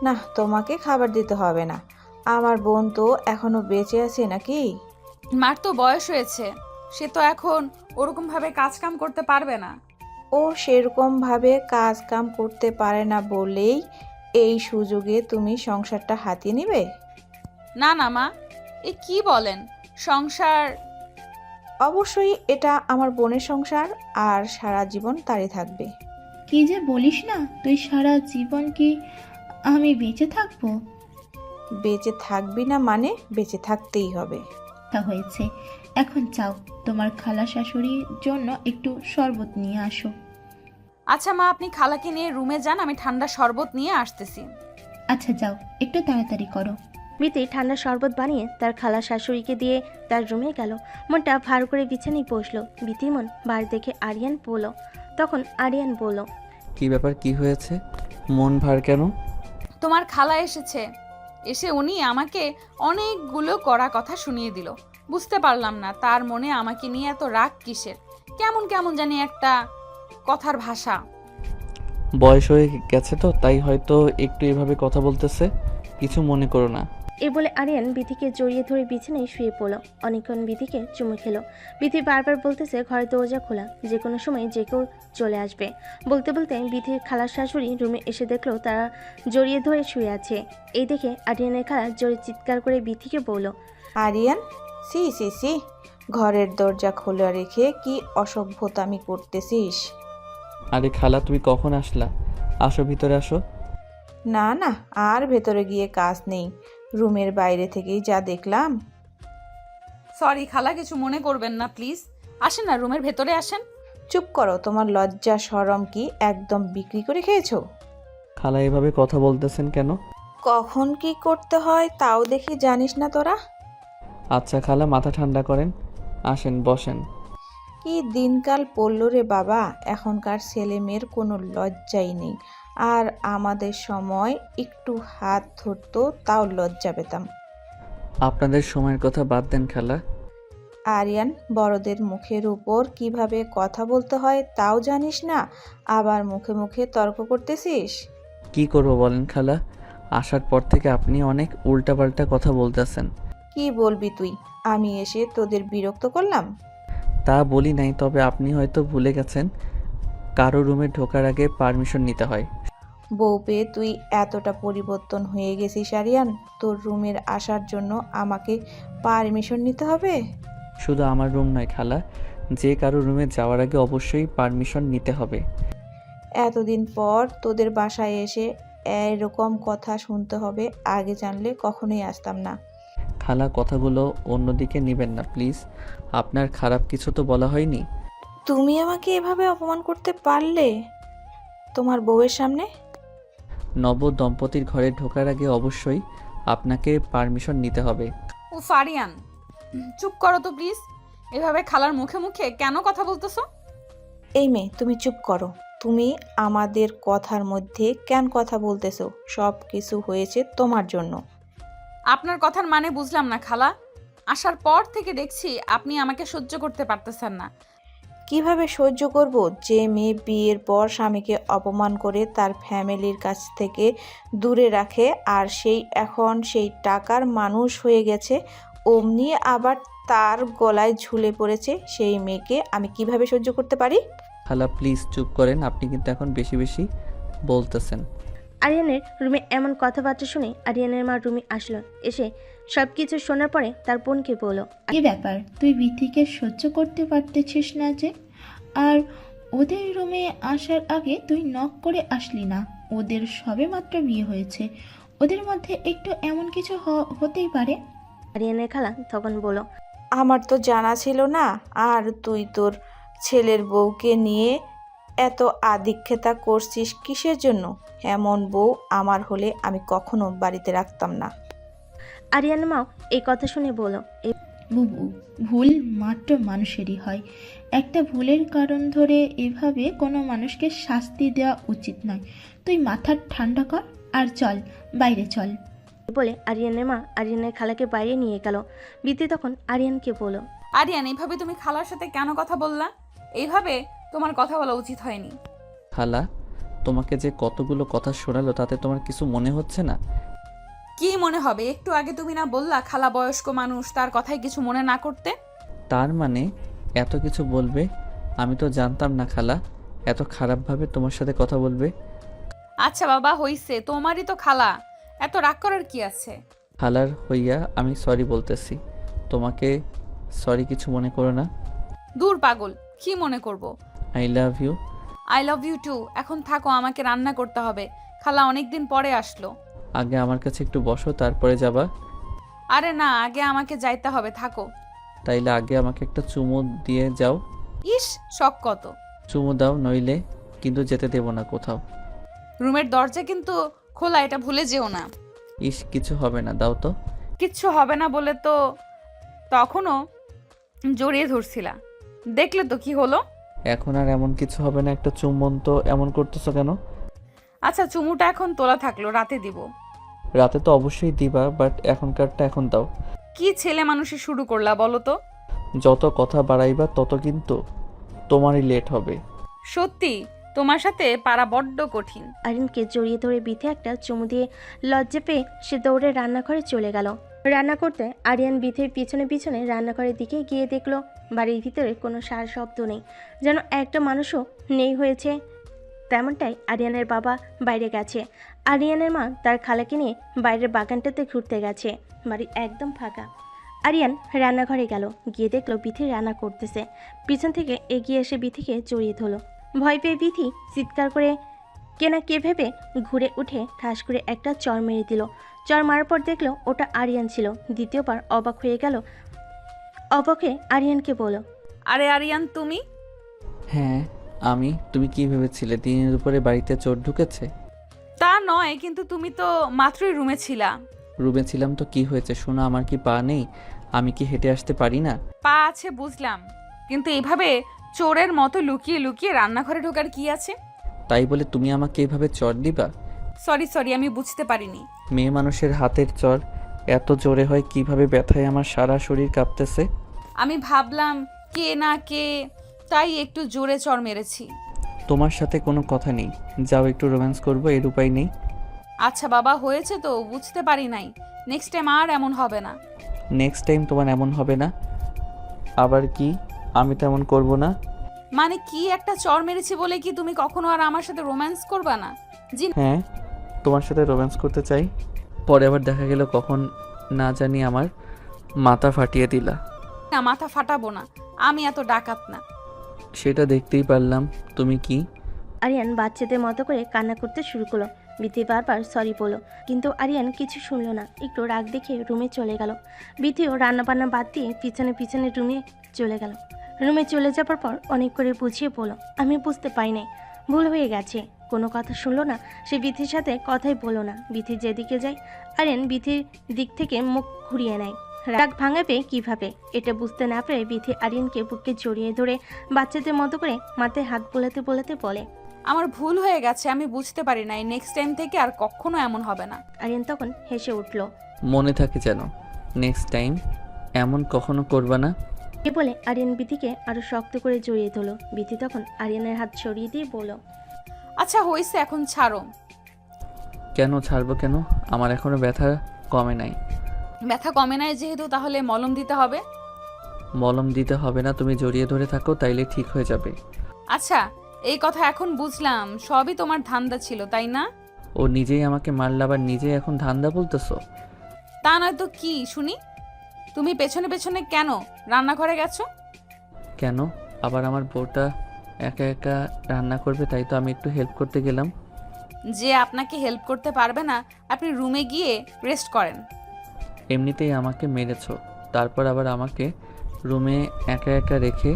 না, তোমাকে খাবার দিতে হবে না। আমার বোন তো এখনো বেঁচে আছে নাকি? মার তো বয়স হয়েছে, সে তো এখন ওরকমভাবে কাজকাম করতে পারবে না। ও সেরকম ভাবে কাজ কাম করতে পারে না বলেই এই সুযোগে তুমি সংসারটা হাতিয়ে নিবে? না না মা, এ কি বলেন? সংসার? অবশ্যই এটা আমার বোনের সংসার, আর সারা জীবন তারই থাকবে। কি যে বলিস না, তুই সারা জীবন কি আমি বেঁচে থাকবো? বেঁচে থাকবি না মানে বেঁচে থাকতেই হবে। তা হয়েছে, এখন যাও, তোমার খালা শাশুড়ির জন্য একটু শরবত নিয়ে আসো। আচ্ছা মা, আপনি খালাকে নিয়ে রুমে যান, আমি ঠান্ডা শরবত নিয়ে আসতেছি। আচ্ছা যাও, একটু তাড়াতাড়ি করো। বিথি ঠান্ডা শরবত বানিয়ে তার খালা শাশুড়িকে দিয়ে তার রুমে গেল। মনটা ভার করে বিছানায় বসলো। বিথির মন ভার দেখে আরিয়ান বলল। তখন আরিয়ান বলল, কি ব্যাপার, কি হয়েছে? মন ভার কেন? তোমার খালা এসেছে, এসে উনি আমাকে অনেকগুলো কড়া কথা শুনিয়ে দিল। বুঝতে পারলাম না তার মনে আমাকে নিয়ে এত রাগ কিসের। কেমন কেমন জানি একটা কথার ভাষা। বয়স হয়ে গেছে তো, তাই হয়তো একটু এভাবে কথা বলতেছে, কিছু মনে করো না। এই বলে আরিয়ান বিথিকে জড়িয়ে ধরে বিছানায় শুয়ে পড়ল। অনেকক্ষণ বিথিকে চুমু খেলো। বিথি বারবার বলতেছে ঘরের দরজা খোলা, যে কোনো সময় যে কেউ চলে আসবে। বলতে বলতে বিথির খালার শাশুড়ি রুমে এসে দেখলো তারা জড়িয়ে ধরে শুয়ে আছে। এই দেখে আরিয়ানের খালা জোরে চিৎকার করে বিথিকে বলল, আরিয়ান, সি সি সি, ঘরের দরজা খোলা রেখে কি অসভ্যতামি করতেছিস? আরে খালা, তুমি কখন আসলা? আসো, ভিতরে আসো। না না, আর ভেতরে গিয়ে কাজ নেই, রুমের বাইরে থেকেই যা দেখলাম। সরি খালা, কিছু মনে করবেন না প্লিজ। আসেন না, রুমের ভেতরে আসেন। চুপ করো, তোমার লজ্জা শরম কি একদম বিক্রি করে খেয়েছো? খালা এভাবে কথা বলতেছেন কেন? কখন কি করতে হয় তাও দেখি জানিস না তোরা? আচ্ছা খালা, মাথা ঠান্ডা করেন, আসেন বসেন। কি দিনকাল পড়ল রে বাবা, এখনকার ছেলে মেয়ের কোনো লজ্জাই নেই। আর আমাদের সময় একটু হাত ধরতো তাও লজ্জা পেতাম। আপনাদের সময়ের কথা বাদ দেন খালা। আরিয়ান, বড়দের মুখের উপর কিভাবে কথা বলতে হয় তাও জানিস না, আবার মুখে মুখে তর্ক করতেছিস। কি করবো বলেন খালা, আসার পর থেকে আপনি অনেক উল্টাপাল্টা কথা বলতেছেন। কি বলবি তুই? আমি এসে তোদের বিরক্ত করলাম? তা বলি নাই, তবে আপনি হয়তো ভুলে গেছেন কারো রুমে ঢোকার আগে পারমিশন নিতে হয়। বউ পেয়ে তুই এতটা পরিবর্তন হয়ে গেছিস আরিয়ান, তোর রুমের আসার জন্য আমাকে পারমিশন নিতে হবে? শুধু আমার রুম নয় খালা, যে কারো রুমে যাওয়ার আগে অবশ্যই পারমিশন নিতে হবে। এতদিন পর তোদের বাসায় এসে এরকম কথা শুনতে হবে, আগে জানলে কখনোই আসতাম না। খালা কথাগুলো অন্যদিকে নেবেন না প্লিজ, আপনার খারাপ কিছু তো বলা হয়নি। তুমি আমাকে এভাবে অপমান করতে পারলে তোমার বউয়ের সামনে? নব দম্পতির ঘরে ঢোকার আগে অবশ্যই আপনাকে পারমিশন নিতে হবে। ও ফারিয়ান, চুপ করো তো প্লিজ। এভাবে খালার মুখে মুখে কেন কথা বলতেছো? এই মেয়ে, তুমি চুপ করো। তুমি আমাদের কথার মধ্যে কেন কথা বলতেছো? সব কিছু হয়েছে তোমার জন্য। আপনার কথার মানে বুঝলাম না খালা। আসার পর থেকে দেখছি আপনি আমাকে সহ্য করতে পারতেছেন না। কিভাবে সহ্য করব? যে মেয়ে বিয়ের পর স্বামীকে অপমান করে তার ফ্যামিলির কাছ থেকে দূরে রাখে, আর সেই এখন সেই টাকার মানুষ হয়ে গেছে, অমনি আবার তার গলায় ঝুলে পড়েছে, সেই মেয়েকে আমি কিভাবে সহ্য করতে পারি? খালা প্লিজ চুপ করেন, আপনি কিন্তু এখন বেশি বেশি বলতেছেন। আরিয়ানের রুমে এমন কথাবার্তা শুনে আরিয়ানের মা রুমে আসলো। এসে সব কিছু শোনার পরে তার বোনকে বলল, কি ব্যাপার, তুই বিথিকে সহ্য করতে পারতেছিস না যে? আর ওদের রুমে আসার আগে তুই নক করে আসলি না। ওদের সবেমাত্র বিয়ে হয়েছে, ওদের মধ্যে একটু এমন কিছু হতেই পারে। আরিয়ানের খালা তখন বলল, আমার তো জানা ছিল না। আর তুই তোর ছেলের বউকে নিয়ে এত আদিক্ষেতা করছিস কিসের জন্য? এমন বউ আমার হলে আমি কখনো বাড়িতে রাখতাম না। আরিয়ানের মাও এই কথা শুনে বলল, বুবু, ভুল মাত্র মানুষেরই হয়। একটা ভুলের কারণ ধরে এভাবে কোনো মানুষকে শাস্তি দেওয়া উচিত নয়। তুই মাথা ঠান্ডা কর আর চল, বাইরে চল। বলে আরিয়ানের মা আরিয়ানের খালাকে বাইরে নিয়ে গেল। বিতি তখন আরিয়ানকে বলল, আরিয়ান, এইভাবে তুমি খালার সাথে কেন কথা বললা? এইভাবে তোমার কথা বলা উচিত হয়নি। খালা, তোমাকে যে কতগুলো কথা শোনালো তাতে তোমার কিছু মনে হচ্ছে না? কি মনে হবে? একটু আগে তুমি না বললা খালা বয়স্ক মানুষ, তার কথাই কিছু মনে না করতে? তার মানে এত কিছু বলবে? আমি তো জানতাম না খালা এত খারাপভাবে তোমার সাথে কথা বলবে। আচ্ছা বাবা, হইছে, তোমারই তো খালা, এত রাগ করার কি আছে? খালার হইয়া আমি সরি বলতেছি, তোমাকে সরি কিছু মনে করো না। দূর পাগল, কি মনে করব? I love you. I love you too. এখন থাকো, আমাকে রান্না করতে হবে। খালা অনেকদিন পরে আসলো। আগে আমার কাছে একটু বসো, তারপরে যাবা। আরে না, আগে আমাকে যাইতে হবে, থাকো। তাইলে আগে আমাকে একটা চুমু দিয়ে যাও। ইস, শখ কত! চুমু দাও, নইলে কিন্তু যেতে দেব না কোথাও। রুমের দরজা কিন্তু খোলা, এটা ভুলে যেও না। ইস, কিছু হবে না, দাও তো। কিচ্ছু হবে না বলে তো তখনও জড়িয়ে ধরছিলা, দেখলে তো কি হলো। এখন আর এমন কিছু হবে না, একটা চুম্বন তো এমন করতেছো কেন? আচ্ছা, চুমুটা এখন তোলা থাকলো, রাতে দিব। রাতে তো অবশ্যই দিবা, বাট এখনকারটা এখন দাও। কি ছেলে মানুষই শুরু করলা বলো তো? যত কথা বাড়াইবা তত কিন্তু তোমারই লেট হবে। সত্যি তোমার সাথে পারা বড্ড কঠিন। আরিয়ানকে জড়িয়ে ধরে বিথে একটা চুমু দিয়ে লজ্জা পেয়ে সে দৌড়ে রান্নাঘরে চলে গেল। রান্না করতে আরিয়ান বিথের পিছনে পিছনে রান্নাঘরের দিকে গিয়ে দেখলো বাড়ির ভিতরে কোনো সার শব্দ নেই, যেন একটা মানুষও নেই হয়েছে। তেমনটাই আরিয়ানের বাবা বাইরে গেছে। আরিয়ানের মা তার খালাকে নিয়ে বাইরের বাগানটাতে ঘুরতে গেছে। বাড়ি একদম ফাঁকা। আরিয়ান রান্নাঘরে গেল, গিয়ে দেখলো বিথি রান্না করতেছে। পিছন থেকে এগিয়ে এসে বিথিকে জড়িয়ে ধরলো। ভয় পেয়ে বিথি চিৎকার করে কেনা কে ভেবে ঘুরে উঠে ঠাস করে একটা চর মেরে দিল। চর মারার পর দেখলো ওটা আরিয়ান ছিল। দ্বিতীয়বার অবাক হয়ে গেল। অবাকে আরিয়ানকে বলো, আরে আরিয়ান, তুমি? হ্যাঁ আমি। তুমি কি ভেবেছিলে দিনের উপরে বাড়িতে চোর ঢুকেছে? তা নয়, কিন্তু তুমি তো মাত্রই রুমে ছিলা। রুমে ছিলাম তো কি হয়েছে? শোনো, আমার কি পা নেই? আমি কি হেঁটে আসতে পারি না? পা আছে বুঝলাম, কিন্তু এভাবে চোরের মতো লুকিয়ে লুকিয়ে রান্নাঘরে ঢোকার কি আছে? তাই বলে তুমি আমাকে এভাবে চর দিবা? সরি, আমি বুঝতে পারিনি। মেয়ে মানুষের হাতের চর এত জোরে হয় কিভাবে? ব্যথায় আমার সারা শরীর কাঁপতেছে। আমি ভাবলাম কে না কে, তাই একটু জোরে চর মেরেছি। তোমার সাথে কোনো কথা নেই, যাও একটু রোম্যান্স করবো, এর উপায় নেই। আচ্ছা বাবা, হয়েছে তো, বুঝতে পারি নাই। নেক্সট টাইম আর এমন হবে না। নেক্সট টাইম তোমার এমন হবে না? আবার কি? আমি তেমন করব না? মানে কি, একটা চর মেরেছি বলে কি তুমি কখনো আর আমার সাথে রোম্যান্স করবা না? জি হ্যাঁ, তোমার সাথে রোম্যান্স করতে চাই। পরে আবার দেখা গেল কখন না জানি আমার মাথা ফাটিয়ে দিলা। না, মাথা ফাটাবো না, আমি এত ডাকাত না। সেটা দেখতেই পারলাম। তুমি কি? আরিয়ান বাচ্চাদের মতো করে কান্না করতে শুরু করলো। বিথি বারবার সরি বলল, কিন্তু আরিয়ান কিছু শুনলো না। একটু রাগ দেখে রুমে চলে গেল। বিথিও রান্নাবান্না বাদ দিয়ে পিছনে পিছনে রুমে চলে গেল। রুমে চলে যাবার পর অনেক করে বুঝিয়ে বলল, আমি বুঝতে পারি নাই, ভুল হয়ে গেছে। কোনো কথা শুনলো না। সে বিথির সাথে কথাই বলো না। বিথি যেদিকে যায় আরিয়ান বিথির দিক থেকে মুখ ঘুরিয়ে নেয়। রাগ ভাঙাবে কিভাবে এটা বুঝতে না পেরে বিথি আরিয়ানকে বুকে জড়িয়ে ধরে বাচ্চাদের মতো করে মাথায় হাত বোলাতে বোলাতে বলে, আমার ভুল হয়ে গেছে, আমি বুঝতে পারি নাই। নেক্সট টাইম থেকে আর কখনো এমন হবে না। আরিয়ান তখন হেসে উঠল। মনে থাকে যেন, নেক্সট টাইম এমন কখনো করবা না। এ বলে আরিয়ান বিথিকে আরো শক্ত করে জড়িয়ে ধরল। বিথি তখন আরিয়ানের হাত সরিয়ে দিয়ে বলল, আচ্ছা হয়েছে, এখন ছাড়ো। কেন ছাড়বো কেন? আমার এখনো ব্যথা কমে নাই। ব্যথা কমে নাই যেহেতু, তাহলে মলম দিতে হবে। মলম দিতে হবে না, তুমি জড়িয়ে ধরে থাকো, তাইলে ঠিক হয়ে যাবে। আচ্ছা, এই কথা এখন বুঝলাম, সবই তোমার ধান্দা ছিল, তাই না? ও নিজেই আমাকে মারলা, আবার নিজেই এখন ধান্দা বলতেছো? তা নয়তো কি শুনি? তুমি পেছনে পেছনে কেন রান্নাঘরে গেছো? কেন? আবার আমার বউটা একা একা রান্না করবে, তাই তো আমি একটু হেল্প করতে গেলাম। যে আপনাকে হেল্প করতে পারবে না, আপনি রুমে গিয়ে রেস্ট করেন। এমনিতেই আমাকে মেরেছো, তারপর আবার আমাকে রুমে একা একা রেখে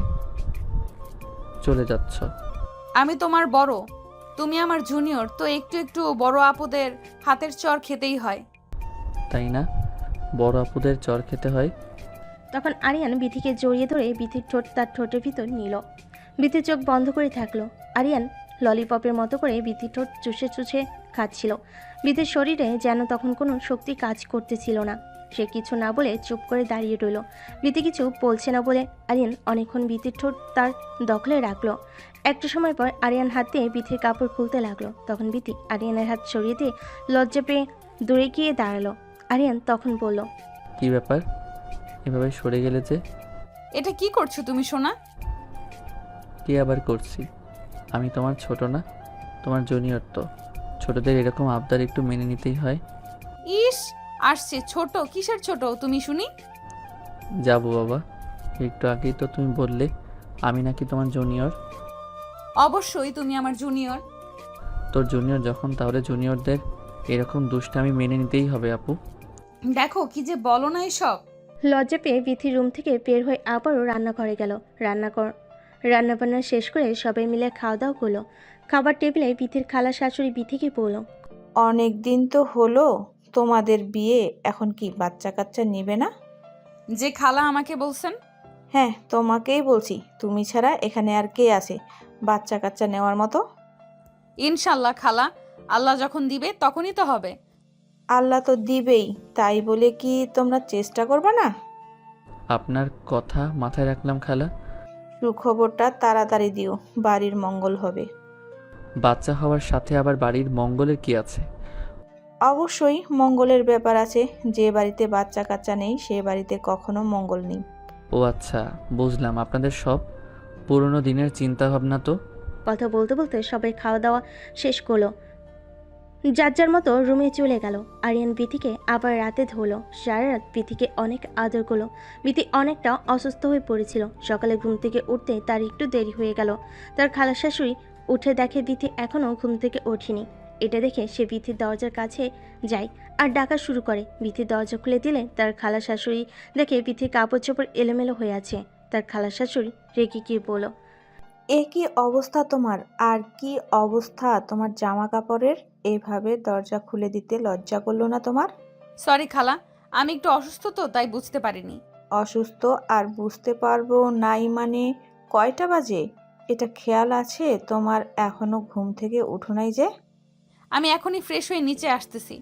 চলে যাচ্ছ। আমি তোমার বড়, তুমি আমার জুনিয়র, তো একটু একটু বড় আপুদের হাতের চর খেতেই হয়। তাই না? বড় আপুদের চর খেতে হয়। তখন আরিয়ান বিথিকে জড়িয়ে ধরে বিথির ঠোঁট তার ঠোঁটের ভিতর নিল। বিথির চোখ বন্ধ করে থাকলো। আরিয়ান ললিপপের মতো করে বিথির ঠোঁট চুষে চুষে খাচ্ছিল। বিথির শরীরে যেন তখন কোনো শক্তি কাজ করতেছিল না। সে কিছু না বলে চুপ করে দাঁড়িয়ে রইল। বিথি কিছু বলছে না বলে আরিয়ান অনেকক্ষণ বিথির ঠোঁট তার দখলে রাখলো। একটু সময় পর আরিয়ান হাত দিয়ে বিথির কাপড় খুলতে লাগলো। তখন বিথি আরিয়ানের হাত সরিয়ে দিয়ে লজ্জা পেয়ে দূরে গিয়ে দাঁড়ালো। আরিয়ান তখন বলল, কি ব্যাপার, এভাবে সরে গেলে যে? এটা কি করছো তুমি সোনা? কি আবার করছি? আমি তোমার ছোট না, তোমার জুনিয়র, তো ছোটদের এরকম আবদার একটু মেনে নিতেই হয়। ইস, আসছে ছোট? কিসের ছোট তুমি শুনি? যাবো বাবা, একটু আগেই তো তুমি বললে আমি নাকি তোমার জুনিয়র। অবশ্যই তুমি আমার জুনিয়র। তোর জুনিয়র যখন, তাহলে জুনিয়রদের এরকম দুষ্টামি মেনে নিতেই হবে আপু। দেখো কি যে বলো না এসব। লজ্জা পেয়ে বিথি রুম থেকে বের হয়ে আবারও রান্নাঘরে গেল। রান্নাবান্না শেষ করে সবাই মিলে খাওয়া দাওয়া করলো। খাবার টেবিলে বিথির খালা শাশুড়ি বিথিকে বলল, অনেক দিন তো হলো তোমাদের বিয়ে, এখন কি বাচ্চা কাচ্চা নেবে না? যে খালা আমাকে বলছেন? হ্যাঁ, তোমাকেই বলছি, তুমি ছাড়া এখানে আর কে আছে বাচ্চা কাচ্চা নেওয়ার মতো? ইনশাল্লাহ খালা, আল্লাহ যখন দিবে তখনই তো হবে। আল্লাহ তো দিবেই, তাই বলে কি তোমরা চেষ্টা করবে না? আপনার কথা মাথায় রাখলাম খালা। সুখবরটা তাড়াতাড়ি দিও, বাড়ির মঙ্গল হবে। বাচ্চা হওয়ার সাথে আবার বাড়ির মঙ্গলের কি আছে? অবশ্যই মঙ্গলের ব্যাপার আছে, যে বাড়িতে বাচ্চা কাচ্চা নেই সে বাড়িতে কখনো মঙ্গল নেই। ও আচ্ছা, বুঝলাম। আপনাদের সব পুরনো দিনের চিন্তা ভাবনা তো। কথা বলতে বলতে সবাই খাওয়া দাওয়া শেষ করলো। যার যার মতো রুমে চলে গেল। আরিয়ান বিথিকে আবার রাতে ধরলো। সারা রাত বিথিকে অনেক আদর করলো। বিথি অনেকটা অসুস্থ হয়ে পড়েছিল। সকালে ঘুম থেকে উঠতে তার একটু দেরি হয়ে গেল। তার খালা শাশুড়ি উঠে দেখে বিথি এখনও ঘুম থেকে ওঠেনি। এটা দেখে সে বিথির দরজার কাছে যায় আর ডাকা শুরু করে। বিথির দরজা খুলে দিলে তার খালা শাশুড়ি দেখে বিথির কাপড় চোপড় এলোমেলো হয়ে আছে। তার খালা শাশুড়ি রেগে গিয়ে বলল, এ কি অবস্থা তোমার? আর কি অবস্থা তোমার জামা কাপড়ের? এভাবে দরজা খুলে দিতে লজ্জা করলো না তোমার? সরি খালা, আমি একটু অসুস্থ তো তাই বুঝতে পারিনি। অসুস্থ আর বুঝতে পারবো নাই মানে? কয়টা বাজে এটা খেয়াল আছে তোমার? এখনো ঘুম থেকে উঠো নাই যে? আমি এখনই ফ্রেশ হয়ে নিচে আসতেছি।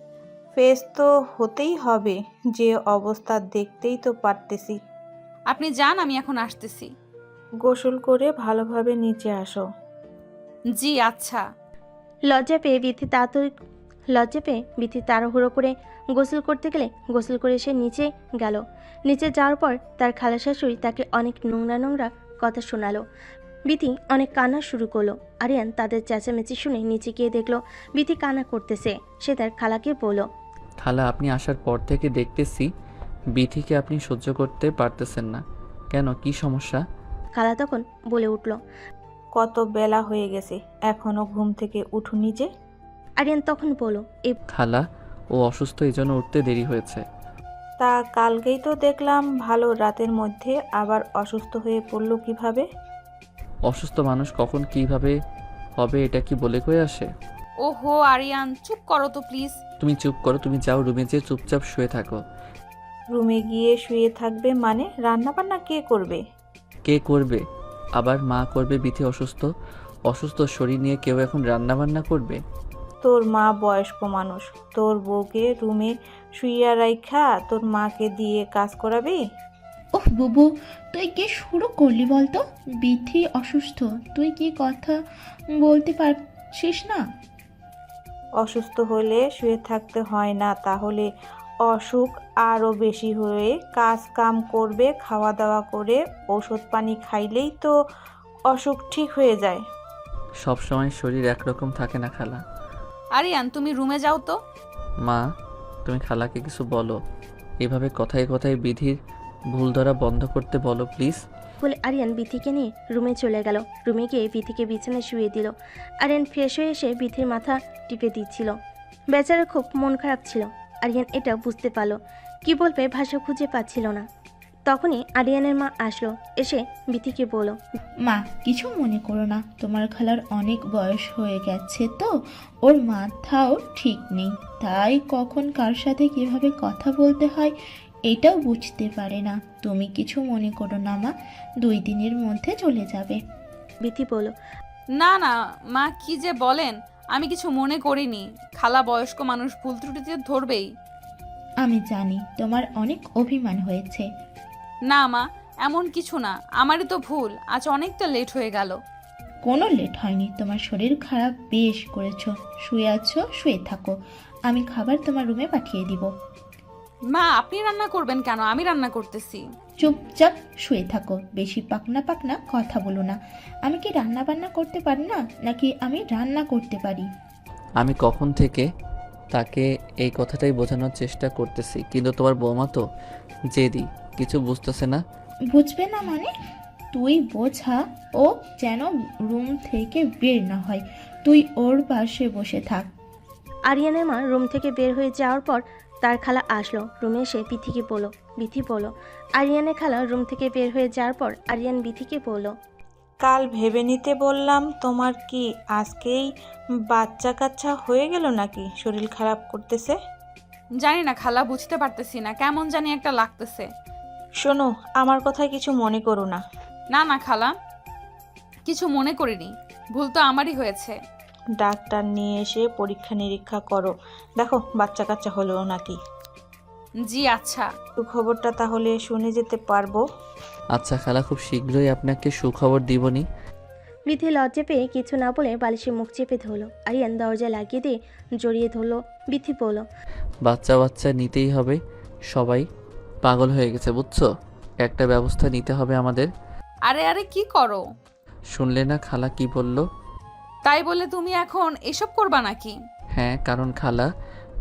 ফেস তো হতেই হবে, যে অবস্থা দেখতেই তো পারতেছি। আপনি যান, আমি এখন আসতেছি। গোসল করে ভালোভাবে নিচে আসো। জি আচ্ছা। লজ্জা পেয়ে বিথি তাড়াহুড়ো করে গোসল করতে গেলে গোসল করে সে নিচে গেল। নিচে যাওয়ার পর তার খালা শাশুড়ি তাকে অনেক নোংরা নোংরা কথা শোনালো। বিথি অনেক কান্না শুরু করলো। আরিয়ান তাদের চেঁচামেচি শুনে নিচে গিয়ে দেখলো বিথি কান্না করতেছে। সে তার খালাকে বলল, খালা, আপনি আসার পর থেকে দেখতেছি বিথিকে আপনি সহ্য করতে পারতেছেন না কেন, কি সমস্যা? খালা তখন বলে উঠল, কত বেলা হয়ে গেছে, এখনো ঘুম থেকে উঠুনি যে? আরিয়ান তখন বলল, খালা, ও অসুস্থ, এই জন্য উঠতে দেরি হয়েছে। তা কালকেই তো দেখলাম ভালো রাতের মধ্যে আবার অসুস্থ হয়ে পড়লো কিভাবে? অসুস্থ মানুষ কখন কিভাবে হবে এটা কি বলে কয়ে আসে? ওহো আরিয়ান, চুপ করো তো প্লিজ। তুমি চুপ করো, তুমি যাও রুমে যেয়ে চুপচাপ শুয়ে থাকো। রুমে গিয়ে শুয়ে থাকবে মানে? রান্না বান্না কে করবে? কে করবে? আবার মা করবে। বিথি অসুস্থ, অসুস্থ শরীর নিয়ে কেউ এখন রান্না বান্না করবে? তোর মা বয়স্ক মানুষ, তোর বউকে রুমে শুইয়া রাইখা তোর মাকে দিয়ে কাজ করাবি? ওহ বুবু, তুই কি শুরু করলি বলতো? বিথি অসুস্থ, তুই কি কথা বলতে পারছিস না? অসুস্থ হলে শুয়ে থাকতে হয় না, তাহলে অসুখ আরও বেশি হয়ে কাজ কাম করবে, খাওয়া দাওয়া করে ওষুধ পানি খাইলেই তো অসুখ ঠিক হয়ে যায়। সব সময় শরীর একরকম থাকে না খালা। আরিয়ান তুমি রুমে যাও তো। মা, তুমি খালাকে কিছু বলো। এভাবে কথায় কথায় বিধির ভুল ধরা বন্ধ করতে বলো প্লিজ। বলে আরিয়ান বিথিকে নিয়ে রুমে চলে গেল। রুমে গিয়ে বিথিকে বিছানায় শুয়ে দিল। আরিয়ান ফ্রেশ হয়ে এসে বিথির মাথা টিপে দিচ্ছিল। বেচারা খুব মন খারাপ ছিল। আরিয়ান এটা বুঝতে পারল, কি বলবে ভাষা খুঁজে পাচ্ছিল না। তখনই আরিয়ানের মা আসলো, এসে বিথিকে বলল, মা কিছু মনে করো না, তোমার খালার অনেক বয়স হয়ে গেছে তো, ওর মাথাও ঠিক নেই, তাই কখন কার সাথে কিভাবে কথা বলতে হয় এটাও বুঝতে পারে না। তুমি কিছু মনে করো না মা, 2 দিনের মধ্যে চলে যাবে। বিথি বলল, না না মা, কি যে বলেন, আমি কিছু মনে করিনি। খালা বয়স্ক মানুষ, ভুল ত্রুটিতে ধরবেই। আমি জানি তোমার অনেক অভিমান হয়েছে। না মা, এমন কিছু না, আমারই তো ভুল, আজ অনেকটা লেট হয়ে গেল। কোনো লেট হয়নি, তোমার শরীর খারাপ বেশ করেছো, শুয়ে আছো শুয়ে থাকো, আমি খাবার তোমার রুমে পাঠিয়ে দিব। মা, আপনি রান্না করবেন কেন? আমি রান্না করতেছি। চুপচাপ শুয়ে থাকো, বেশি পাকনা পাকনা কথা বলো না। আমি কি রান্না বান্না করতে পারি না, নাকি আমি রান্না করতে পারি? আমি কখন থেকে তাকে এই কথাটাই বোঝানোর চেষ্টা করতেছি, কিন্তু তোমার বৌমা তো জেদি, কিছু বুঝতেছে না। বুঝবে না মানে? তুই বোঝা ও যেন রুম থেকে বের না হয়, তুই ওর পাশে বসে থাক। আরিয়ানের মা রুম থেকে বের হয়ে যাওয়ার পর তার খালা আসলো। রুমে এসে বিথিকে বলল, বিথি বলল। আরিয়ানের খালা রুম থেকে বের হয়ে যাওয়ার পর আরিয়ান বিথিকে বলল, কাল ভেবে নিতে বললাম, তোমার কি আজকেই বাচ্চা কাচ্চা হয়ে গেল নাকি শরীর খারাপ করতেছে? জানি না খালা, বুঝতে পারতেছি না, কেমন জানি একটা লাগতেছে। শোনো, আমার কথায় কিছু মনে করো না। না না খালা, কিছু মনে করিনি, ভুল তো আমারই হয়েছে। ডাক্তার নিয়ে এসে পরীক্ষা নিরীক্ষা করো, দেখো বাচ্চা কাচ্চা হলো নাকি। জি আচ্ছা। খবরটা তাহলে শুনে যেতে পারবো। আচ্ছা খালা, খুব শীঘ্রই আপনাকে সুখবর দিবনি। বিথি লজ্জা পেয়ে কিছু না বলে বালিশে মুখ চেপে ধরলো। আরিয়ান দরজা লাগিয়ে দিয়ে জড়িয়ে ধরলো। বিথি বলল, বাচ্চা বাচ্চা নিতেই হবে, সবাই পাগল হয়ে গেছে বুঝছো, একটা ব্যবস্থা নিতে হবে আমাদের। আরে আরে কি করো? শুনলে না খালা কি বলল? তাই বলে তুমি এখন এসব করবা নাকি? হ্যাঁ, কারণ খালা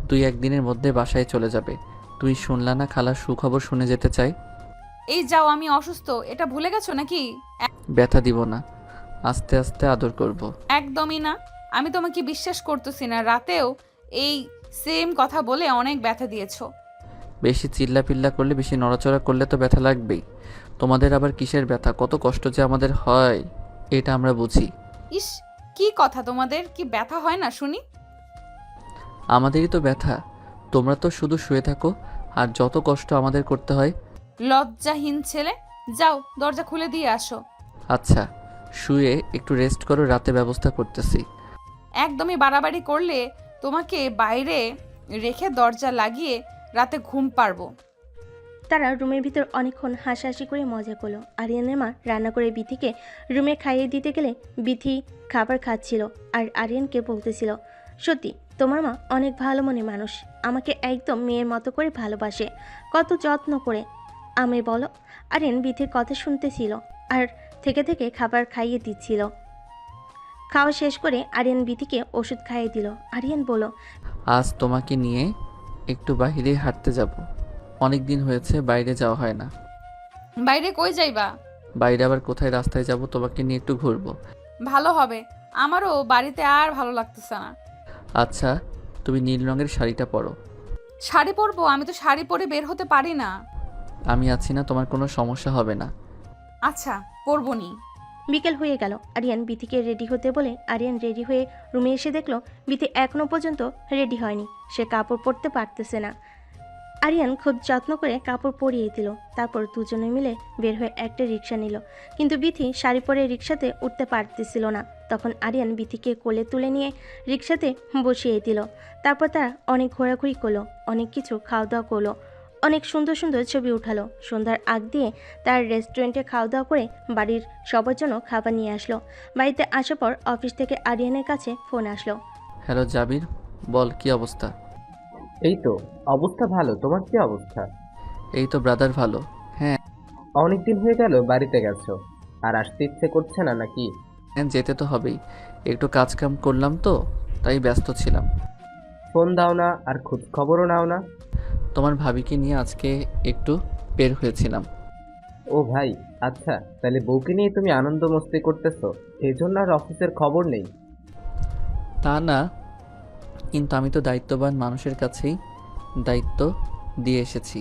2-1 দিনের মধ্যে বাসায় চলে যাবে। তুই শুনলা না খালার সুখবর শুনে যেতে চাই। এই যাও, আমি অসুস্থ, এটা ভুলে গেছো নাকি? ব্যথা দিব না, আস্তে আস্তে আদর করব। একদমই না, আমি তোমাকে বিশ্বাস করতেছি না। রাতেও এই সেম কথা বলে অনেক ব্যথা দিয়েছো। বেশি চিল্লা পিল্লা করলে, বেশি নড়াচড়া করলে তো ব্যথা লাগবেই। তোমাদের আবার কিসের ব্যথা? কত কষ্ট যে আমাদের হয় এটা আমরা বুঝি। ইস, কি কথা, তোমাদের কি ব্যথা হয় না শুনি? আমাদেরই তো ব্যথা, তোমরা তো শুধু শুয়ে থাকো আর যত কষ্ট আমাদের করতে হয়। লজ্জাহীন ছেলে, যাও দরজা খুলে দিয়ে আসো। আচ্ছা, শুয়ে একটু রেস্ট করো, রাতে ব্যবস্থা করতেছি। একদমই বাড়াবাড়ি করলে তোমাকে বাইরে রেখে দরজা লাগিয়ে রাতে ঘুম পারবো। তারা রুমের ভিতর অনেকক্ষণ হাসাহাসি করে মজা করলো। আরিয়ানের মা রান্না করে বিথিকে রুমে খাইয়ে দিতে গেলে বিথি খাবার খাচ্ছিল আর আরিয়ানকে বলতেছিল, সত্যি তোমার মা অনেক ভালো মনে মানুষ, আমাকে একদম মেয়ের মতো করে ভালোবাসে, কত যত্ন করে। আমি বলো। আরিয়ান বিথির কথা শুনতেছিল আর থেকে থেকে খাবার খাইয়ে দিচ্ছিল। খাওয়া শেষ করে আরিয়ান বিথিকে ওষুধ খাইয়ে দিল। আরিয়ান বলল, আজ তোমাকে নিয়ে একটু বাইরে হাঁটতে যাব, অনেক দিন হয়েছে বাইরে যাওয়া হয় না। বাইরে কই যাইবা? বাইরে আবার কোথায়, রাস্তায় যাব, তোমাকে নিয়ে একটু ঘুরবো। ভালো হবে, আমারও বাড়িতে আর ভালো লাগতেছে না। আচ্ছা, তুমি নীল রঙের শাড়িটা পরো। শাড়ি পরবো? আমি তো শাড়ি পরে বের হতে পারি না। আমি আছি না, তোমার কোনো সমস্যা হবে না। আচ্ছা, পরবো নি। বিকেল হয়ে গেল। আরিয়ান বিথিকে রেডি হতে বলে আরিয়ান রেডি হয়ে রুমে এসে দেখলো বিথি এখনো পর্যন্ত রেডি হয়নি, সে কাপড় পরতে পারতেছে না। আরিয়ান খুব যত্ন করে কাপড় পরিয়ে দিল। তারপর দুজনে মিলে বের হয়ে একটা রিক্সা নিল, কিন্তু বিথি শাড়ি পরে রিক্সাতে উঠতে পারতেছিল না। তখন আরিয়ান বিথিকে কোলে তুলে নিয়ে রিক্সাতে বসিয়ে দিল। তারপর তারা অনেক ঘোরাঘুরি করলো, অনেক কিছু খাওয়া দাওয়া করলো, অনেক সুন্দর সুন্দর ছবি উঠালো। সন্ধ্যার আগ দিয়ে তার রেস্টুরেন্টে খাওয়া দাওয়া করে বাড়ির সবার জন্য খাবার নিয়ে আসলো। বাড়িতে আসার পর অফিস থেকে আরিয়ানের কাছে ফোন আসলো। হ্যালো জাবির, বল কি অবস্থা? এই তো অবস্থা ভালো, তোমার কি অবস্থা? এই তো ব্রাদার, ভালো। অনেকদিন হয়ে গেল বাড়িতে গেছো, আর আসতে ইচ্ছে করছে না নাকি? হ্যাঁ, যেতে তো হবেই, একটু কাজ কাম করলাম তো তাই ব্যস্ত ছিলাম। ফোন দাও না, আর খোঁজ খবরও নাও না। তোমার ভাবিকে নিয়ে আজকে একটু বের হয়েছিলাম। ও ভাই, আচ্ছা, তাহলে বউকে নিয়ে তুমি আনন্দ মস্তি করতেছো, এই জন্য আর অফিসের খবর নেই? তা না, কিন্তু আমি তো দায়িত্ববান মানুষের কাছেই দায়িত্ব দিয়ে এসেছি।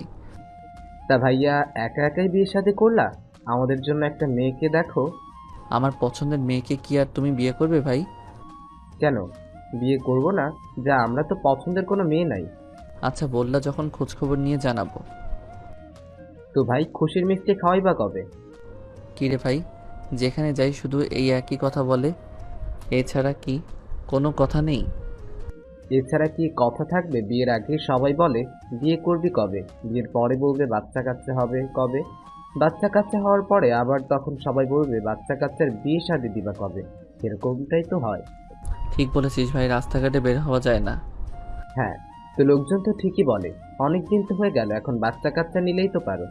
তা ভাইয়া একা একাই বিয়ে শাদী করলা? আমাদের জন্য একটা মেয়েকে দেখো। আমার পছন্দের মেয়েকে কি আর তুমি বিয়ে করবে ভাই? কেন বিয়ে করব না? যা, আমরা তো পছন্দের কোনো মেয়ে নাই। আচ্ছা, বললা যখন খোঁজখবর নিয়ে জানাবো। তো ভাই, খুশির মিষ্টি খাওয়াইবা কবে? কী রে ভাই, যেখানে যাই শুধু এই একই কথা বলে, এছাড়া কি কোনো কথা নেই? এছাড়া কি কথা থাকবে? বিয়ের আগে সবাই বলে বিয়ে করবি কবে, বিয়ের পরে বলবে বাচ্চা কাচ্চা হবে কবে, বাচ্চা কাচ্চা হওয়ার পরে আবার তখন সবাই বলবে বাচ্চা কাচ্চার বিয়ে শাদী দিবা কবে। এরকমটাই তো হয়। ঠিক বলেছিস ভাই, রাস্তাঘাটে বের হওয়া যায় না। হ্যাঁ, তো লোকজন তো ঠিকই বলে, অনেক দিন তো হয়ে গেল, এখন বাচ্চা কাচ্চা নিলেই তো পারো।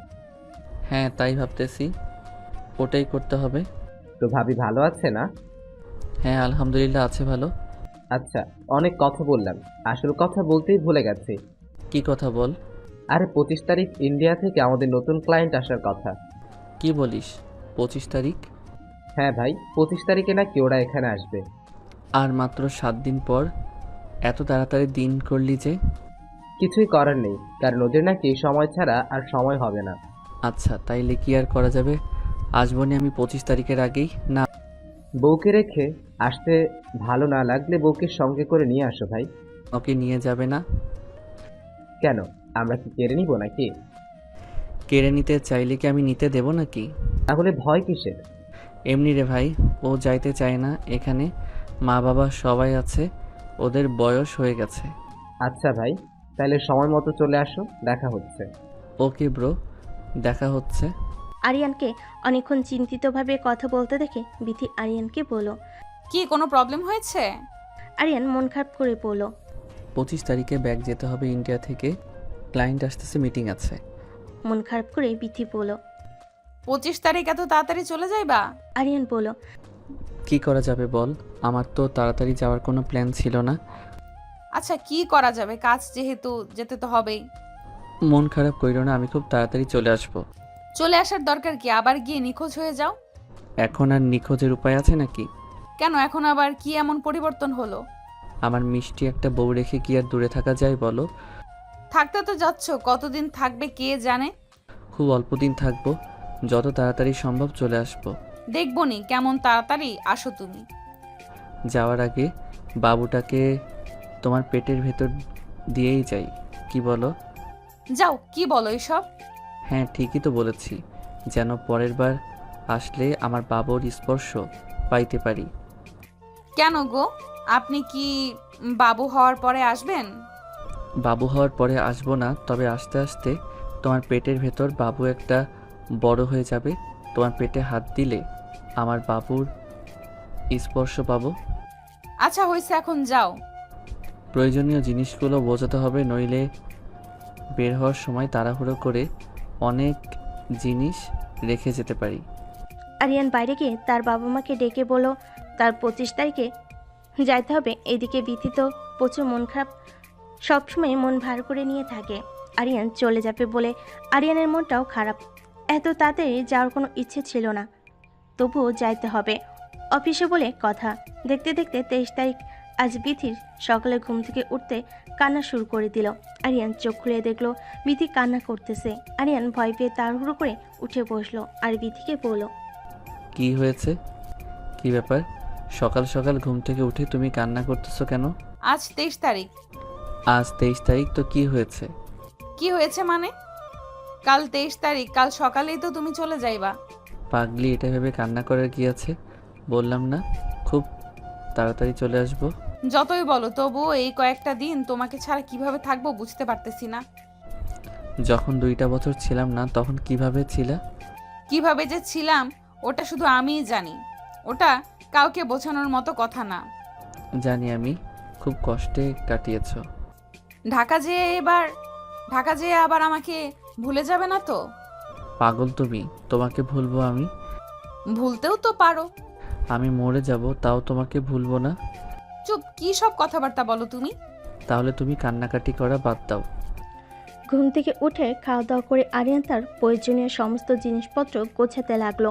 হ্যাঁ, তাই ভাবতেছি, ওটাই করতে হবে। তো ভাবি ভালো আছে না? হ্যাঁ, আলহামদুলিল্লাহ আছে ভালো। আচ্ছা, অনেক কথা বললাম, আসল কথা বলতেই ভুলে গেছি। কি কথা বল। আরে 25 তারিখ ইন্ডিয়া থেকে আমাদের নতুন ক্লায়েন্ট আসার কথা। কি বলিস, 25 তারিখ? হ্যাঁ ভাই, 25 তারিখে নাকি ওরা এখানে আসবে। আর মাত্র 7 দিন পর? এত তাড়াতাড়ি দিন করলি যে? কিছুই করার নেই, কারণ ওদের নাকি সময় ছাড়া আর সময় হবে না। আচ্ছা, তাইলে কি আর করা যাবে, আসবো নি আমি 25 তারিখের আগেই। না, বউকে রেখে আসতে ভালো না লাগলে বউকে সঙ্গে করে নিয়ে আসো ভাই। ওকে নিয়ে যাবে না? কেন, আমরা কি কেড়ে নিব নাকি? কেড়ে নিতে চাইলে কি আমি নিতে দেব নাকি? তাহলে ভয় কিসের? এমনি রে ভাই, ও যাইতে চায় না এখানে, মা বাবা সবাই আছে, ওদের বয়স হয়ে গেছে। আচ্ছা ভাই, তাহলে সময় মতো চলে আসো, দেখা হচ্ছে। ওকে ব্রো, দেখা হচ্ছে। আরিয়ানকে অনেকক্ষণ চিন্তিতভাবে কথা বলতে দেখে বিথি আরিয়ানকে বলল। কি কোনো প্রবলেম হয়েছে? আরিয়ান মন খারাপ করে বলল। 25 তারিখে ব্যাগ যেতে হবে ইন্ডিয়া থেকে, ক্লায়েন্ট আসতেছে, মিটিং আছে। মন খারাপ করে বিথি বলল। 25 তারিখ এত তাড়াতাড়ি চলে যাইবা? আরিয়ান বলল। কি করা যাবে বল, আমার তো তাড়াতাড়ি যাওয়ার কোনো প্ল্যান ছিল না। আচ্ছা, কি করা যাবে, কাজ যেহেতু যেতে তো হবেই। মন খারাপ কইরো না, আমি খুব তাড়াতাড়ি চলে আসবো। চলে আসার দরকার কি, আবার গিয়ে নিখোঁজ হয়ে যাও? এখন আর নিখোঁজের উপায় আছে নাকি? কেন, এখন আবার কি এমন পরিবর্তন হলো? আমার মিষ্টি একটা বউ রেখে কি আর দূরে থাকা যায় বলো? থাকতে তো যাচ্ছ, কতদিন থাকবে কে জানে। খুব অল্প দিন থাকবো, যত তাড়াতাড়ি সম্ভব চলে আসবো। দেখবো নি কেমন তাড়াতাড়ি আসো তুমি। যাওয়ার আগে বাবুটাকে তোমার পেটের ভেতর দিয়েই যাই, কি বলো? যাও, কি বলো এসব? হ্যাঁ, ঠিকই তো বলেছি, যেন পরের বার আসলে আমার বাবুর স্পর্শ পাইতে পারি। কেন গো, আপনি কি বাবু হওয়ার পরে আসবেন? বাবু হওয়ার পরে আসবো না, তবে আস্তে আস্তে তোমার পেটের ভেতর বাবু একটা বড় হয়ে যাবে, তোমার পেটে হাত দিলে আমার বাবুর স্পর্শ পাবো। আচ্ছা হয়েছে, এখন যাও। প্রয়োজনীয় জিনিসগুলো বোঝাতে হবে, নইলে বের হওয়ার সময় তাড়াহুড়ো করে অনেক জিনিস রেখে যেতে পারি। আরিয়ান বাইরে গিয়ে তার বাবা মাকে ডেকে বলল তার 25 তারিখে যাইতে হবে। এদিকে বিথি তো প্রচুর মন খারাপ, সবসময় মন ভার করে নিয়ে থাকে। আরিয়ান চলে যাবে বলে আরিয়ানের মনটাও খারাপ। এত তাড়াতাড়ি যাওয়ার কোনো ইচ্ছে ছিল না, তবুও যাইতে হবে, অফিসে বলে কথা। দেখতে দেখতে 23 তারিখ। আজ বিথির সকালে ঘুম থেকে উঠতে কান্না শুরু করে দিল। আরিয়ান চোখ খুলে দেখলো বিথি কান্না করতেছে। আরিয়ান ভয় পেয়ে তাড়াহুড়ো করে উঠে বসলো আর বিথিকে বলল। কি হয়েছে, কি ব্যাপার, সকাল সকাল ঘুম থেকে উঠে তুমি কান্না করতেছো কেন? আজ 23 তারিখ। আজ 23 তারিখ তো কি হয়েছে? কি হয়েছে মানে? কাল 23 তারিখ, কাল সকালেই তো তুমি চলে যাইবা। পাগলি, এটা ভেবে কান্না করার কি আছে, বললাম না খুব তাড়াতাড়ি চলে আসবো। যতই বলো তবুও এই কয়েকটা দিন তোমাকে ছাড়া কিভাবে থাকবো বুঝতে পারতেছি না। যখন 2টা বছর ছিলাম না তখন কিভাবে ছিলা? কিভাবে যে ছিলাম ওটা শুধু আমিই জানি, ওটা কাউকে বোঝানোর মতো কথা না। জানি, আমি খুব কষ্টে কাটিয়েছো। ঢাকা যেয়ে আবার আমাকে ভুলে যাবে না তো? পাগল তুমি, তোমাকে ভুলবো আমি? ভুলতেও তো পারো। আমি মরে যাব তাও তোমাকে ভুলবো না। চুপ, কি সব কথাবার্তা বলো তুমি? তাহলে তুমি কান্নাকাটি করা বাদ দাও। ঘুম থেকে উঠে খাওয়া দাওয়া করে আরিয়ান তার প্রয়োজনীয় সমস্ত জিনিসপত্র গোছাতে লাগলো।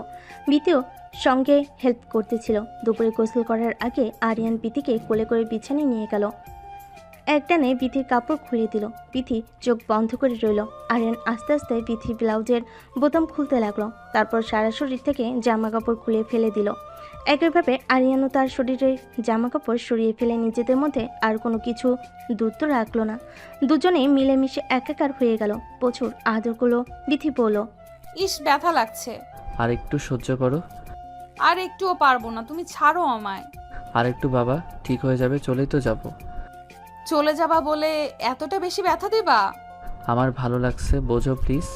বিথিও সঙ্গে হেল্প করতেছিল। দুপুরে গোসল করার আগে আরিয়ান বিথিকে কোলে করে বিছানায় নিয়ে গেল। একটানে বিথির কাপড় খুলে দিল। বিথি চোখ বন্ধ করে রইল। আরিয়ান আস্তে আস্তে বিথির ব্লাউজের বোতাম খুলতে লাগলো। তারপর সারা শরীর থেকে জামা কাপড় খুলে ফেলে দিল। একইভাবে আরিয়ানও তার শরীরের জামা কাপড় সরিয়ে ফেলে নিজেদের মধ্যে আর কোনো কিছু দূরত্ব রাখলো না। দুজনেই মিলেমিশে একাকার হয়ে গেল। প্রচুর আদর করলো। বিথি বলল, ইস, ব্যথা লাগছে। আর একটু সহ্য করো। আর একটুও পারবো না, তুমি ছাড়ো আমায়। আর একটু বাবা, ঠিক হয়ে যাবে, চলেই তো যাব। চলে যাবা বলে এতটা বেশি ব্যথা দিবা? আমার ভালো লাগছে, বোঝো প্লিজ।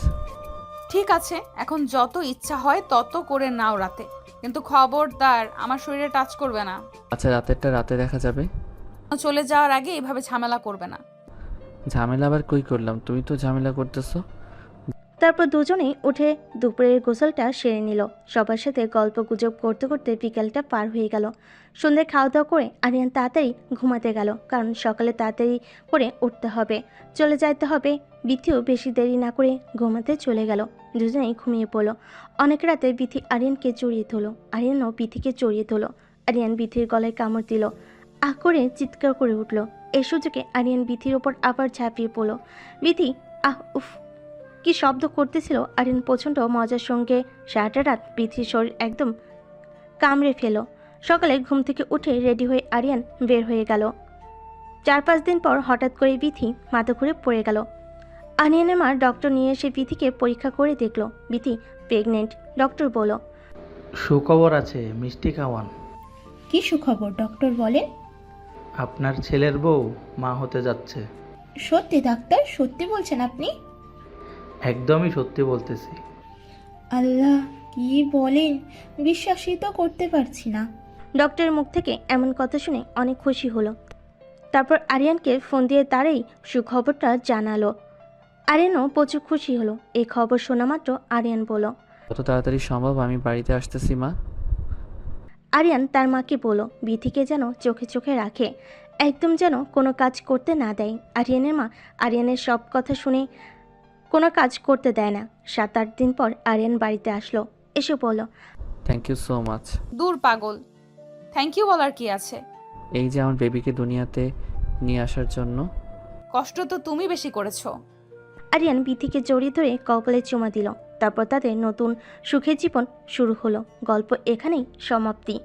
ঠিক আছে, এখন যত ইচ্ছা হয় তত করে নাও রাতে, কিন্তু খবরদার আমার শরীরে টাচ করবে না। আচ্ছা, রাতেরটা রাতে দেখা যাবে। চলে যাওয়ার আগে এভাবে ঝামেলা করবে না। ঝামেলা আবার কই করলাম? তুমি তো ঝামেলা করতেছো। তারপর দুজনেই উঠে দুপুরের গোসলটা সেরে নিল। সবার সাথে গল্প গুজব করতে করতে বিকেলটা পার হয়ে গেল। সন্ধ্যায় খাওয়া দাওয়া করে আরিয়ান তাড়াতাড়ি ঘুমাতে গেল, কারণ সকালে তাড়াতাড়ি করে উঠতে হবে, চলে যাইতে হবে। বিথিও বেশি দেরি না করে ঘুমাতে চলে গেল। দুজনেই ঘুমিয়ে পড়ল। অনেক রাতে বিথি আরিয়ানকে জড়িয়ে ধরল, আরিয়ানও বিথিকে জড়িয়ে ধরল। আরিয়ান বিথির গলায় কামড় দিল। আহ করে চিৎকার করে উঠল। এই সুযোগে আরিয়ান বিথির ওপর আবার ঝাঁপিয়ে পড়ল। বিথি আহ উফ কি শব্দ করতেছিল। আরিয়ান প্রচণ্ড মজার সঙ্গে সারাটা রাত বিথির শরীর একদম কামড়ে ফেল। সকালে ঘুম থেকে উঠে রেডি হয়ে আরিয়ান বের হয়ে গেল। 4-5 দিন পর হঠাৎ করে বিথি মাথা ঘুরে পড়ে গেল। আরিয়ানের মা ডক্টর নিয়ে এসে বিথিকে পরীক্ষা করে দেখলো বিথি প্রেগনেন্ট। ডক্টর বলল, সুখবর আছে, মিষ্টি খাওয়ান। কি সুখবর ডক্টর বলেন? আপনার ছেলের বউ মা হতে যাচ্ছে। সত্যি ডাক্তার, সত্যি বলছেন আপনি? একদমই সত্যি বলতেছি। আল্লাহ, কি বলেন, বিশ্বাসই তো করতে পারছি না। ডক্টরের মুখ থেকে এমন কথা শুনে অনেক খুশি হলো। তারপর আরিয়ানকে ফোন দিয়ে তারই সুখবরটা জানালো। আরিয়ানও প্রচুর খুশি হলো। এই খবর শোনা মাত্র আরিয়ান বলল, যত তাড়াতাড়ি সম্ভব আমি বাড়িতে আসতেছি মা। আরিয়ান তার মাকে বলল বিথিকে যেন চোখে চোখে রাখে, একদম যেন কোনো কাজ করতে না দেয়। আরিয়ানের মা আরিয়ানের সব কথা শুনে কোনো কাজ করতে দেয় না। 7-8 দিন পর আরিয়ান বাড়িতে আসলো। এসে বলল, থ্যাংক ইউ সো মাচ। দূর পাগল, থ্যাংক ইউ বলার কি আছে? এই যে আমার বেবিকে দুনিয়াতে নিয়ে আসার জন্য। কষ্ট তো তুমি বেশি করেছো। আরিয়ান বিথিকে জড়িয়ে ধরে কপালে চুমা দিল। তারপর তাদের নতুন সুখের জীবন শুরু হলো। গল্প এখানেই সমাপ্তি।